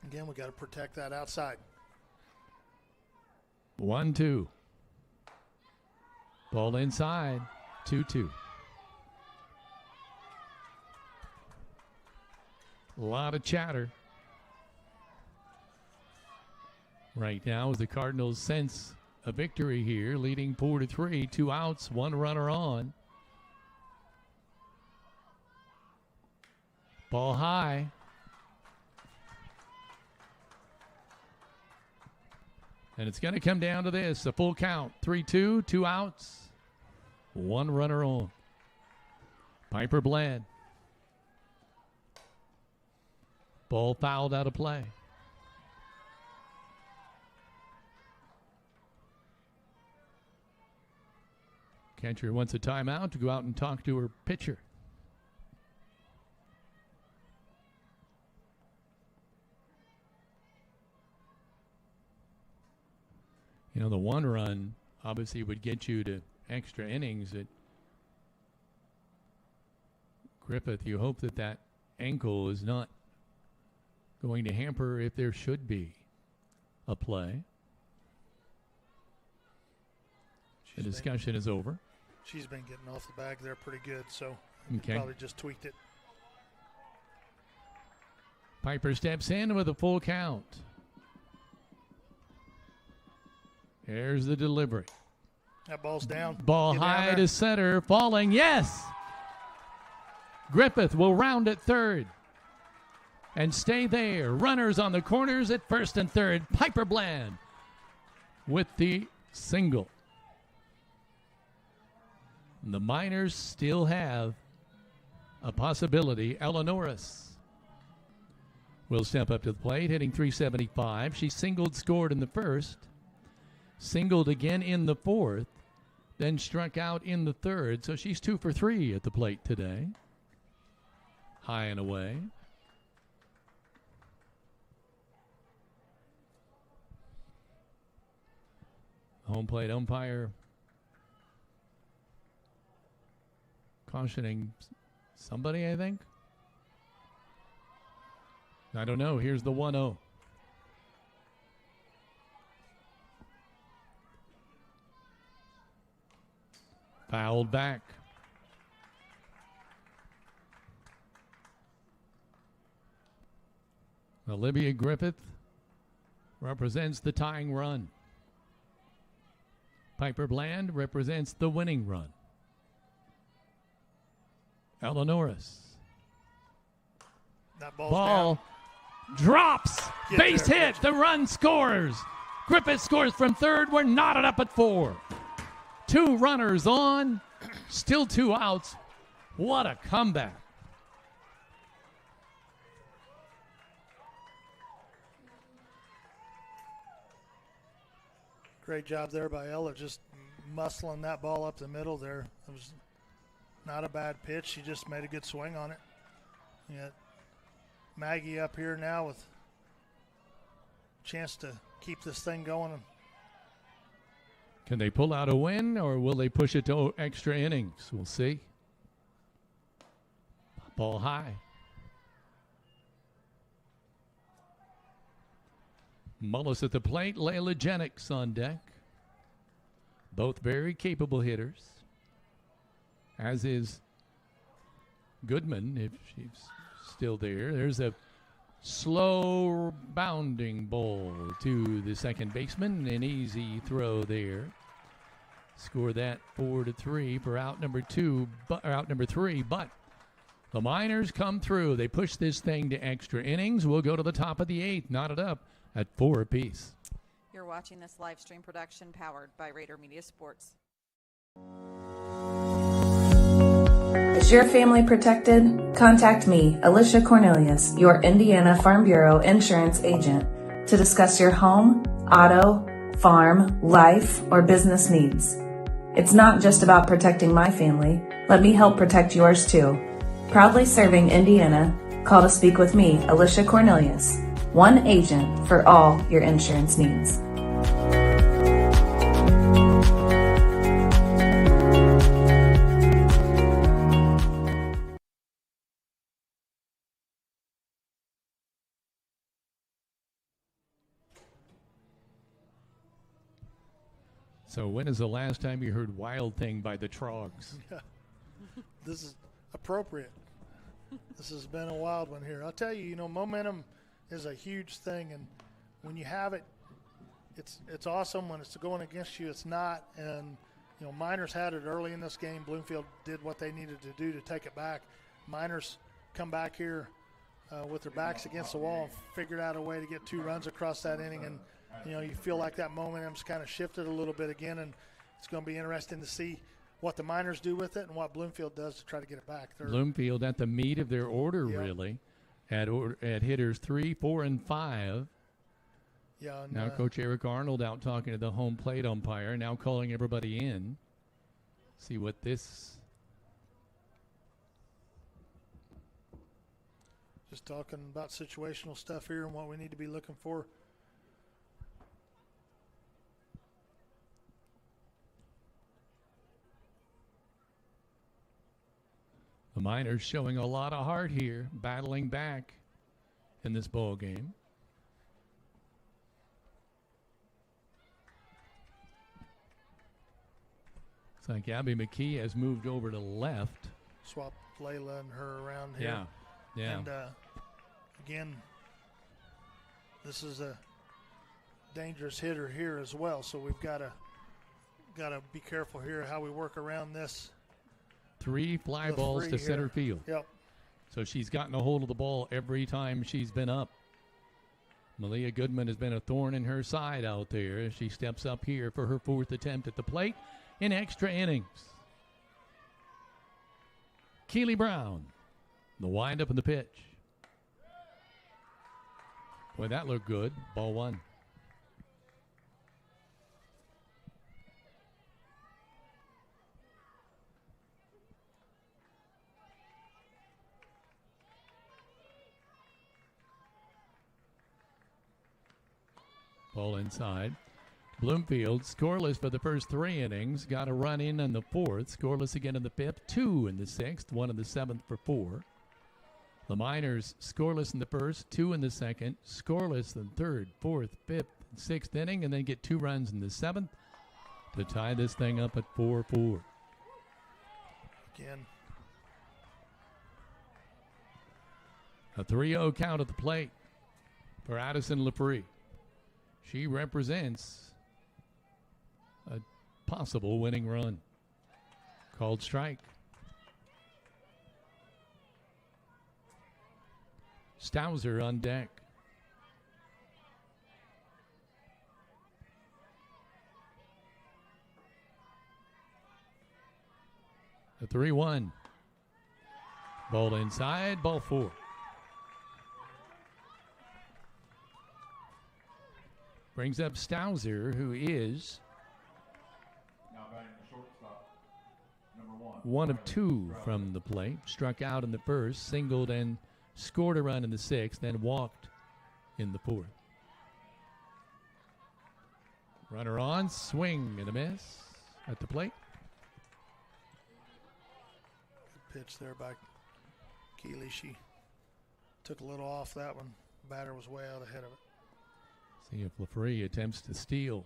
S1: Again, we got to protect that outside.
S2: 1-2. Ball inside. 2-2. A lot of chatter right now as the Cardinals sense a victory here, leading 4-3, 2 outs, 1 runner on. Ball high. And it's going to come down to this, a full count, 3-2, 2 outs, 1 runner on. Piper Bland. Ball fouled out of play. Catcher wants a timeout to go out and talk to her pitcher. You know, the 1 run obviously would get you to extra innings. At Griffith, you hope that that ankle is not going to hamper if there should be a play. The discussion is over.
S1: She's been getting off the bag there pretty good, so
S2: okay.
S1: Probably just tweaked it.
S2: Piper steps in with a full count. There's the delivery.
S1: That ball's down.
S2: Ball high to center, falling, yes! Griffith will round at third and stay there. Runners on the corners at first and third. Piper Bland with the single. The Miners still have a possibility. Ella Norris will step up to the plate, hitting .375. She singled, scored in the first, singled again in the fourth, then struck out in the third. So she's 2 for 3 at the plate today. High and away. Home plate umpire cautioning somebody, I think. I don't know. Here's the 1-0. Fouled back. Olivia Griffith represents the tying run. Piper Bland represents the winning run. Ella Norris.
S1: That ball's
S2: ball
S1: down.
S2: Drops.
S1: Get
S2: Base
S1: there,
S2: hit. The run scores. Griffith scores from third. We're knotted up at 4. 2 runners on. Still 2 outs. What a comeback.
S1: Great job there by Ella, just muscling that ball up the middle there. It was not a bad pitch. She just made a good swing on it. Yeah, Maggie up here now with a chance to keep this thing going.
S2: Can they pull out a win, or will they push it to extra innings? We'll see. Ball high. Mullis at the plate, Layla Jennings on deck. Both very capable hitters, as is Goodman, if she's still there. There's a slow bounding ball to the second baseman. An easy throw there. Score that 4-3 for out number 3, but the Miners come through. They push this thing to extra innings. We'll go to the top of the 8th, knotted up at 4 apiece.
S3: You're watching this live stream production powered by Rader Media Sports.
S9: Is your family protected? Contact me, Alicia Cornelius, your Indiana Farm Bureau insurance agent, to discuss your home, auto, farm, life, or business needs. It's not just about protecting my family. Let me help protect yours too. Proudly serving Indiana, call to speak with me, Alicia Cornelius, one agent for all your insurance needs.
S2: So when is the last time you heard Wild Thing by the Trogs?
S1: This is appropriate. This has been a wild one here. I'll tell you, momentum is a huge thing, and when you have it, it's awesome. When it's going against you, it's not. And Miners had it early in this game. Bloomfield did what they needed to do to take it back. Miners come back here with their backs against the wall and figured out a way to get 2 runs across that inning. And you feel like that momentum's kind of shifted a little bit again, and it's going to be interesting to see what the Miners do with it and what Bloomfield does to try to get it back.
S2: Bloomfield at the meat of their order, really, at hitters 3, 4, and 5.
S1: Yeah. And,
S2: now Coach Eric Arnold out talking to the home plate umpire, now calling everybody in. See what this.
S1: Just talking about situational stuff here and what we need to be looking for.
S2: The Miners showing a lot of heart here, battling back in this ball game. Looks like Abby McKee has moved over to left.
S1: Swap Layla and her around here.
S2: Yeah.
S1: And again, this is a dangerous hitter here as well, so we've got to be careful here how we work around this.
S2: 3 fly balls to center field.
S1: Yep.
S2: So she's gotten a hold of the ball every time she's been up. Malia Goodman has been a thorn in her side out there as she steps up here for her 4th attempt at the plate in extra innings. Keely Brown, the windup and the pitch. Boy, that looked good. Ball 1. Ball inside. Bloomfield scoreless for the first 3 innings. Got a run in the 4th. Scoreless again in the 5th. 2 in the 6th. 1 in the 7th for 4. The Miners scoreless in the 1st. 2 in the 2nd. Scoreless in the 3rd, 4th, 5th, 6th inning. And then get 2 runs in the 7th to tie this thing up at 4-4.
S1: Again.
S2: A 3-0 count at the plate for Addison LaFree. She represents a possible winning run. Called strike. Stauser on deck. A 3-1. Ball inside, ball 4. Brings up Stauser, who is
S5: now batting the shortstop, number 1.
S2: 1 of 2 from the plate. Struck out in the 1st, singled and scored a run in the 6th, then walked in the 4th. Runner on, swing and a miss at the plate.
S1: Good pitch there by Keeley. She took a little off that one. Batter was way out ahead of it.
S2: See if LaFree attempts to steal.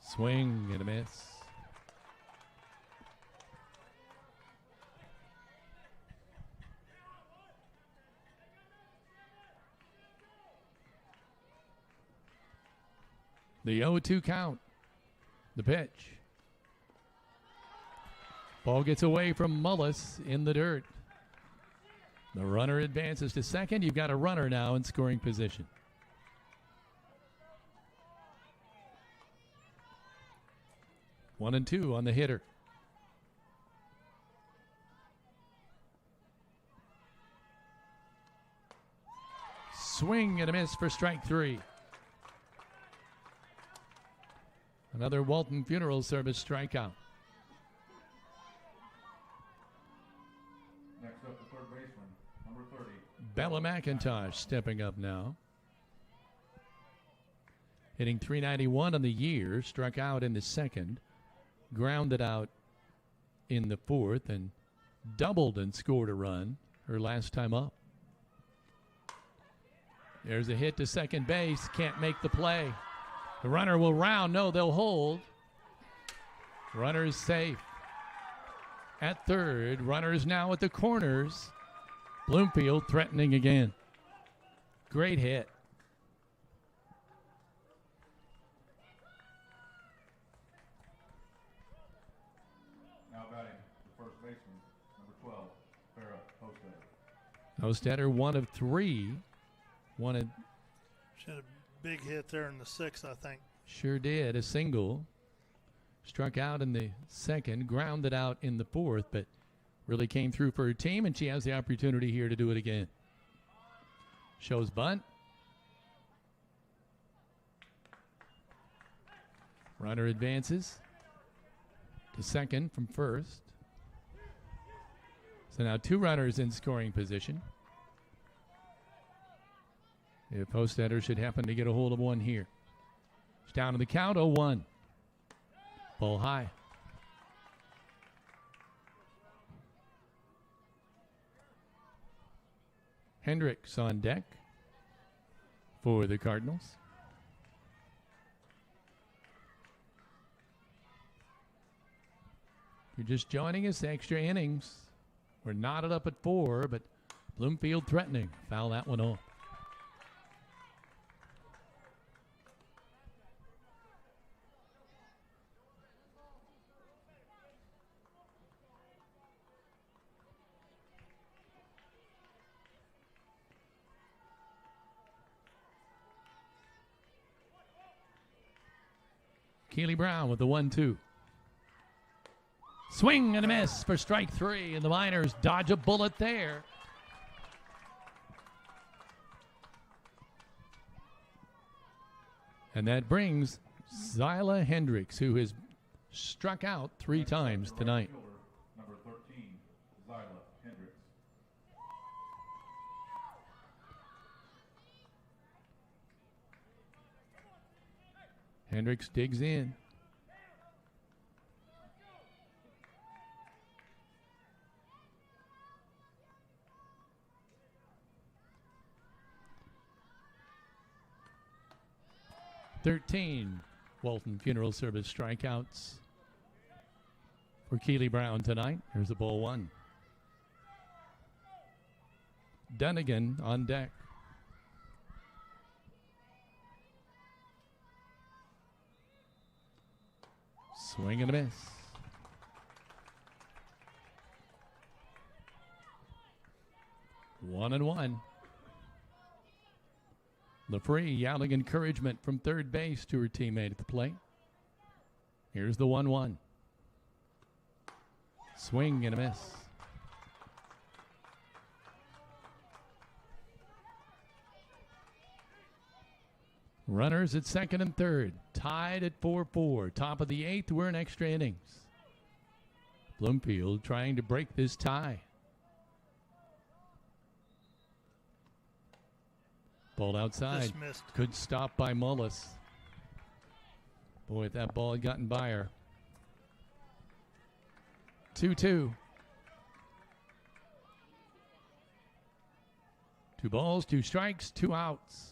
S2: Swing and a miss. The 0-2 count. The pitch. Ball gets away from Mullis in the dirt. The runner advances to second. You've got a runner now in scoring position. 1-2 on the hitter. Swing and a miss for strike 3. Another Walton Funeral Service strikeout.
S5: Next up, the third baseman, number 30.
S2: Bella McIntosh stepping up now. Hitting .391 on the year, struck out in the second, grounded out in the fourth, and doubled and scored a run her last time up. There's a hit to second base, can't make the play. The runner will round, no, they'll hold. Runner is safe. At third, runners now at the corners. Bloomfield threatening again. Great hit.
S5: Now batting, the first baseman, number 12, Farrah Hosted.
S2: Hostetler 1 of 3. Wanted.
S1: She had a big hit there in the sixth, I think.
S2: Sure did. A single. Struck out in the second, grounded out in the fourth, but really came through for her team, and she has the opportunity here to do it again. Shows bunt. Runner advances to second from first. So now 2 runners in scoring position. If Hostetler should happen to get a hold of one here. It's down to the count, 0-1. Ball high. Hendricks on deck for the Cardinals. If you're just joining us, extra innings. We're knotted up at 4, but Bloomfield threatening. Foul that one off. Keely Brown with the 1-2. Swing and a miss for strike 3, and the Miners dodge a bullet there. And that brings Zyla Hendricks, who has struck out 3 times tonight.
S5: Number 13, Zyla Hendricks.
S2: Hendricks digs in. "13 Walton Funeral Service strikeouts for Keely Brown tonight. Here's the ball 1. Dunnigan on deck. Swing and a miss. One and one. LaFree yelling encouragement from third base to her teammate at the plate. Here's the 1-1. Swing and a miss. Runners at second and third, tied at 4-4. Top of the 8th, we're in extra innings. Bloomfield trying to break this tie. Ball outside.
S1: Dismissed.
S2: Good stop by Mullis. Boy, if that ball had gotten by her. 2-2. 2 balls, 2 strikes, 2 outs.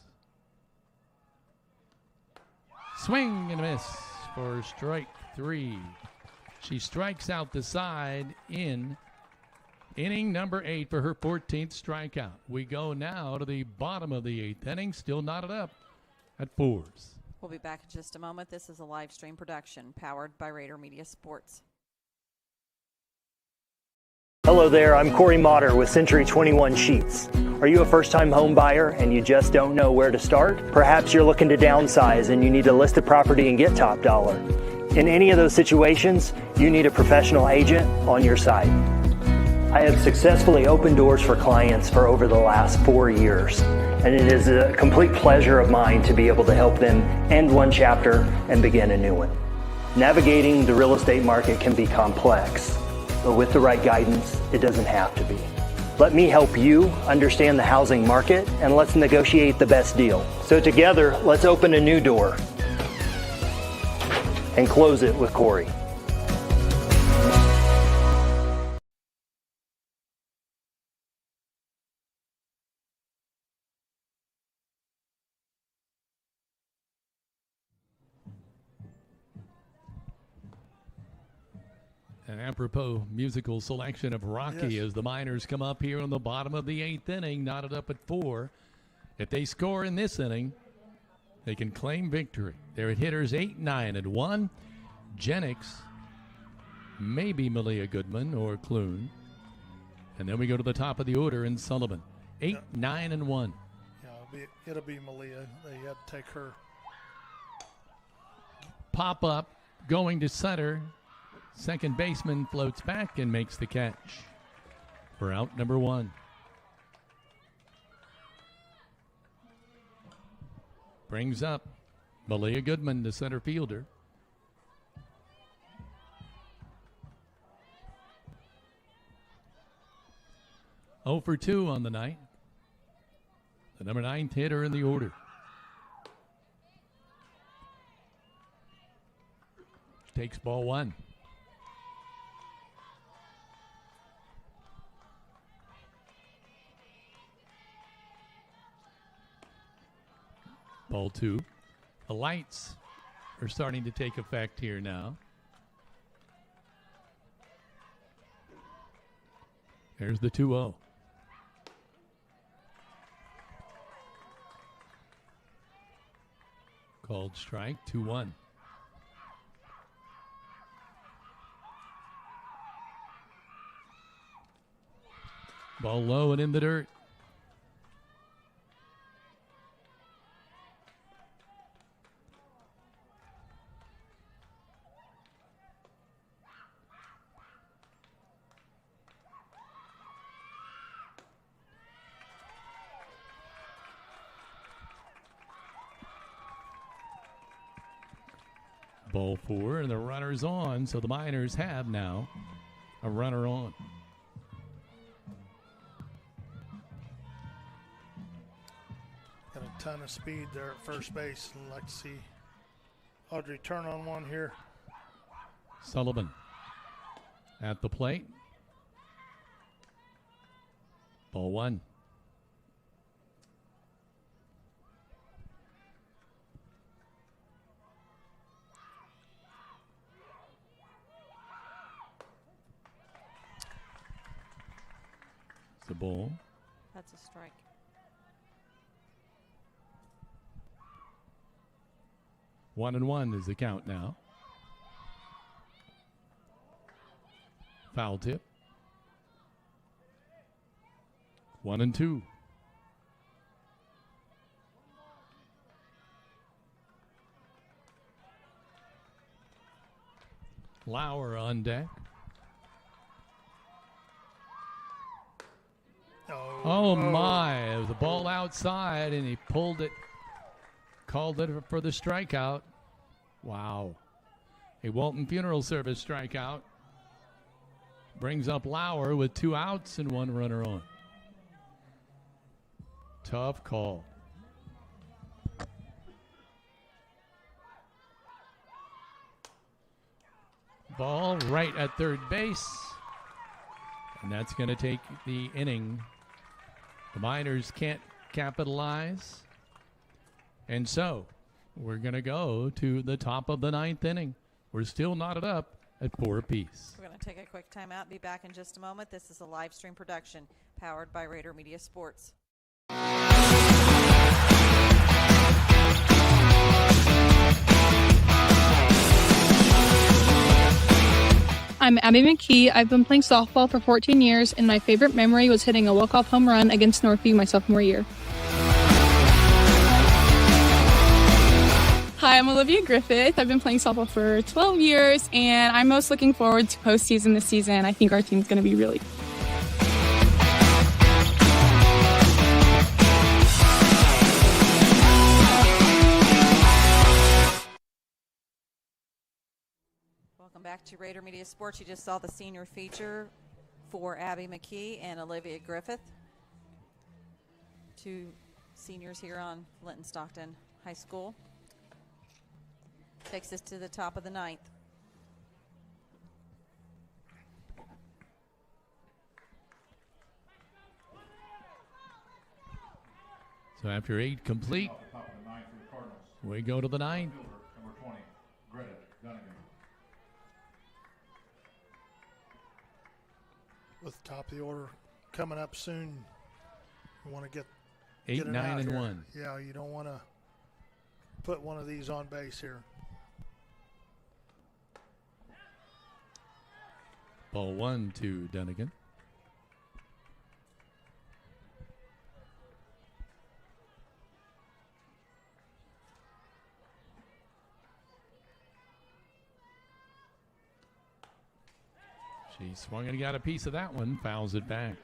S2: Swing and a miss for strike 3. She strikes out the side in inning number 8 for her 14th strikeout. We go now to the bottom of the 8th inning, still knotted up at 4s.
S3: We'll be back in just a moment. This is a live stream production powered by Rader Media Sports.
S10: Hello there, I'm Corey Motter with Century 21 Sheets. Are you a first-time home buyer and you just don't know where to start? Perhaps you're looking to downsize and you need to list a property and get top dollar. In any of those situations, you need a professional agent on your side. I have successfully opened doors for clients for over the last 4 years, and it is a complete pleasure of mine to be able to help them end one chapter and begin a new one. Navigating the real estate market can be complex, but with the right guidance, it doesn't have to be. Let me help you understand the housing market, and let's negotiate the best deal. So together, let's open a new door and close it with Corey.
S2: An apropos musical selection of Rocky as the Miners come up here on the bottom of the 8th inning, knotted up at 4. If they score in this inning, they can claim victory. They're at hitters 8, 9, and 1. Jennings, maybe Malia Goodman or Clune. And then we go to the top of the order in Sullivan. 8, 9, and 1.
S1: Yeah, it'll be Malia. They had to take her.
S2: Pop up, going to center. Second baseman floats back and makes the catch for out number 1. Brings up Malia Goodman, the center fielder. Oh for 2 on the night. The number 9th hitter in the order. Takes ball 1. Ball 2. The lights are starting to take effect here now. There's the 2-0. Called strike, 2-1. Ball low and in the dirt. Ball 4, and the runner's on, so the Miners have now a runner on.
S1: Got a ton of speed there at first base. I'd like to see Audrey turn on one here.
S2: Sullivan at the plate. Ball 1. The ball.
S3: That's a strike.
S2: One and one is the count now. Foul tip. 1-2. Lauer on deck. Oh my, the ball outside and he pulled it, called it for the strikeout. Wow. A Walton Funeral Service strikeout. Brings up Lauer with 2 outs and 1 runner on. Tough call. Ball right at third base. And that's going to take the inning. The Miners can't capitalize. And so we're going to go to the top of the 9th inning. We're still knotted up at 4 apiece.
S3: We're going to take a quick timeout. Be back in just a moment. This is a live stream production powered by Rader Media Sports.
S4: I'm Abby McKee. I've been playing softball for 14 years, and my favorite memory was hitting a walk-off home run against Northview my sophomore year.
S11: Hi, I'm Olivia Griffith. I've been playing softball for 12 years, and I'm most looking forward to postseason this season. I think our team's going to be really good.
S3: Welcome back to Rader Media Sports. You just saw the senior feature for Abby McKee and Olivia Griffith, two seniors here on Linton-Stockton High School. Takes us to the top of the ninth.
S2: So after 8 complete, we go to the ninth.
S5: Number 20, Greta Dunnigan.
S1: With the top of the order coming up soon, you want to get
S2: 8,
S1: it
S2: 9,
S1: out
S2: and
S1: here.
S2: 1.
S1: Yeah, you don't want to put one of these on base here.
S2: Ball 1 to Dunnigan. She swung and got a piece of that one, fouls it back.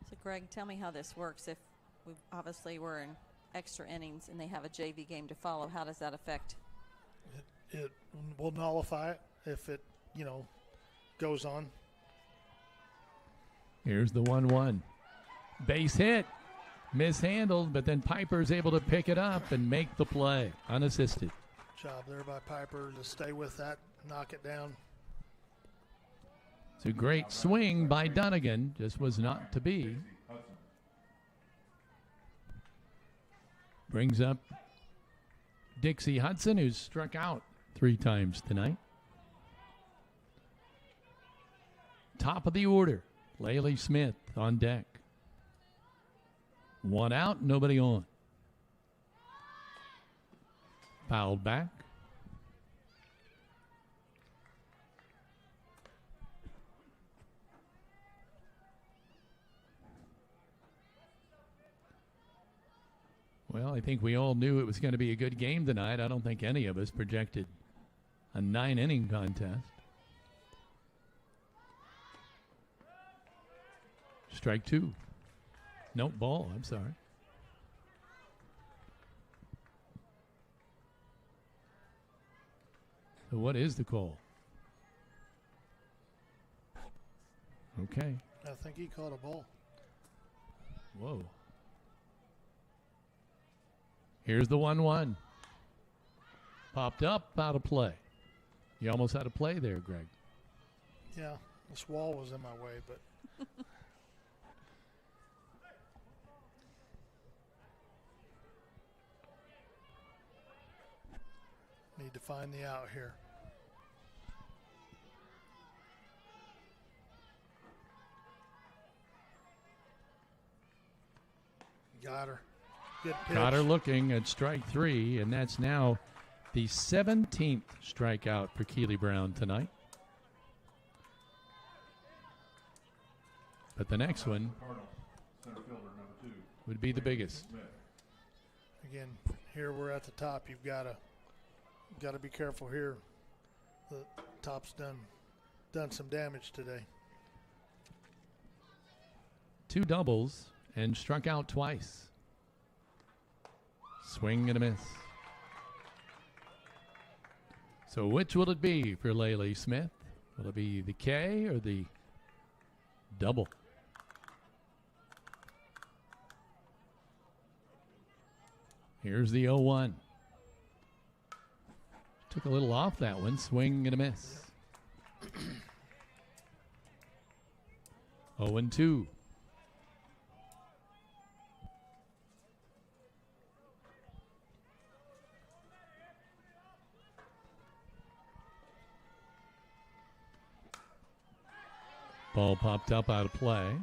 S3: So, Greg, tell me how this works. If we obviously we're in extra innings and they have a JV game to follow, how does that affect?
S1: It will nullify it if it, goes on.
S2: Here's the 1-1. Base hit. Mishandled, but then Piper's able to pick it up and make the play, unassisted.
S1: Job there by Piper to stay with that, knock it down.
S2: It's a great swing by Dunnigan, just was not to be. Brings up Dixie Hudson, who's struck out 3 times tonight. Top of the order, Laylee Smith on deck. 1 out, nobody on. Fouled back. Well, I think we all knew it was going to be a good game tonight. I don't think any of us projected a 9-inning contest. Strike 2. Nope, ball, I'm sorry. So what is the call? Okay.
S1: I think he caught a ball.
S2: Whoa. Here's the 1-1. Popped up, out of play. You almost had a play there, Greg.
S1: Yeah, this wall was in my way, but need to find the out here. Got her. Good pitch.
S2: Got her looking at strike 3, and that's now the 17th strikeout for Keely Brown tonight. But the next one would be the biggest.
S1: Again, here we're at the top. You've got to be careful here. The top's done some damage today.
S2: 2 doubles and struck out twice. Swing and a miss. So which will it be for Laylee Smith? Will it be the K or the double? Here's the 0-1. Took a little off that one. Swing and a miss. 0-2. Ball popped up out of play.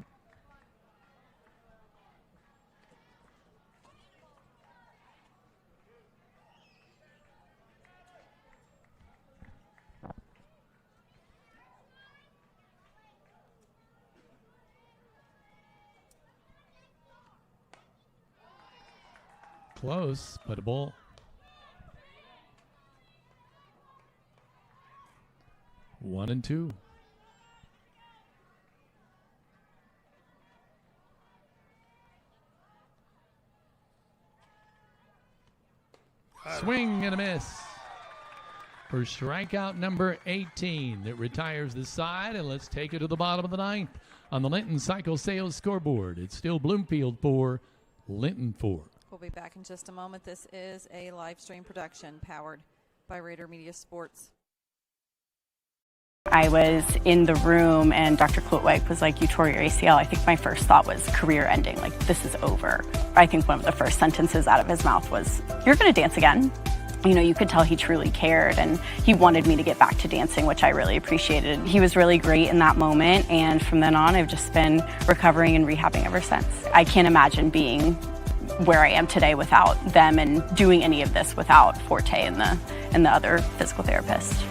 S2: Close, but a ball. One and two. Swing and a miss for strikeout number 18 that retires the side, and let's take it to the bottom of the ninth on the Linton Cycle Sales scoreboard. It's still Bloomfield 4, Linton 4.
S3: We'll be back in just a moment. This is a live stream production powered by Rader Media Sports.
S12: I was in the room and Dr. Klutwig was like, "You tore your ACL." I think my first thought was career ending, like this is over. I think one of the first sentences out of his mouth was, "You're going to dance again." You know, you could tell he truly cared and he wanted me to get back to dancing, which I really appreciated. He was really great in that moment, and from then on I've just been recovering and rehabbing ever since. I can't imagine being where I am today without them and doing any of this without Forte and the other physical therapist.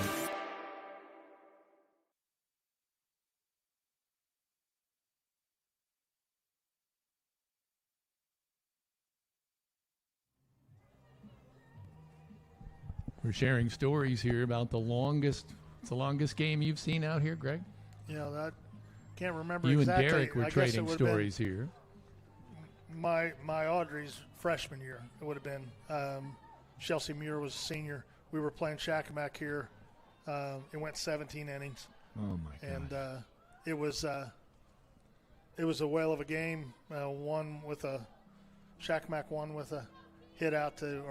S2: We're sharing stories here about the longest game you've seen out here, Greg.
S1: Yeah, that can't remember
S2: you
S1: exactly.
S2: You and Derek were trading stories here.
S1: My Audrey's freshman year, it would have been. Chelsea Muir was a senior. We were playing Shakamak here. It went 17 innings.
S2: Oh my God!
S1: And it was a whale of a game. Shakamak won with a hit out to,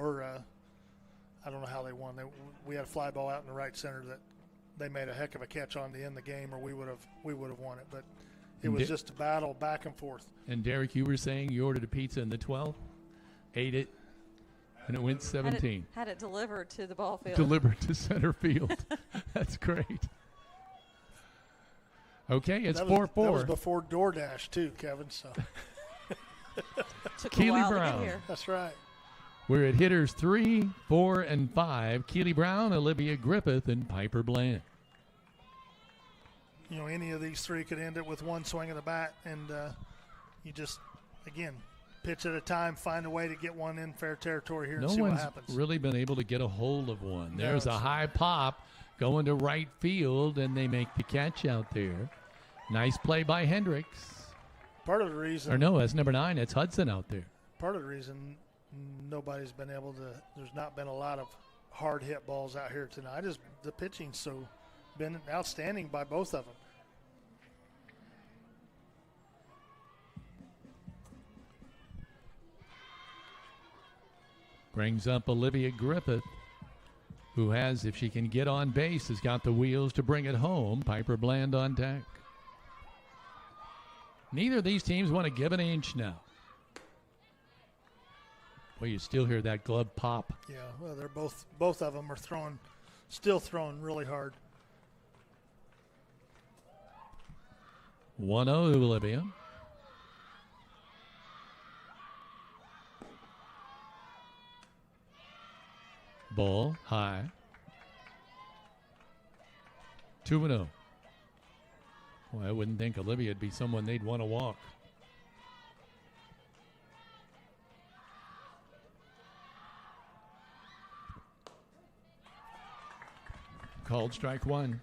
S1: I don't know how they won. We had a fly ball out in the right center that they made a heck of a catch on to end the game, or we would have won it. But it was just a battle back and forth.
S2: And Derek, you were saying you ordered a pizza in the 12th, ate it, and it went 17.
S3: Had it delivered to the ball field.
S2: Delivered to center field. That's great. Okay, it's 4-4.
S1: That was before DoorDash too, Kevin. So.
S3: Took
S2: Keely
S3: a while
S2: Brown.
S3: to get here.
S1: That's right.
S2: We're at hitters 3, 4, and 5. Keely Brown, Olivia Griffith, and Piper Bland.
S1: You know, any of these three could end it with one swing of the bat, and you just, again, pitch at a time, find a way to get one in fair territory here and see what happens.
S2: No one's really been able to get a hold of one. There's a high pop going to right field, and they make the catch out there. Nice play by Hendricks.
S1: Part of the reason.
S2: Or no, that's number 9. It's Hudson out there.
S1: Part of the reason nobody's been able to, there's not been a lot of hard hit balls out here tonight, is the pitching's been outstanding by both of them.
S2: Brings up Olivia Griffith, who has, if she can get on base, has got the wheels to bring it home. Piper Bland on deck. Neither of these teams want to give an inch now. Well, you still hear that glove pop.
S1: Yeah, well, they're both of them are still throwing really hard.
S2: 1-0 to Olivia. Ball high. 2-0. Well, I wouldn't think Olivia would be someone they'd want to walk. Called strike 1.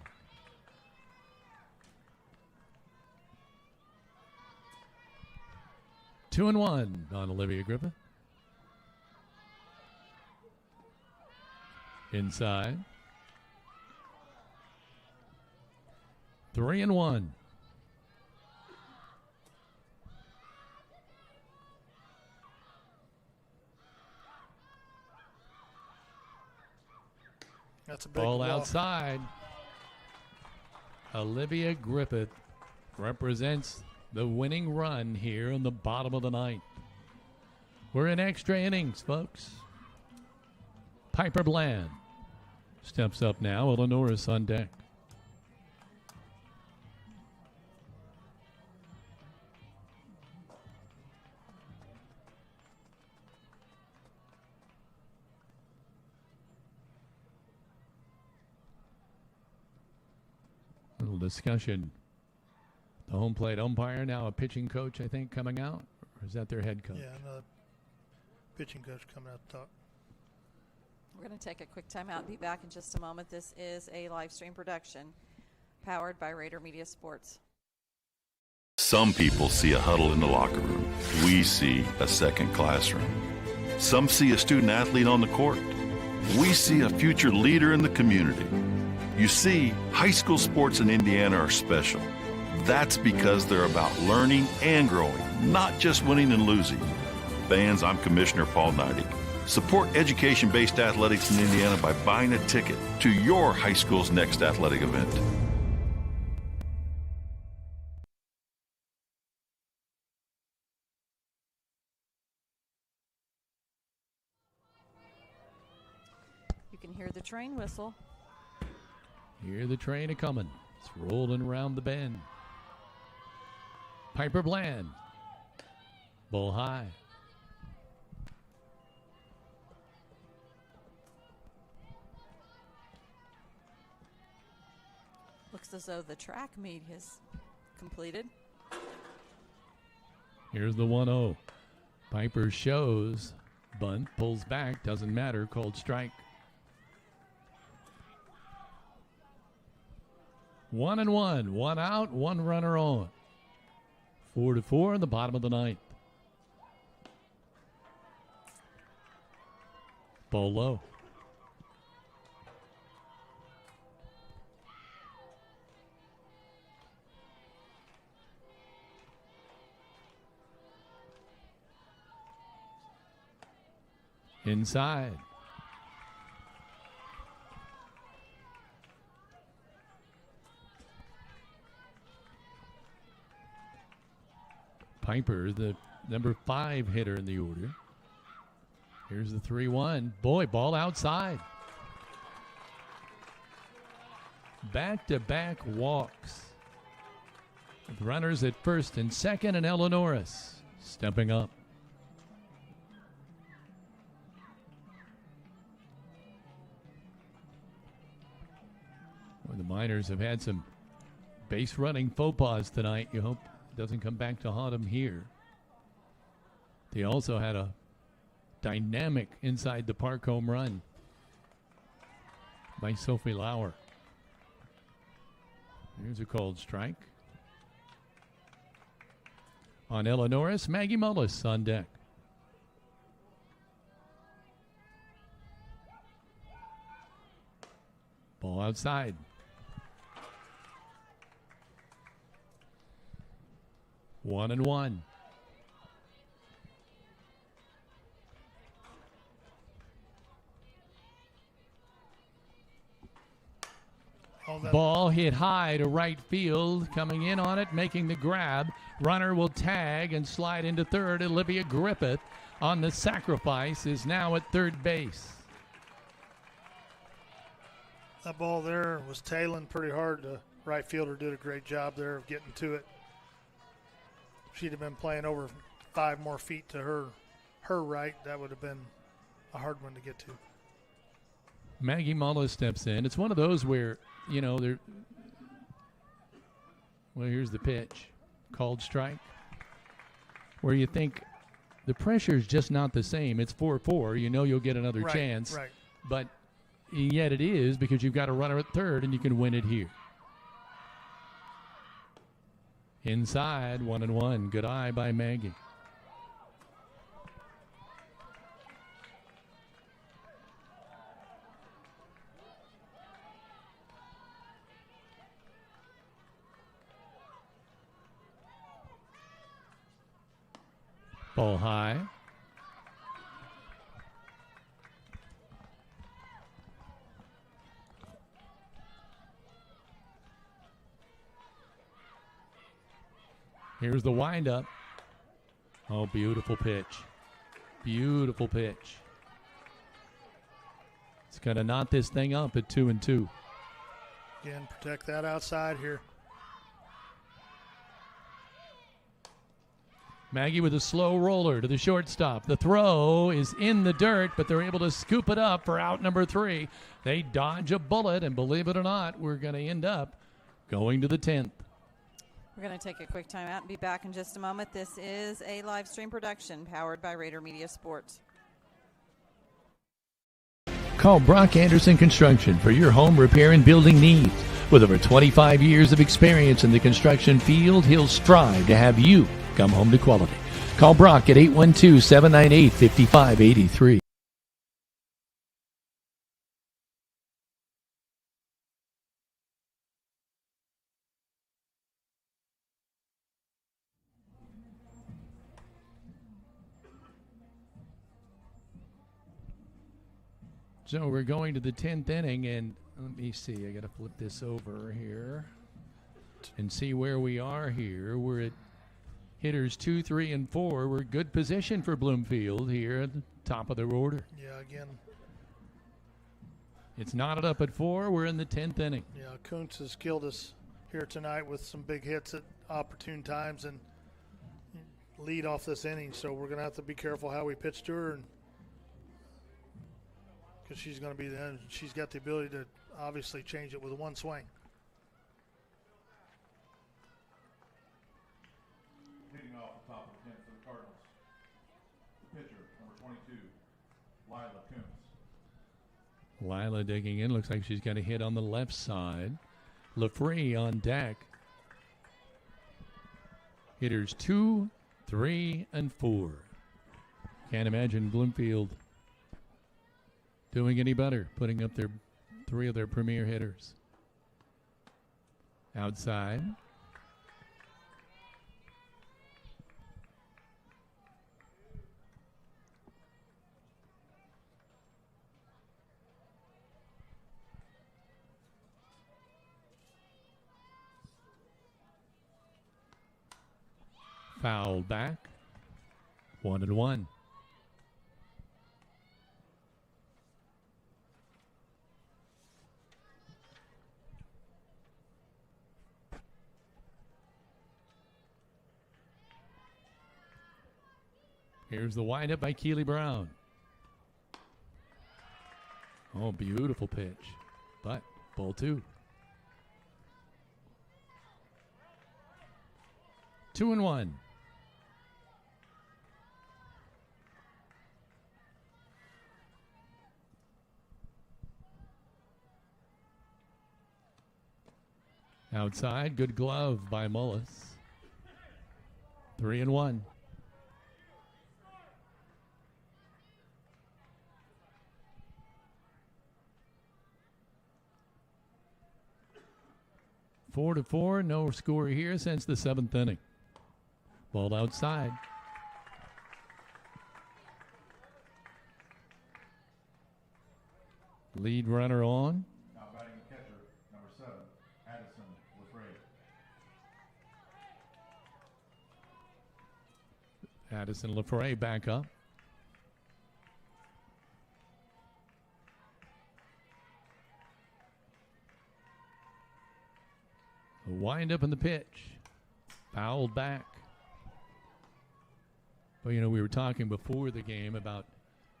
S2: Two and 1 on Olivia Griffith. Inside. 3-1.
S1: That's a big
S2: ball
S1: ball
S2: outside. Olivia Griffith represents the winning run here in the bottom of the ninth. We're in extra innings, folks. Piper Bland steps up now. Eleanor's on deck. Little discussion. The home plate umpire, now a pitching coach, I think, coming out. Or is that their head coach?
S1: Yeah, no, Pitching coach coming out to talk.
S3: We're going to take a quick timeout and be back in just a moment. This is a live stream production powered by Rader Media Sports.
S13: Some people see a huddle in the locker room. We see a second classroom. Some see a student athlete on the court. We see a future leader in the community. You see, high school sports in Indiana are special. That's because they're about learning and growing, not just winning and losing. Fans, I'm Commissioner Paul Neidig. Support education-based athletics in Indiana by buying a ticket to your high school's next athletic event.
S3: You can hear the train whistle.
S2: Hear the train a-coming. It's rolling around the bend. Piper Bland. Bull high.
S3: Looks as though the track meet has completed.
S2: Here's the 1-0. Piper shows. Bunt, pulls back, doesn't matter, called strike. 1-1, 1 out, 1 runner on. 4-4 in the bottom of the ninth. Ball low. Inside. Piper, the number 5 hitter in the order. Here's the 3-1. Boy, ball outside. Back-to-back walks. With runners at first and second, and Norris stepping up. Well, the Miners have had some base running faux pas tonight. You hope it doesn't come back to haunt them here. They also had a dynamic inside the park home run by Sophie Lauer. Here's a called strike. On Norris, Maggie Mullis on deck. Ball outside. 1-1. Ball hit high to right field. Coming in on it, making the grab. Runner will tag and slide into third. Olivia Griffith on the sacrifice is now at third base.
S1: That ball there was tailing pretty hard. The right fielder did a great job there of getting to it. She'd have been playing over 5 more feet to her right. That would have been a hard one to get to.
S2: Maggie Mullis steps in. It's one of those where, you know, well, here's the pitch. Called strike. Where you think the pressure is just not the same. It's 4-4. You know you'll get another chance.
S1: Right.
S2: But yet it is, because you've got a runner at third and you can win it here. Inside, 1-1. Good eye by Maggie. Ball high. Here's the windup. Oh, beautiful pitch. Beautiful pitch. It's going to knot this thing up at 2-2.
S1: Again, protect that outside here.
S2: Maggie with a slow roller to the shortstop. The throw is in the dirt, but they're able to scoop it up for out number 3. They dodge a bullet, and believe it or not, we're going to end up going to the 10th.
S3: We're going to take a quick time out and be back in just a moment. This is a live stream production powered by Rader Media Sports.
S2: Call Brock Anderson Construction for your home repair and building needs. With over 25 years of experience in the construction field, he'll strive to have you come home to quality. Call Brock at 812-798-5583. So we're going to the 10th inning, and let me see. I got to flip this over here and see where we are here. We're at hitters 2, 3, and 4. We're good position for Bloomfield here at the top of their order.
S1: Yeah, again.
S2: It's knotted up at 4. We're in the 10th inning.
S1: Yeah, Kuntz has killed us here tonight with some big hits at opportune times and lead off this inning. So we're going to have to be careful how we pitch to her, and because she's going to be the, she's got the ability to obviously change it with one swing.
S5: Leading off the top of the 10th for the Cardinals, the pitcher, number 22, Lila Kuntz.
S2: Lila digging in. Looks like she's got a hit on the left side. LaFrey on deck. Hitters 2, 3, and 4. Can't imagine Bloomfield doing any better, putting up their 3 of their premier hitters. Outside. Foul back. 1-1. Here's the windup by Keely Brown. Oh, beautiful pitch. But ball 2. 2-1. Outside, good glove by Mullis. 3-1. Four to 4, no score here since the 7th inning. Ball outside. Lead runner on.
S5: Now batting the catcher, number 7, Addison LaFrey.
S2: Addison LaFrey back up. The wind up in the pitch. Fouled back. Well, you know, we were talking before the game about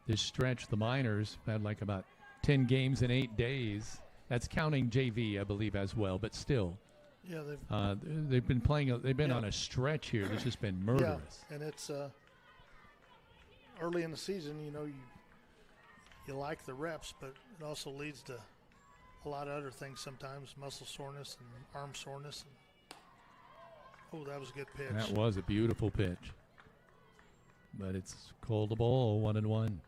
S2: this stretch. The Miners had like about 10 games in 8 days. That's counting JV, I believe, as well. But still,
S1: Yeah,
S2: they've been playing. They've been on a stretch here that's just been murderous.
S1: Yeah, and it's early in the season. You know, you like the reps, but it also leads to a lot of other things sometimes, muscle soreness and arm soreness. And, oh, that was a good pitch.
S2: That was a beautiful pitch. But it's called a ball, 1-1.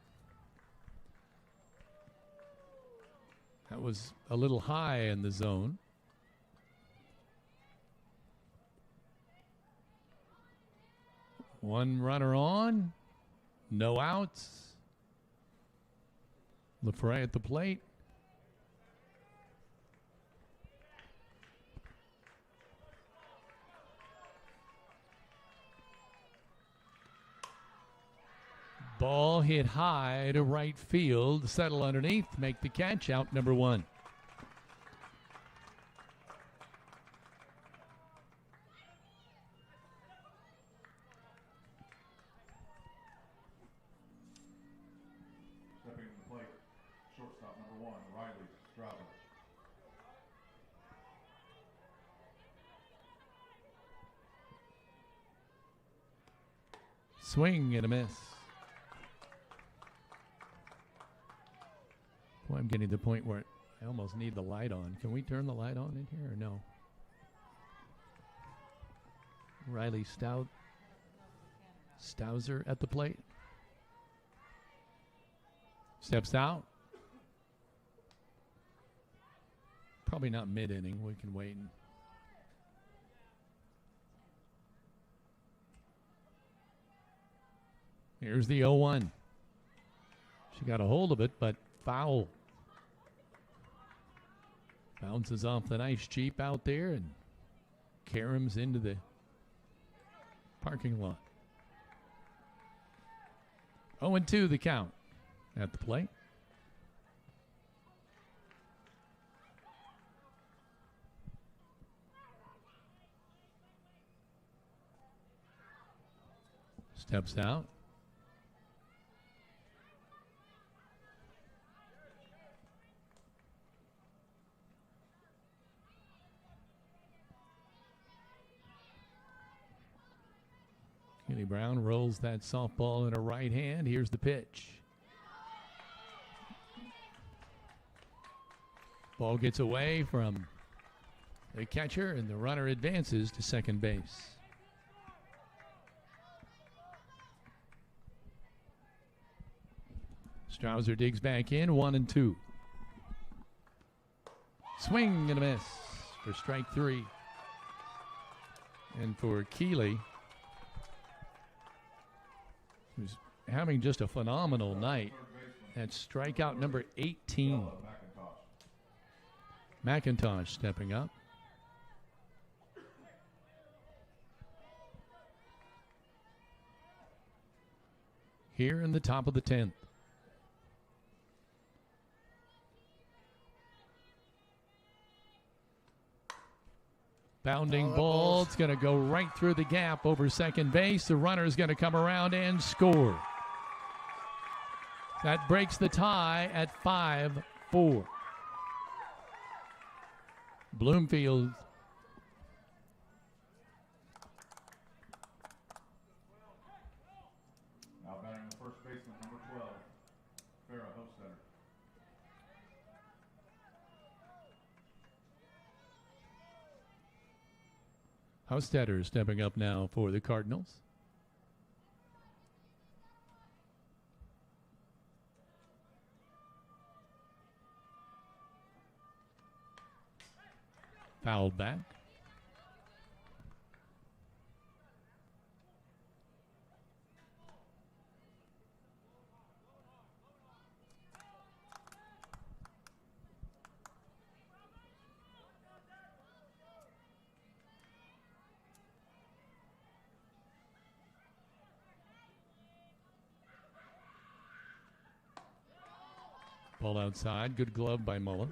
S2: That was a little high in the zone. One runner on, no outs. LaFrey at the plate. Ball hit high to right field. Settle underneath. Make the catch. Out number 1.
S5: Stepping to the plate, shortstop number 1, Riley Strauber.
S2: Swing and a miss. boy, I'm getting to the point where I almost need the light on. Can we turn the light on in here or no? Riley Stouser at the plate. Steps out. Probably not mid-inning. We can wait. Here's the 0-1. She got a hold of it, but foul. Bounces off the nice Jeep out there and caroms into the parking lot. 0-2 the count at the plate. Steps out. Kenny Brown rolls that softball in her right hand. Here's the pitch. Ball gets away from the catcher, and the runner advances to second base. Strouser digs back in, 1-2. Swing and a miss for strike 3. And for Keeley, who's having just a phenomenal night, that's strikeout number 18. McIntosh stepping up. Here in the top of the 10th. Bounding ball. It's going to go right through the gap over second base. The runner is going to come around and score. That breaks the tie at 5-4. Bloomfield.
S5: Now batting the first baseman, number 12, Farrah Hostetter.
S2: Hostetter stepping up now for the Cardinals. Fouled back. Ball outside. Good glove by Mullis.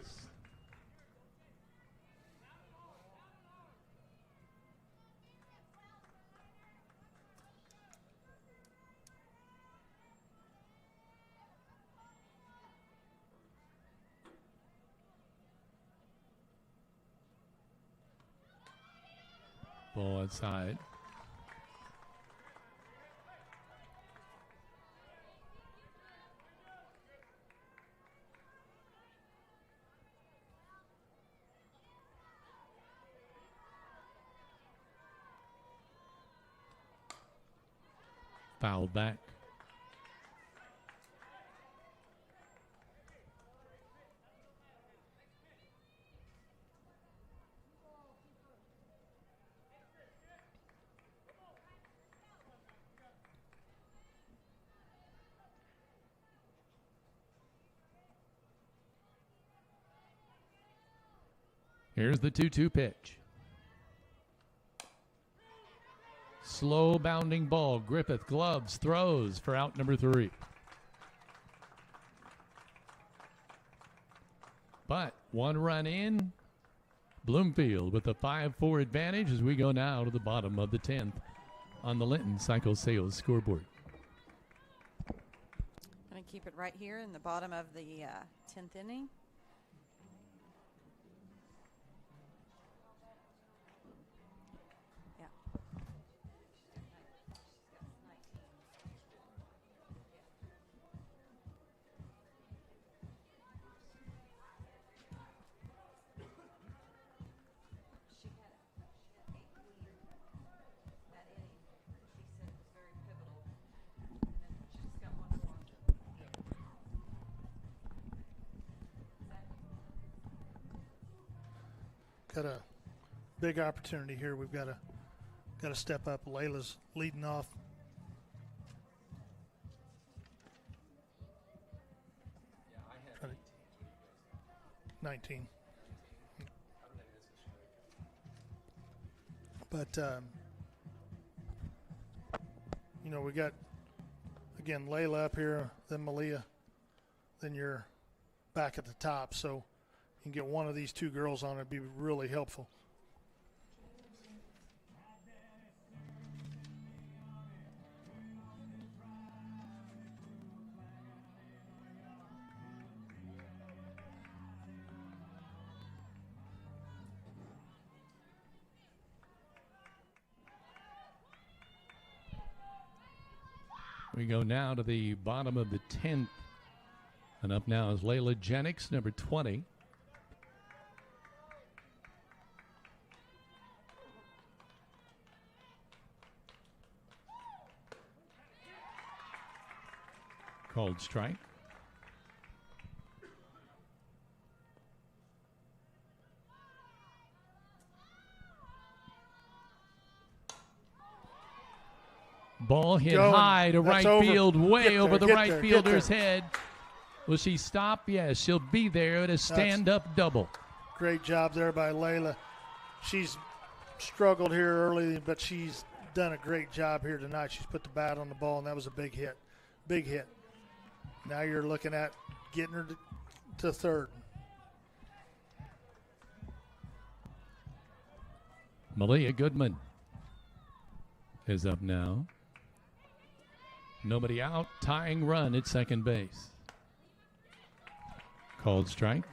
S2: Ball outside. Fouled back. Here's the 2-2 pitch. Slow bounding ball. Griffith gloves, throws for out number 3. But 1 run in. Bloomfield with a 5-4 advantage as we go now to the bottom of the 10th on the Linton Cycle Sales scoreboard.
S3: Going to keep it right here in the bottom of the 10th inning.
S1: got a big opportunity here. We've got to step up. Layla's leading off. Yeah, I had 19. But you know, we got again Layla up here, then Malia, then you're back at the top. So you can get one of these two girls on it, be really helpful.
S2: We go now to the bottom of the 10th. And up now is Layla Jennings, number 20. Called strike. Ball hit high to right field, way over the right fielder's head. Will she stop? Yes, she'll be there at a stand-up double.
S1: Great job there by Layla. She's struggled here early, but she's done a great job here tonight. She's put the bat on the ball, and that was a big hit. Big hit. Now you're looking at getting her to third.
S2: Malia Goodman is up now. Nobody out, tying run at second base. Called strike.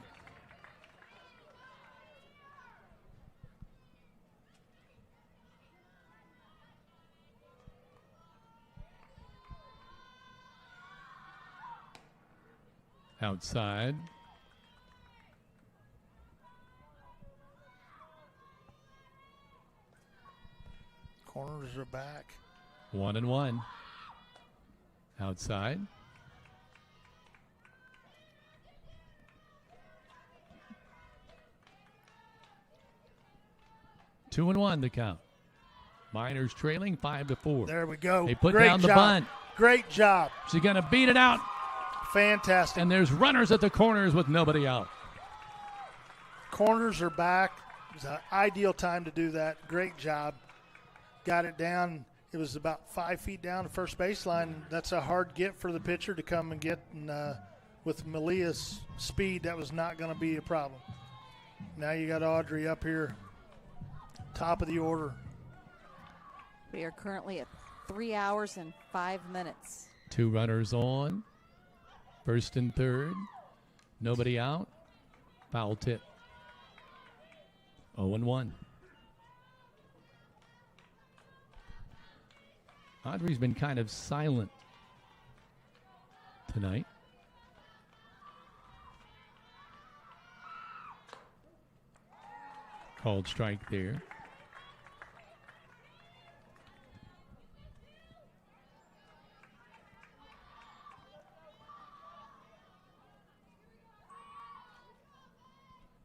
S2: Outside.
S1: Corners are back.
S2: 1-1. Outside. Two and 1 the count. Miners trailing 5-4.
S1: There we go.
S2: They put down the bunt.
S1: Great job.
S2: She's going to beat it out.
S1: Fantastic.
S2: And there's runners at the corners with nobody out.
S1: Corners are back. It was an ideal time to do that. Great job. Got it down. It was about 5 feet down the first baseline. That's a hard get for the pitcher to come and get. And with Malia's speed, that was not going to be a problem. Now you got Audrey up here, top of the order.
S3: We are currently at 3 hours and 5 minutes.
S2: Two runners on. First and third. Nobody out. Foul tip. 0-1. Audrey's been kind of silent tonight. Called strike there.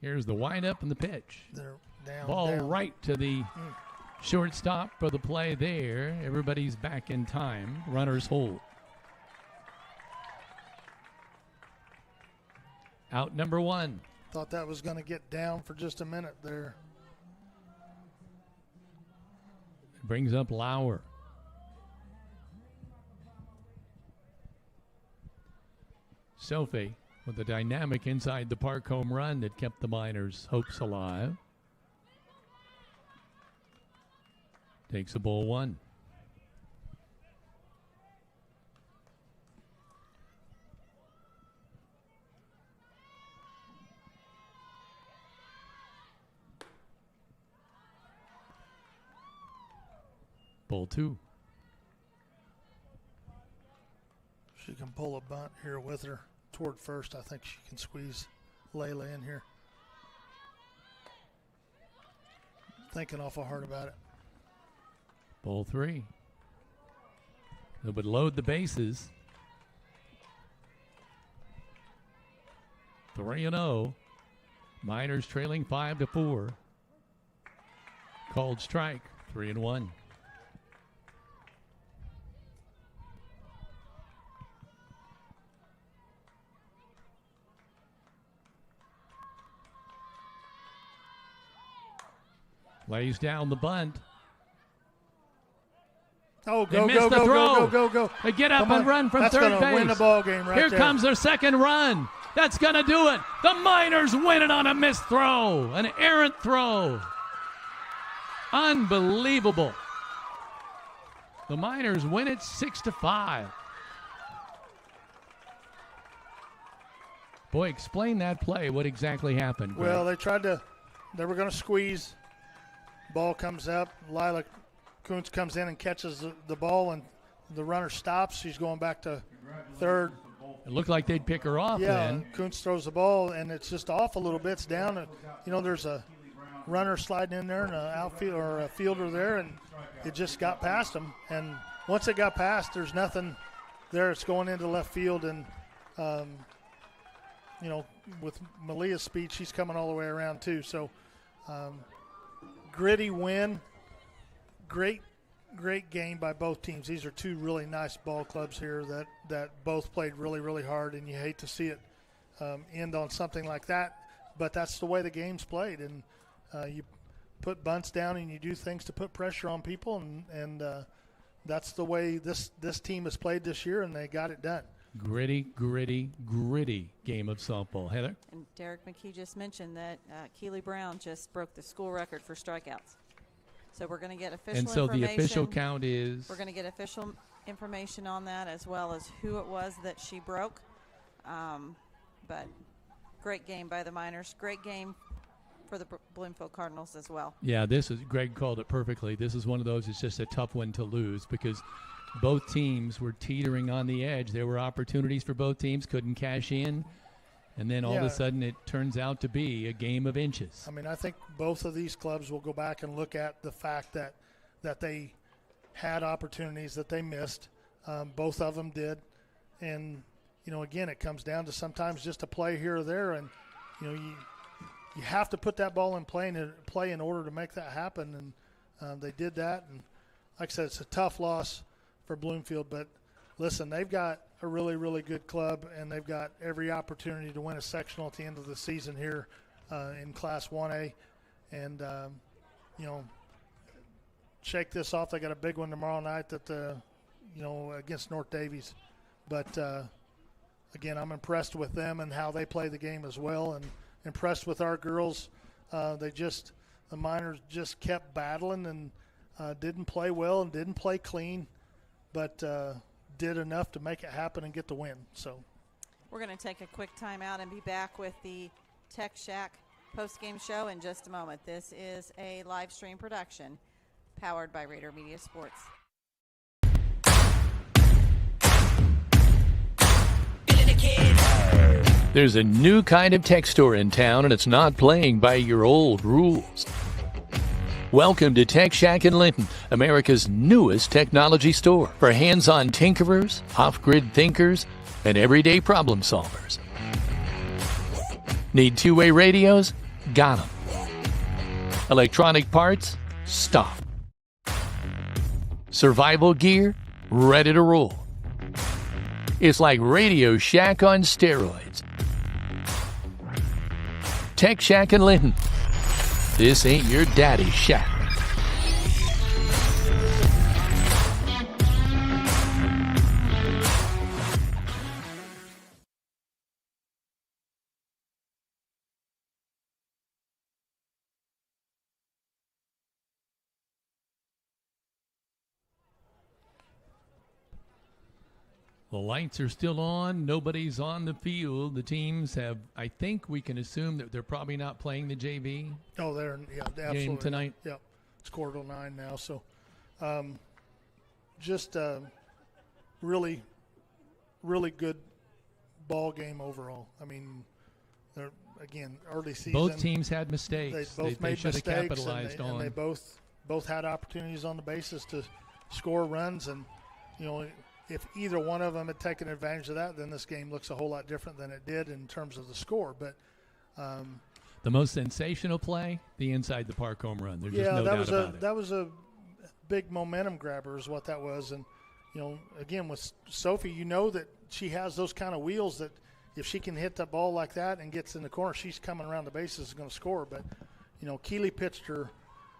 S2: Here's the windup and the pitch. Ball right to the shortstop for the play there. Everybody's back in time. Runners hold. Out number one.
S1: Thought that was going to get down for just a minute there.
S2: Brings up Lauer. Sophie with a dynamic inside the park home run that kept the Miners' hopes alive. Takes a ball one. Ball two.
S1: She can pull a bunt here with her toward first. I think she can squeeze Layla in here. Thinking awful hard about it.
S2: Ball three. They would load the bases. 3-0. Miners trailing 5-4. Called strike, 3-1. Lays down the bunt.
S1: Oh,
S2: They
S1: go,
S2: missed
S1: go,
S2: the
S1: go,
S2: throw.
S1: go, go, go.
S2: They get up
S1: Come
S2: and
S1: on.
S2: run from
S1: That's
S2: third
S1: gonna
S2: base.
S1: win the ball game right
S2: Here
S1: there.
S2: comes their second run. That's going to do it. The Miners win it on a missed throw, an errant throw. Unbelievable. The Miners win it 6-5. Boy, explain that play. What exactly happened, Greg?
S1: Well, they were going to squeeze. Ball comes up. Lila Kuntz comes in and catches the ball, and the runner stops. She's going back to third.
S2: It looked like they'd pick her off
S1: Yeah,
S2: then.
S1: Kuntz throws the ball, and it's just off a little bit. It's down. There's a runner sliding in there and an outfield or a fielder there, and it just got past them. And once it got past, there's nothing there. It's going into left field, and with Malia's speed, she's coming all the way around too. So gritty win. Great game by both teams. These are two really nice ball clubs here that both played really, really hard, and you hate to see it end on something like that. But that's the way the game's played, and you put bunts down and you do things to put pressure on people, and that's the way this team has played this year, and they got it done.
S2: Gritty game of softball. Heather?
S3: And Derek McKee just mentioned that Keely Brown just broke the school record for strikeouts. So we're going to get official
S2: And so
S3: information.
S2: the official count is?
S3: We're going to get official information on that, as well as who it was that she broke. But great game by the Miners. Great game for the Bloomfield Cardinals as well.
S2: Yeah, Greg called it perfectly. This is one of those, it's just a tough one to lose because both teams were teetering on the edge. There were opportunities for both teams, couldn't cash in. And then all of a sudden it turns out to be a game of inches.
S1: I mean, I think both of these clubs will go back and look at the fact that they had opportunities that they missed. Both of them did. And, again, it comes down to sometimes just a play here or there. And, you have to put that ball in play in order to make that happen. And they did that. And like I said, it's a tough loss for Bloomfield. But, listen, they've got a really, really good club, and they've got every opportunity to win a sectional at the end of the season here in Class 1A. And, shake this off. They got a big one tomorrow night against North Davies. But, again, I'm impressed with them and how they play the game as well, and impressed with our girls. The Miners just kept battling and didn't play well and didn't play clean, but did enough to make it happen and get the win. So
S3: we're going to take a quick timeout and be back with the Tech Shack post-game show in just a moment. This is a live stream production powered by Rader Media Sports.
S2: There's a new kind of tech store in town, and it's not playing by your old rules. Welcome to Tech Shack in Linton, America's newest technology store for hands-on tinkerers, off-grid thinkers, and everyday problem solvers. Need two-way radios? Got them. Electronic parts? Stop. Survival gear? Ready to roll. It's like Radio Shack on steroids. Tech Shack in Linton. This ain't your daddy's shack. The lights are still on. Nobody's on the field. The teams have, I think we can assume that they're probably not playing the JV.
S1: Oh, they're, absolutely.
S2: Game tonight?
S1: Yep. It's 9:15 now. So really, really good ball game overall. I mean, they're, again, early season.
S2: Both teams had mistakes.
S1: They both made
S2: should have
S1: mistakes,
S2: capitalized on.
S1: and they both had opportunities on the basis to score runs. And, if either one of them had taken advantage of that, then this game looks a whole lot different than it did in terms of the score. But
S2: The most sensational play, the inside the park home run. There's just no doubt about it.
S1: That was a big momentum grabber is what that was. And, again, with Sophie, that she has those kind of wheels that if she can hit the ball like that and gets in the corner, she's coming around the bases and going to score. But, Keeley pitched her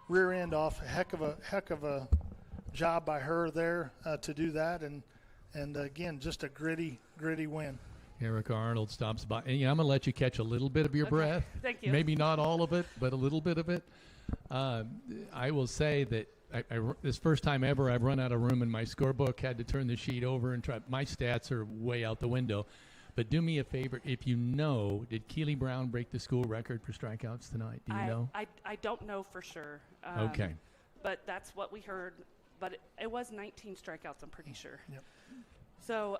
S1: rear end off. Heck of a job by her there to do that. And again, just a gritty win.
S2: Erica Arnold stops by. And I'm going to let you catch a little bit of your breath.
S14: Thank you.
S2: Maybe not all of it, but a little bit of it. I will say that this first time ever I've run out of room in my scorebook, had to turn the sheet over and try. My stats are way out the window. But do me a favor, if did Keely Brown break the school record for strikeouts tonight? Do you know?
S14: I don't know for sure.
S2: Okay.
S14: But that's what we heard. But it was 19 strikeouts, I'm pretty sure.
S1: Yep.
S14: So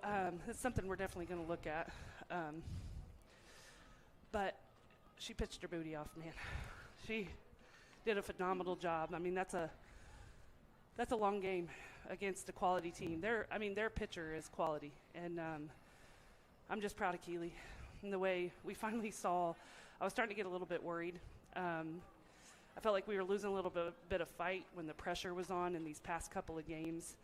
S14: it's something we're definitely going to look at. But she pitched her booty off, man. She did a phenomenal job. I mean, that's a long game against a quality team. Their pitcher is quality, and I'm just proud of Keely and the way we finally saw. I was starting to get a little bit worried. I felt like we were losing a little bit of fight when the pressure was on in these past couple of games.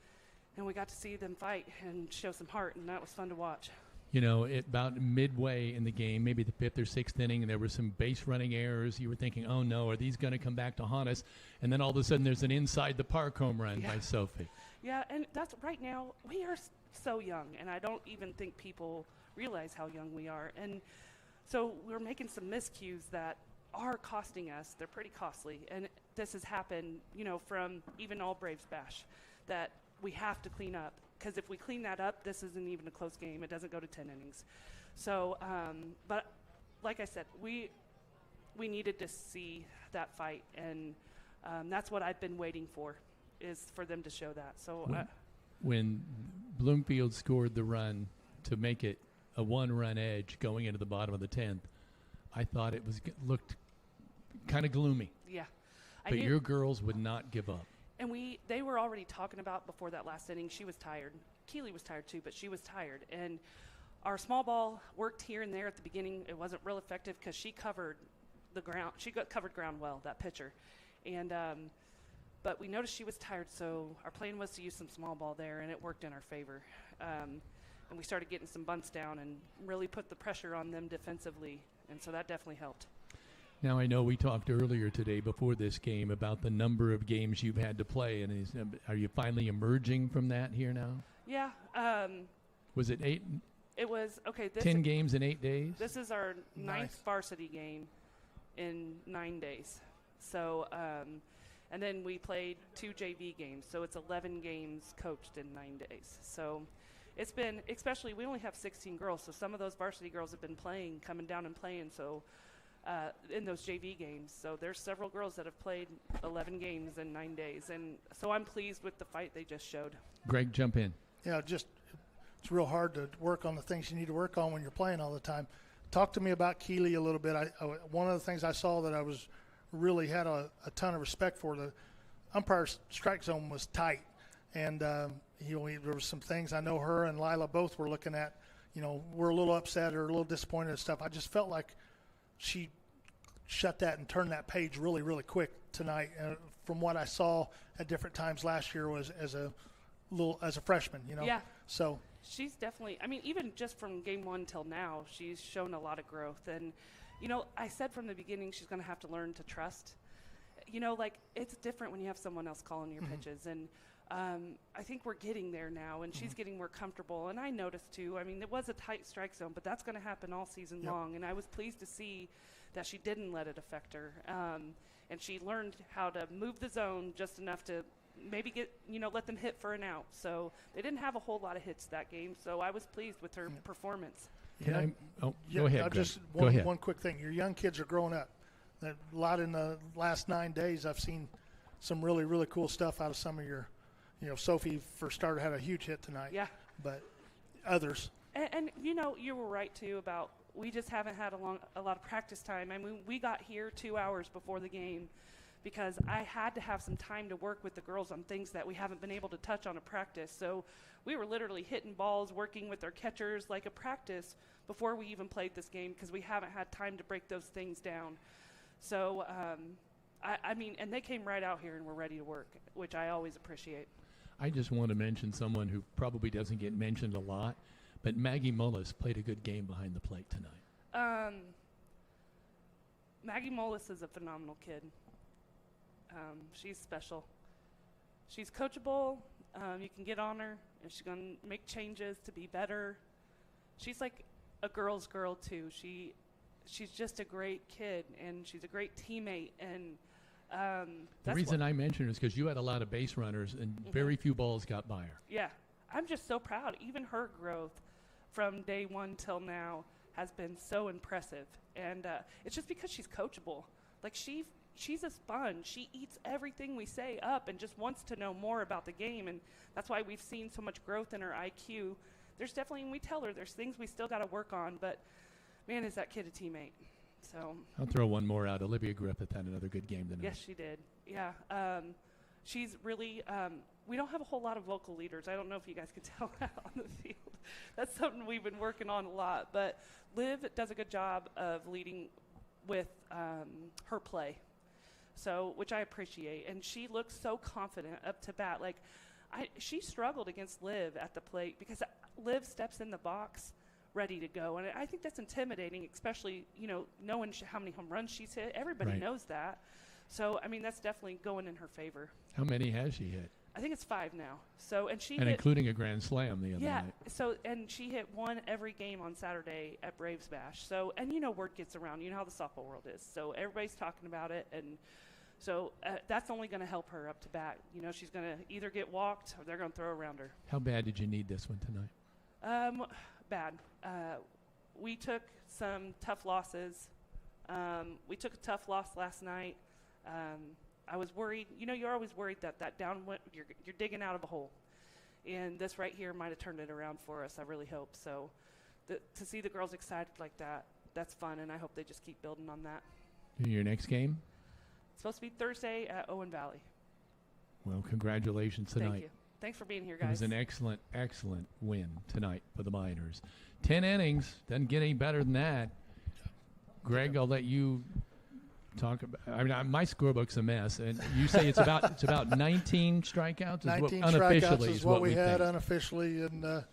S14: And we got to see them fight and show some heart, and that was fun to watch.
S2: About midway in the game, maybe the 5th or 6th inning, and there were some base running errors. You were thinking, oh, no, are these going to come back to haunt us? And then all of a sudden there's an inside the park home run by Sophie.
S14: Yeah, and that's right now, we are so young, and I don't even think people realize how young we are. And so we're making some miscues that are costing us. They're pretty costly. And this has happened, from even All Braves Bash, that we have to clean up, because if we clean that up, this isn't even a close game. It doesn't go to 10 innings. So, but like I said, we needed to see that fight, and that's what I've been waiting for, is for them to show that. So
S2: when Bloomfield scored the run to make it a one-run edge going into the bottom of the 10th, I thought it looked kind of gloomy.
S14: Yeah.
S2: But your girls would not give up.
S14: And they were already talking about before that last inning, she was tired. Keely was tired too, but she was tired. And our small ball worked here and there at the beginning. It wasn't real effective because she covered the ground. She covered ground well, that pitcher. And but we noticed she was tired, so our plan was to use some small ball there, and it worked in our favor. And we started getting some bunts down and really put the pressure on them defensively, and so that definitely helped.
S2: Now, I know we talked earlier today before this game about the number of games you've had to play, and are you finally emerging from that here now?
S14: Yeah.
S2: Was it 8?
S14: It was, okay.
S2: 10 games in 8 days?
S14: This is our ninth varsity game in 9 days. So, and then we played 2 JV games, so it's 11 games coached in 9 days. So it's been, especially, we only have 16 girls, so some of those varsity girls have been coming down and playing, so in those JV games. So there's several girls that have played 11 games in 9 days, and so I'm pleased with the fight they just showed.
S2: Greg, jump in.
S1: Yeah, it's real hard to work on the things you need to work on when you're playing all the time. Talk to me about Keely a little bit. One of the things I saw that I was really had a ton of respect for, the umpire's strike zone was tight, and there were some things I know her and Lila both were looking at. We're a little upset or a little disappointed and stuff. I just felt like she shut that and turned that page really, really quick tonight. From what I saw at different times last year was as a freshman,
S14: Yeah.
S1: So
S14: she's definitely, even just from game 1 till now, she's shown a lot of growth. And, I said from the beginning she's going to have to learn to trust. It's different when you have someone else calling your pitches. And I think we're getting there now, and she's getting more comfortable. And I noticed, too, it was a tight strike zone, but that's going to happen all season long. And I was pleased to see that she didn't let it affect her. And she learned how to move the zone just enough to maybe let them hit for an out. So they didn't have a whole lot of hits that game, so I was pleased with her performance.
S2: Go ahead,
S1: just
S2: Go ahead.
S1: One quick thing. Your young kids are growing up. A lot in the last 9 days, I've seen some really, really cool stuff out of some of your, Sophie, for starter, had a huge hit tonight.
S14: Yeah.
S1: But others.
S14: And you were right, too, about we just haven't had a lot of practice time. We got here 2 hours before the game because I had to have some time to work with the girls on things that we haven't been able to touch on a practice. So we were literally hitting balls, working with our catchers like a practice before we even played this game because we haven't had time to break those things down. So, I mean, and they came right out here and were ready to work, which I always appreciate.
S2: I just want to mention someone who probably doesn't get mentioned a lot, but Maggie Mullis played a good game behind the plate tonight.
S14: Maggie Mullis is a phenomenal kid. She's special. She's coachable. You can get on her, and she's going to make changes to be better. She's like a girl's girl, too. She's just a great kid, and she's a great teammate. And
S2: the reason I mentioned her is because you had a lot of base runners, and very few balls got by her.
S14: Yeah. I'm just so proud. Even her growth from day one till now has been so impressive. And it's just because she's coachable. Like, she's a sponge. She eats everything we say up and just wants to know more about the game. And that's why we've seen so much growth in her IQ. There's definitely, and we tell her, there's things we still got to work on. But, man, is that kid a teammate. So
S2: I'll throw one more out. Olivia Griffith had another good game tonight.
S14: Yes, she did. Yeah. She's really we don't have a whole lot of vocal leaders. I don't know if you guys can tell that on the field. That's something we've been working on a lot. But Liv does a good job of leading with her play, so which I appreciate. And she looks so confident up to bat. Like, she struggled against Liv at the plate because Liv steps in the box ready to go. And I think that's intimidating, especially, knowing how many home runs she's hit. Everybody knows that. So, I mean, that's definitely going in her favor.
S2: How many has she hit?
S14: I think it's 5 now. So, and she
S2: hit, including a grand slam the other night.
S14: So, and she hit 1 every game on Saturday at Braves Bash. So, and word gets around. You know how the softball world is. So everybody's talking about it, and so that's only going to help her up to bat. She's going to either get walked or they're going to throw around her.
S2: How bad did you need this one tonight?
S14: Bad. We took some tough losses. We took a tough loss last night. I was worried. You're always worried that downwind, you're digging out of a hole. And this right here might have turned it around for us. I really hope. So to see the girls excited like that, that's fun, and I hope they just keep building on that.
S2: Your next game?
S14: It's supposed to be Thursday at Owen Valley.
S2: Well, congratulations tonight.
S14: Thank you. Thanks for being here, guys.
S2: It was an excellent, excellent win tonight for the Miners. 10 innings. Doesn't get any better than that. Greg, I'll let you talk about. I mean, my scorebook's a mess, and you say it's about 19 strikeouts.
S1: 19
S2: unofficially
S1: strikeouts is what we had
S2: faced.
S1: unofficially, and